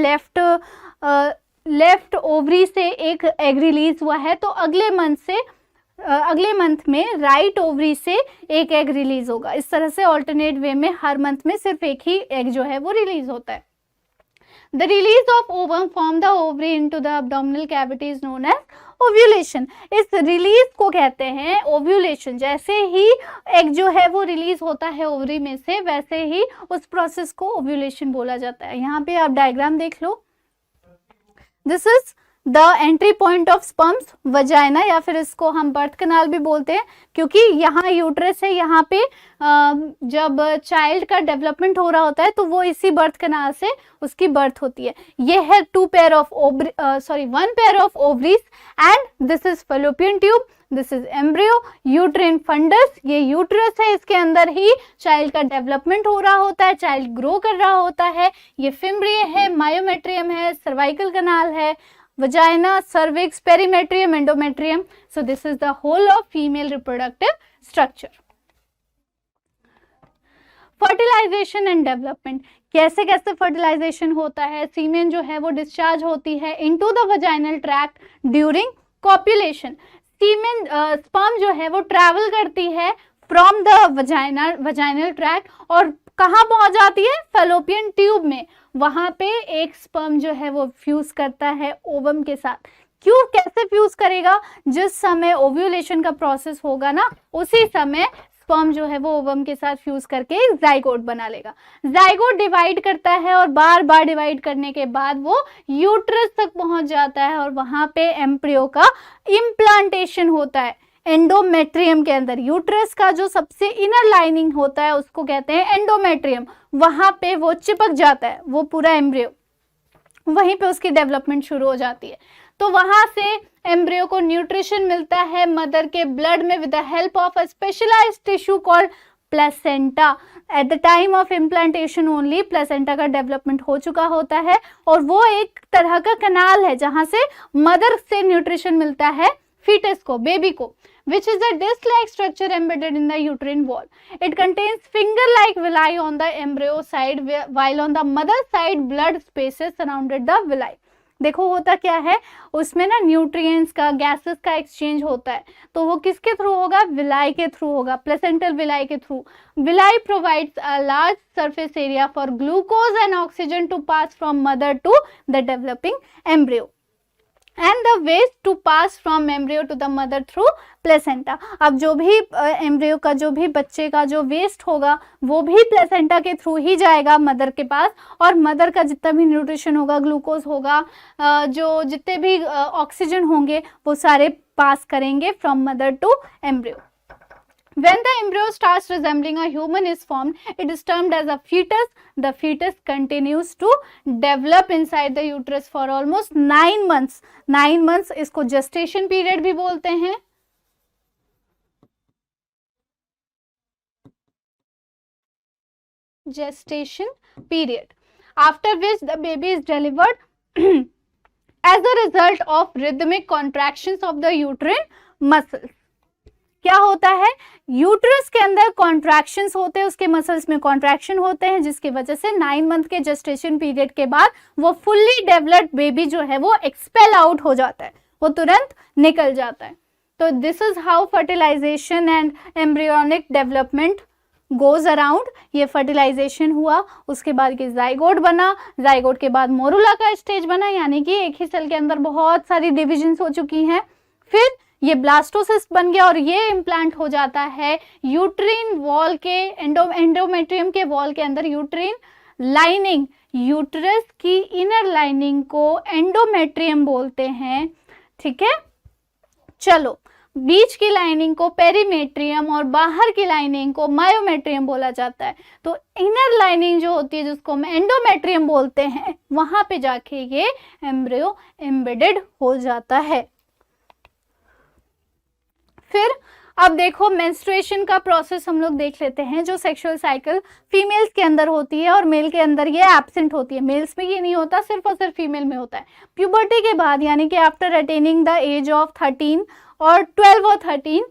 लेफ्ट ओवरी से एक एग रिलीज हुआ है तो अगले मंथ में राइट ओवरी से एक एग रिलीज होगा। इस तरह से ऑल्टरनेट वे में हर मंथ में सिर्फ एक ही एग जो है वो रिलीज होता है। The release of ovum from the ovary into the abdominal cavity is known as ovulation। इस रिलीज को कहते हैं ओव्यूलेशन। जैसे ही एग जो है वो रिलीज होता है ओवरी में से, वैसे ही उस प्रोसेस को ओव्यूलेशन बोला जाता है। यहाँ पे आप डायग्राम देख लो। This is the entry point of sperms, vagina या फिर इसको हम बर्थ कैनाल भी बोलते हैं, क्योंकि यहाँ यूट्रस है, यहाँ पे जब चाइल्ड का डेवलपमेंट हो रहा होता है तो वो इसी बर्थ कैनाल से उसकी बर्थ होती है। ये है one pair of ovaries and this is fallopian tube, this is embryo, uterine fundus, ये यूट्रस है, इसके अंदर ही चाइल्ड का डेवलपमेंट हो रहा होता है, चाइल्ड ग्रो कर रहा होता है। ये फिम्ब्रिय है, मायोमेट्रियम है, सर्वाइकल कनाल है, vagina, cervix, perimetrium, endometrium. So this is the whole of female reproductive structure. Fertilization and development, कैसे कैसे फर्टिलाइजेशन होता है, सीमेन जो है वो डिस्चार्ज होती है into the vaginal tract during copulation. Semen sperm जो है वो ट्रैवल करती है फ्रॉम द वजाइनल ट्रैक्ट और कहाँ पहुंच जाती है, फैलोपियन ट्यूब में। वहां पे एक स्पर्म जो है वो फ्यूज करता है ओवम के साथ। क्यों, कैसे फ्यूज करेगा, जिस समय ओव्यूलेशन का प्रोसेस होगा ना, उसी समय स्पर्म जो है वो ओवम के साथ फ्यूज करके जाइगोट बना लेगा। जाइगोट डिवाइड करता है और बार बार डिवाइड करने के बाद वो यूट्रस तक पहुंच जाता है और वहां पे एम्ब्रियो का इम्प्लांटेशन होता है एंडोमेट्रियम के अंदर। यूट्रस का जो सबसे इनर लाइनिंग होता है उसको कहते हैं एंडोमेट्रियम, वहां पे वो चिपक जाता है वो पूरा एम्ब्रियो, वहीं पे उसकी डेवलपमेंट शुरू हो जाती है। तो वहां से एम्ब्रियो को न्यूट्रिशन मिलता है मदर के ब्लड में with the help of a specialized tissue called placenta. At the time of implantation only placenta का डेवलपमेंट हो चुका होता है और वो एक तरह का कनाल है जहां से मदर से न्यूट्रिशन मिलता है फीटस को, बेबी को, which is a disc-like structure embedded in the uterine wall. It contains finger-like villi on the embryo side, while on the mother side blood spaces surrounded the villi. देखो होता क्या है, उसमें ना न्यूट्रिएंट्स का, gases का exchange होता है, तो वो किसके थ्रू होगा, विलाई के थ्रू होगा, प्लेसेंटल विलाई के through. Villi provides a large surface area for glucose and oxygen to pass from mother to the developing embryo and the waste to pass from embryo to the mother through placenta। अब जो भी embryo का, जो भी बच्चे का जो waste होगा वो भी प्लेसेंटा के थ्रू ही जाएगा मदर के पास, और मदर का जितना भी न्यूट्रिशन होगा, ग्लूकोज होगा, जो जितने भी ऑक्सीजन होंगे वो सारे पास करेंगे from mother to embryo. When the embryo starts resembling a human is formed, it is termed as a fetus. The fetus continues to develop inside the uterus for almost 9 months. 9 months इसको gestation period भी बोलते हैं। Gestation period, after which the baby is delivered as a result of rhythmic contractions of the uterine muscles। क्या होता है, uterus के अंदर contractions होते हैं, उसके मसल्स में कॉन्ट्रैक्शन होते हैं, जिसकी वजह से 9 मंथ के जेस्टेशन पीरियड के बाद वो फुल्ली डेवलप्ड बेबी जो है वो एक्सपेल आउट हो जाता है, वो तुरंत निकल जाता है। तो this is how fertilization and embryonic development goes around. ये फर्टिलाइजेशन हुआ, उसके बाद के जाइगोट बना, जाइगोट के बाद मोरुला का स्टेज बना, यानी कि एक ही सेल के अंदर बहुत सारी डिविजन्स हो चुकी हैं। फिर ये ब्लास्टोसिस्ट बन गया और ये इम्प्लांट हो जाता है यूट्रीन वॉल के, एंडोमेट्रियम के वॉल के अंदर। यूट्रीन लाइनिंग, यूट्रस की इनर लाइनिंग को एंडोमेट्रियम बोलते हैं, ठीक है। चलो, बीच की लाइनिंग को पेरीमेट्रियम और बाहर की लाइनिंग को मायोमेट्रियम बोला जाता है। तो इनर लाइनिंग जो होती है जिसको हम एंडोमेट्रियम बोलते हैं, वहां पे जाके ये एम्ब्रियो एम्बेडेड हो जाता है। फिर अब देखो मेंस्ट्रुएशन का प्रोसेस हम लोग देख लेते हैं। जो सेक्सुअल साइकिल फीमेल्स के अंदर होती है और मेल के अंदर ये एब्सेंट होती है, मेल्स में ये नहीं होता, सिर्फ और सिर्फ फीमेल में होता है। प्यूबर्टी के बाद, यानी कि after attaining the age of 13 और 12 और 13,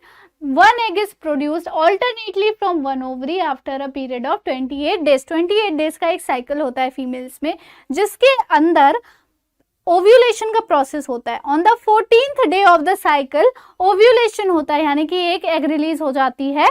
one egg is produced alternately from one ovary after a period of 28 days। 28 days का एक साइकिल होता है फीमेल्स में, जिसके अंदर ओव्यूलेशन का प्रोसेस होता है। On the 14th day of the cycle ovulation होता है, यानी कि एक एग रिलीज हो जाती है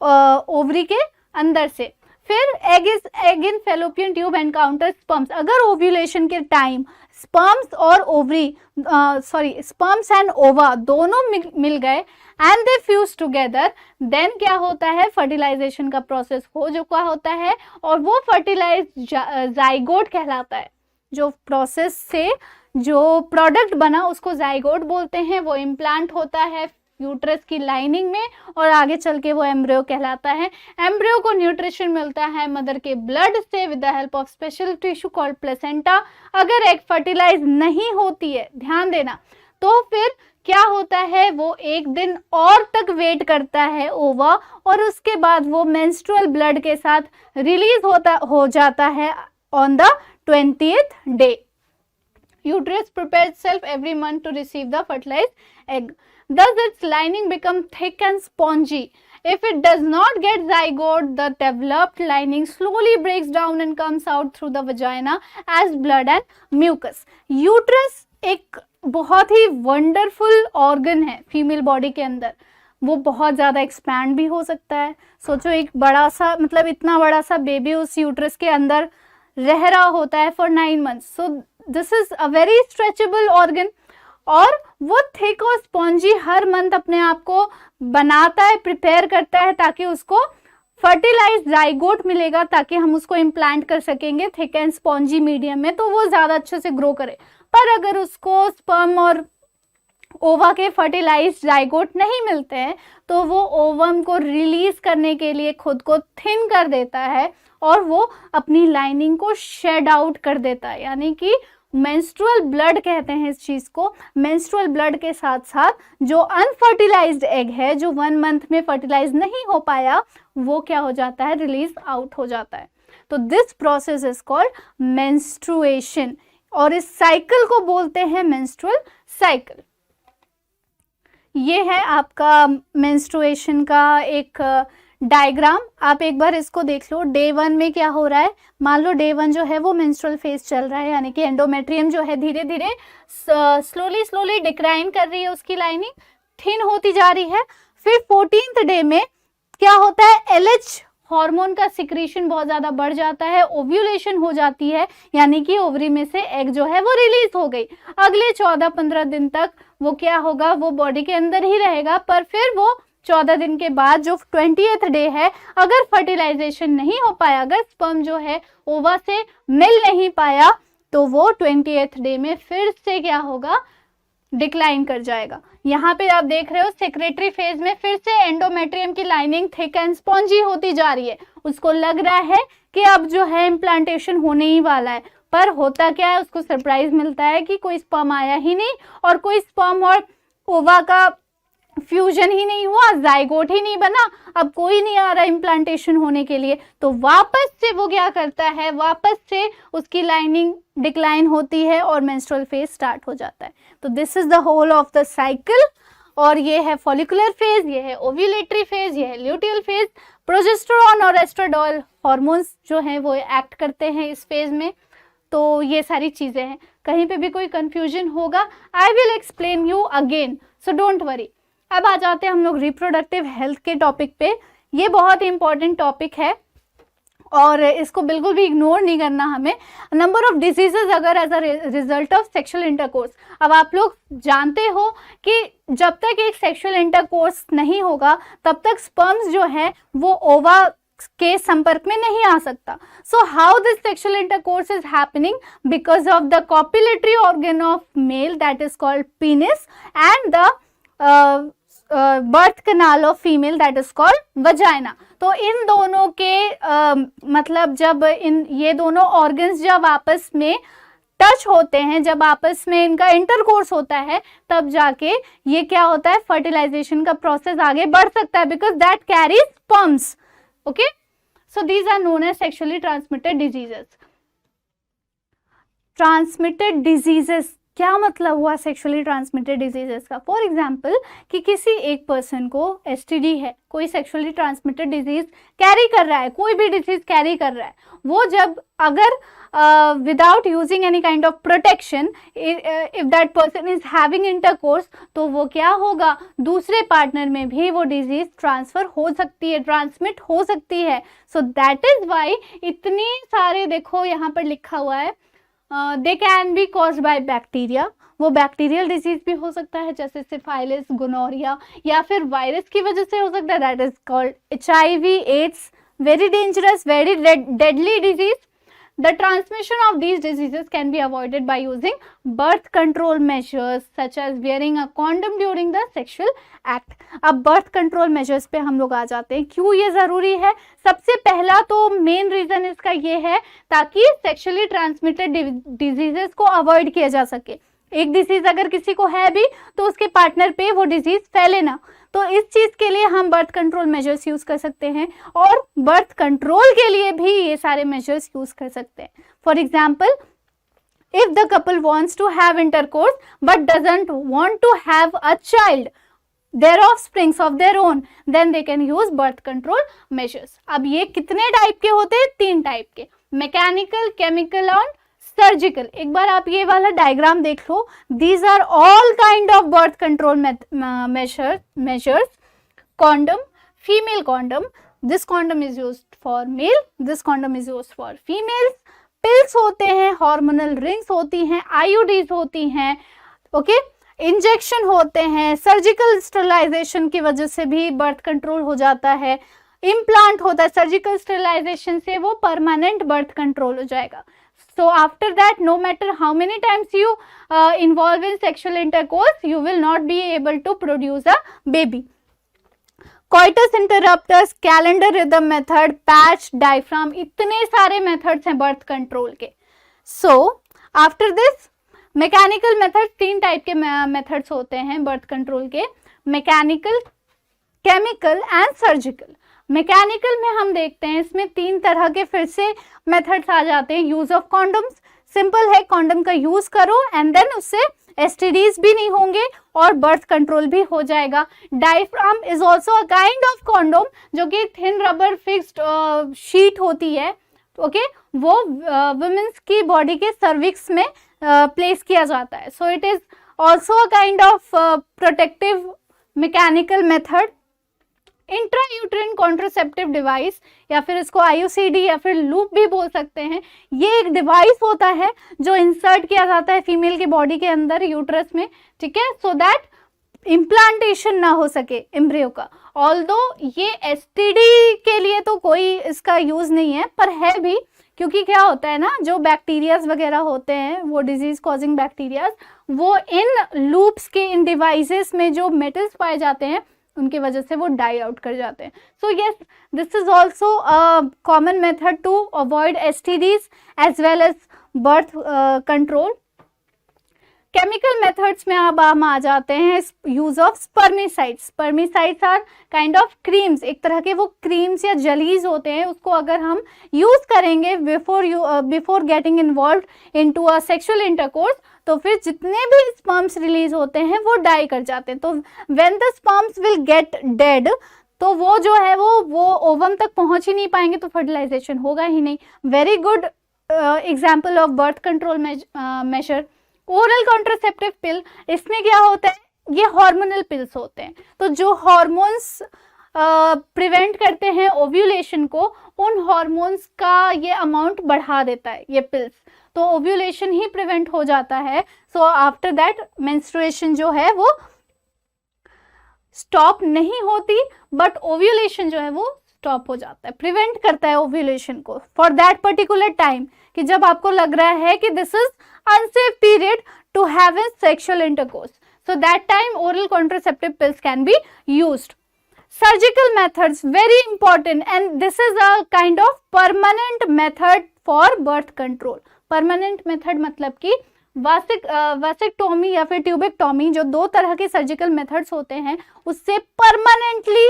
ओवरी के अंदर से। फिर egg in fallopian tube encounter sperms. अगर ओव्यूलेशन के टाइम स्पर्म्स और ओवरी स्पर्म्स एंड ओवा दोनों मिल गए and they fuse together, then क्या होता है, फर्टिलाइजेशन का प्रोसेस हो चुका होता है और वो फर्टिलाइज जाइगोट कहलाता है। जो प्रोसेस से जो प्रोडक्ट बना उसको जाइगोट बोलते हैं। वो इम्प्लांट होता है यूट्रस की लाइनिंग में और आगे चल के वो एम्ब्रियो कहलाता है। एम्ब्रियो को न्यूट्रिशन मिलता है मदर के ब्लड से with the help of special tissue called placenta. अगर एग फर्टिलाइज नहीं होती है, ध्यान देना, तो फिर क्या होता है, वो एक दिन और तक वेट करता है ओवा, और उसके बाद वो मेंस्ट्रुअल ब्लड के साथ रिलीज हो जाता है on the 20th day। Uterus prepares itself every month to receive the fertilized egg. Thus its lining becomes thick and spongy. If it does not get zygote, the developed lining slowly breaks down and comes out through the vagina as blood and mucus. Uterus एक बहुत ही wonderful organ है female body के अंदर, वो बहुत ज़्यादा expand भी हो सकता है. सोचो एक बड़ा सा, मतलब इतना बड़ा सा बेबी उस यूट्रस के अंदर रह रहा होता है for 9 months. So this is a very stretchable organ, और वो थिक और स्पॉन्जी हर मंथ अपने आप को बनाता है, प्रिपेयर करता है, ताकि उसको फर्टिलाइज जाइगोट मिलेगा, ताकि हम उसको इम्प्लांट कर सकेंगे थिक एंड स्पॉन्जी मीडियम में, तो वो ज़्यादा अच्छे से ग्रो करे. पर अगर उसको स्पर्म और ओवा के फर्टिलाइज जाइगोट नहीं मिलते हैं, तो वो ओवम को रिलीज करने के लिए खुद को थिन कर देता है और वो अपनी लाइनिंग को शेड आउट कर देता है. यानी कि मेंस्ट्रुअल ब्लड कहते हैं इस चीज को. मेंस्ट्रुअल ब्लड के साथ साथ जो अनफर्टिलाइज्ड एग है, जो 1 month में फर्टिलाइज नहीं हो पाया, वो क्या हो जाता है, रिलीज आउट हो जाता है. तो this process is called menstruation, और इस साइकिल को बोलते हैं मेंस्ट्रुअल साइकिल. ये है आपका मेंस्ट्रुएशन का एक डायग्राम. आप एक बार इसको देख लो. डे 1 में क्या हो रहा है, मान लो डे 1 जो है वो मेंस्ट्रुअल फेज चल रहा है, यानी कि एंडोमेट्रियम जो है धीरे धीरे स्लोली डिक्लाइन कर रही है, उसकी लाइनिंग थिन होती जा रही है. फिर 14th डे में क्या होता है, LH हार्मोन का सिक्रीशन बहुत ज़्यादा बढ़ जाता है, ओव्यूलेशन हो जाती है, यानी कि ओवरी में से एग जो है वो रिलीज हो गई. अगले 14-15 दिन तक वो क्या होगा, वो बॉडी के अंदर ही रहेगा, पर फिर वो 14 दिन के बाद जो 20th डे है, अगर फर्टिलाइजेशन नहीं हो पाया, अगर स्पर्म जो है ओवा से मिल नहीं पाया, तो वो 20th डे में फिर से क्या होगा, डिक्लाइन कर जाएगा. यहाँ पे आप देख रहे हो सेक्रेटरी फेज में फिर से एंडोमेट्रियम की लाइनिंग थिक एंड स्पॉन्जी होती जा रही है. उसको लग रहा है कि अब जो है इम्प्लांटेशन होने ही वाला है, पर होता क्या है, उसको सरप्राइज मिलता है कि कोई स्पर्म आया ही नहीं, और कोई स्पर्म और ओवा का फ्यूजन ही नहीं हुआ, जाइगोट ही नहीं बना, अब कोई नहीं आ रहा इम्प्लांटेशन होने के लिए. तो वापस से वो क्या करता है, वापस से उसकी लाइनिंग डिक्लाइन होती है और मेंस्ट्रुअल फेज स्टार्ट हो जाता है. तो this is the whole of the cycle. और ये है फॉलिकुलर फेज, ये है ओव्यूलेटरी फेज, ये है ल्यूटियल फेज. प्रोजेस्टेरोन और एस्ट्राडोल हार्मोन्स जो हैं वो एक्ट करते हैं इस फेज में. तो ये सारी चीज़ें हैं. कहीं पे भी कोई कंफ्यूजन होगा, I will explain you again, so don't worry. अब आ जाते हैं हम लोग रिप्रोडक्टिव हेल्थ के टॉपिक पे. ये बहुत ही इंपॉर्टेंट टॉपिक है और इसको बिल्कुल भी इग्नोर नहीं करना हमें. Number of diseases occur as a result of sexual intercourse. अब आप लोग जानते हो कि जब तक एक सेक्सुअल इंटरकोर्स नहीं होगा, तब तक स्पर्म्स जो है वो ओवा के संपर्क में नहीं आ सकता. So how this sexual intercourse is happening, because of the copulatory organ of male that is called penis and the birth canal of female that is called vagina. तो इन दोनों के मतलब जब ये दोनों ऑर्गन्स जब आपस में टच होते हैं, जब आपस में इनका इंटरकोर्स होता है, तब जाके ये क्या होता है, फर्टिलाइजेशन का प्रोसेस आगे बढ़ सकता है, because that carries sperms. Okay, so these are known as sexually transmitted diseases. Transmitted diseases क्या मतलब हुआ सेक्सुअली ट्रांसमिटेड डिजीजेस का? फॉर एग्जाम्पल कि किसी एक पर्सन को STD है, कोई सेक्सुअली ट्रांसमिटेड डिजीज कैरी कर रहा है, कोई भी डिजीज कैरी कर रहा है, वो जब अगर without using any kind of protection, if that person is having intercourse, तो वो क्या होगा, दूसरे पार्टनर में भी वो डिजीज ट्रांसफर हो सकती है, ट्रांसमिट हो सकती है. सो दैट इज वाई इतनी सारे, देखो यहाँ पर लिखा हुआ है, they can be caused by bacteria. वो बैक्टीरियल डिजीज भी हो सकता है, जैसे सिफाइलिस, गोनोरिया, या फिर वायरस की वजह से हो सकता है, that is called HIV, AIDS, very dangerous, very deadly disease. The transmission of these diseases can be avoided by using birth control measures such as wearing a condom during the sexual act. अब birth control measures पे हम लोग आ जाते हैं. क्यों ये ज़रूरी है? सबसे पहला तो मेन रीज़न इसका ये है ताकि सेक्शुअली ट्रांसमिटेड डिजीजेस को अवॉइड किया जा सके. एक डिजीज अगर किसी को है भी तो उसके पार्टनर पे वो डिजीज फैले ना. तो इस चीज के लिए हम बर्थ कंट्रोल मेजर्स यूज कर सकते हैं, और बर्थ कंट्रोल के लिए भी ये सारे मेजर्स यूज कर सकते हैं. For example, if the couple wants to have intercourse but doesn't want to have a child, their offsprings of their own, then they can use birth control measures. अब ये कितने टाइप के होते हैं? 3 type के, मैकेनिकल, केमिकल और surgical. एक बार आप ये वाला डायग्राम देख लो. These are all kind of birth control measures. Condom, female condom. This condom is used for male, this condom is used for females. Pills होते हैं, hormonal rings होती हैं, IUDs होती हैं, ओके, इंजेक्शन होते हैं, सर्जिकल स्टेरिलाइजेशन की वजह से भी बर्थ कंट्रोल हो जाता है, इम्प्लांट होता है, सर्जिकल स्टेरिलाइजेशन से वो परमानेंट बर्थ कंट्रोल हो जाएगा. So after that, no matter how many times you involve in sexual intercourse, you will not be able to produce a baby. Coitus interruptus, calendar rhythm method, patch, diaphragm, इतने सारे methods हैं birth control के. So after this, mechanical method, 3 type के methods होते हैं birth control के, mechanical, chemical and surgical. Mechanical में हम देखते हैं इसमें 3 तरह के फिर से मेथड्स आ जाते हैं. यूज ऑफ कॉन्डम्स, सिंपल है, कॉन्डम का यूज करो एंड देन उससे एसटीडीज भी नहीं होंगे और बर्थ कंट्रोल भी हो जाएगा. Diaphragm is also a kind of condom, जो कि थिन रबर फिक्स्ड शीट होती है, ओके, वो वुमेन्स की बॉडी के सर्विक्स में प्लेस किया जाता है. So it is also a kind of protective mechanical method. Intrauterine contraceptive device, या फिर इसको IUCD या फिर लूप भी बोल सकते हैं. ये एक डिवाइस होता है जो इंसर्ट किया जाता है फीमेल की बॉडी के अंदर, यूट्रस में, ठीक है, सो दैट इम्प्लांटेशन ना हो सके एम्ब्रियो का. ऑल्दो ये STD के लिए तो कोई इसका यूज नहीं है, पर है भी, क्योंकि क्या होता है ना, जो बैक्टीरियाज वगैरह होते हैं, वो डिजीज कॉजिंग बैक्टीरियाज, वो इन लूप्स के, इन डिवाइसेस में जो मेटल्स पाए जाते हैं उनकी वजह से वो डाई आउट कर जाते हैं. So yes, this is also a common method to avoid STDs as well as birth control. Chemical methods में अब हम आ जाते हैं use of spermicides. Spermicides are kind of creams, एक तरह के वो क्रीम्स या जलीज होते हैं. उसको अगर हम यूज करेंगे before getting involve into a sexual intercourse, तो फिर जितने भी स्पर्म्स रिलीज होते हैं वो डाई कर जाते हैं. तो when the sperms will get dead, तो वो जो है वो ओवम तक पहुंच ही नहीं पाएंगे, तो फर्टिलाइजेशन होगा ही नहीं. Very good example of birth control measure. Oral contraceptive पिल, इसमें क्या होता है, ये हार्मोनल पिल्स होते हैं. तो जो हार्मोन्स प्रिवेंट करते हैं ओव्यूलेशन को, उन हार्मोन्स का ये अमाउंट बढ़ा देता है ये पिल्स, तो ओव्यूलेशन ही प्रिवेंट हो जाता है. सो आफ्टर दैट मेंस्ट्रुएशन जो है वो स्टॉप नहीं होती, बट ओव्यूलेशन जो है वो स्टॉप हो जाता है, प्रिवेंट करता है ओव्यूलेशन को फॉर दैट पर्टिकुलर टाइम, कि जब आपको लग रहा है कि this is unsafe period to have a sexual intercourse. So that time oral contraceptive pills can be used. Surgical methods, very important, and this is a kind of permanent method for birth control. Permanent method मतलब कि vasectomy या फिर tubectomy, जो 2 तरह के surgical methods होते हैं, उससे परमानेंटली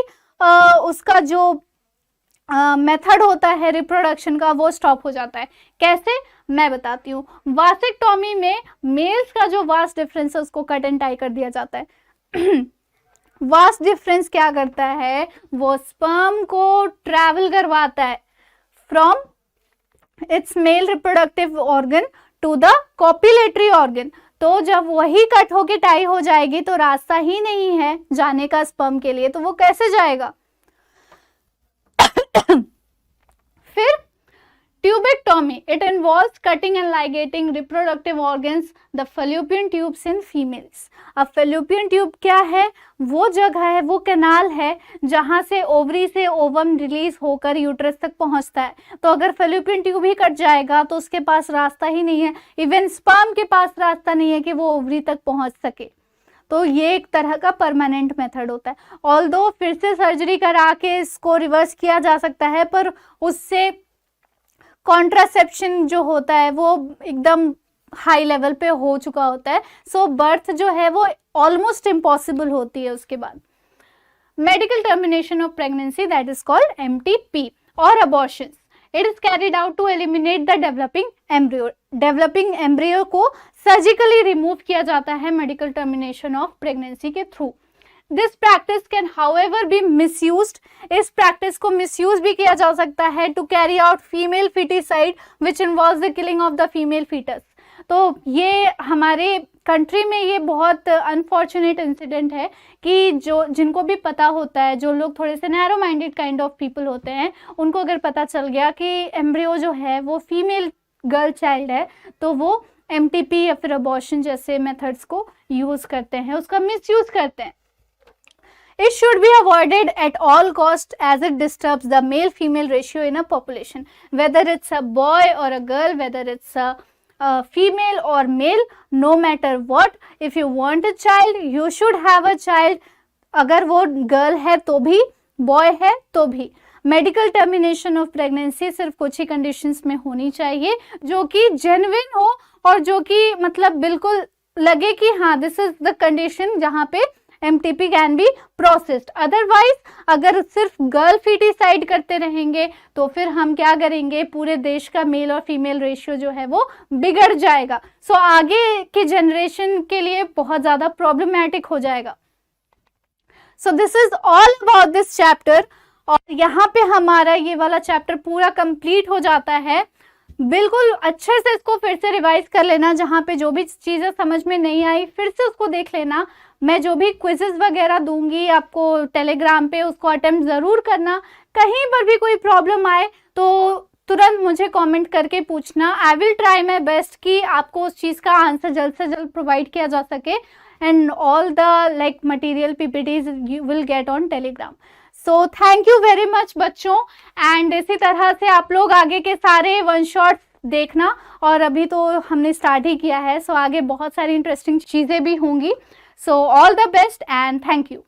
उसका जो मेथड होता है रिप्रोडक्शन का, वो स्टॉप हो जाता है. कैसे, मैं बताती हूँ. वासेक्टोमी में मेल्स का जो वास्ट डिफरेंस है उसको कट एंड टाई कर दिया जाता है. वास्ट डिफरेंस क्या करता है, वो स्पर्म को ट्रैवल करवाता है from its male reproductive organ to the copulatory organ. तो जब वही कट होके टाई हो जाएगी तो रास्ता ही नहीं है जाने का स्पर्म के लिए, तो वो कैसे जाएगा. फिर tubectomy, it involves cutting and ligating reproductive organs, the fallopian tubes in females. अब फैलोपियन ट्यूब क्या है, वो जगह है, वो कैनाल है जहां से ओवरी से ओवम रिलीज होकर यूट्रस तक पहुंचता है. तो अगर फैलोपियन ट्यूब ही कट जाएगा तो उसके पास रास्ता ही नहीं है, इवन स्पर्म के पास रास्ता नहीं है कि वो ओवरी तक पहुंच सके. तो ये एक तरह का परमानेंट मेथड होता है. ऑल्दो फिर से सर्जरी करा के इसको रिवर्स किया जा सकता है, पर उससे कॉन्ट्रासेप्शन जो होता है वो एकदम हाई लेवल पे हो चुका होता है. सो बर्थ जो है वो ऑलमोस्ट इम्पॉसिबल होती है उसके बाद. Medical termination of pregnancy, that is called MTP और abortions. It is carried out to eliminate the developing embryo. Developing embryo को सर्जिकली रिमूव किया जाता है मेडिकल टर्मिनेशन ऑफ प्रेगनेंसी के through. This practice can however be misused, इस practice को misuse भी किया जा सकता है to carry out female foeticide which involves the killing of the female foetus. तो ये हमारे कंट्री में ये बहुत अनफॉर्चुनेट इंसिडेंट है कि जो जिनको भी पता होता है, जो लोग थोड़े से narrow minded kind of people होते हैं, उनको अगर पता चल गया कि एम्ब्रियो जो है वो फीमेल गर्ल चाइल्ड है, तो वो एमटीपी या फिर अबॉर्शन जैसे मेथड्स को यूज करते हैं, उसका मिसयूज करते हैं। It should be avoided at all cost as it disturbs the male-female ratio in a population. Whether it's a boy or a girl, whether it's a female or male, no matter what, if you want a child, you should have a child. अगर वो girl है तो भी, boy है तो भी। Medical termination of pregnancy सिर्फ कुछ ही कंडीशंस में होनी चाहिए जो कि जेन्युइन हो और जो कि मतलब बिल्कुल लगे कि हाँ दिस इज द कंडीशन जहाँ पे MTP can be processed. Otherwise अगर सिर्फ गर्ल फीटिसाइड करते रहेंगे तो फिर हम क्या करेंगे, पूरे देश का मेल और फीमेल रेशियो जो है वो बिगड़ जाएगा। सो आगे के जनरेशन के लिए बहुत ज़्यादा प्रॉब्लमैटिक हो जाएगा। सो this is all about this chapter. और यहाँ पे हमारा ये वाला चैप्टर पूरा कंप्लीट हो जाता है। बिल्कुल अच्छे से इसको फिर से रिवाइज कर लेना, जहाँ पे जो भी चीज़ें समझ में नहीं आई फिर से उसको देख लेना। मैं जो भी क्विजेस वगैरह दूंगी आपको टेलीग्राम पे, उसको अटेम्प्ट ज़रूर करना। कहीं पर भी कोई प्रॉब्लम आए तो तुरंत मुझे कमेंट करके पूछना। आई विल ट्राई माई बेस्ट कि आपको उस चीज़ का आंसर जल्द से जल्द प्रोवाइड किया जा सके। And all the like material PPTs you will get on Telegram. So thank you very much बच्चों। एंड इसी तरह से आप लोग आगे के सारे वन शॉट देखना, और अभी तो हमने स्टार्ट ही किया है, सो आगे बहुत सारी इंटरेस्टिंग चीज़ें भी होंगी। So all the best and thank you.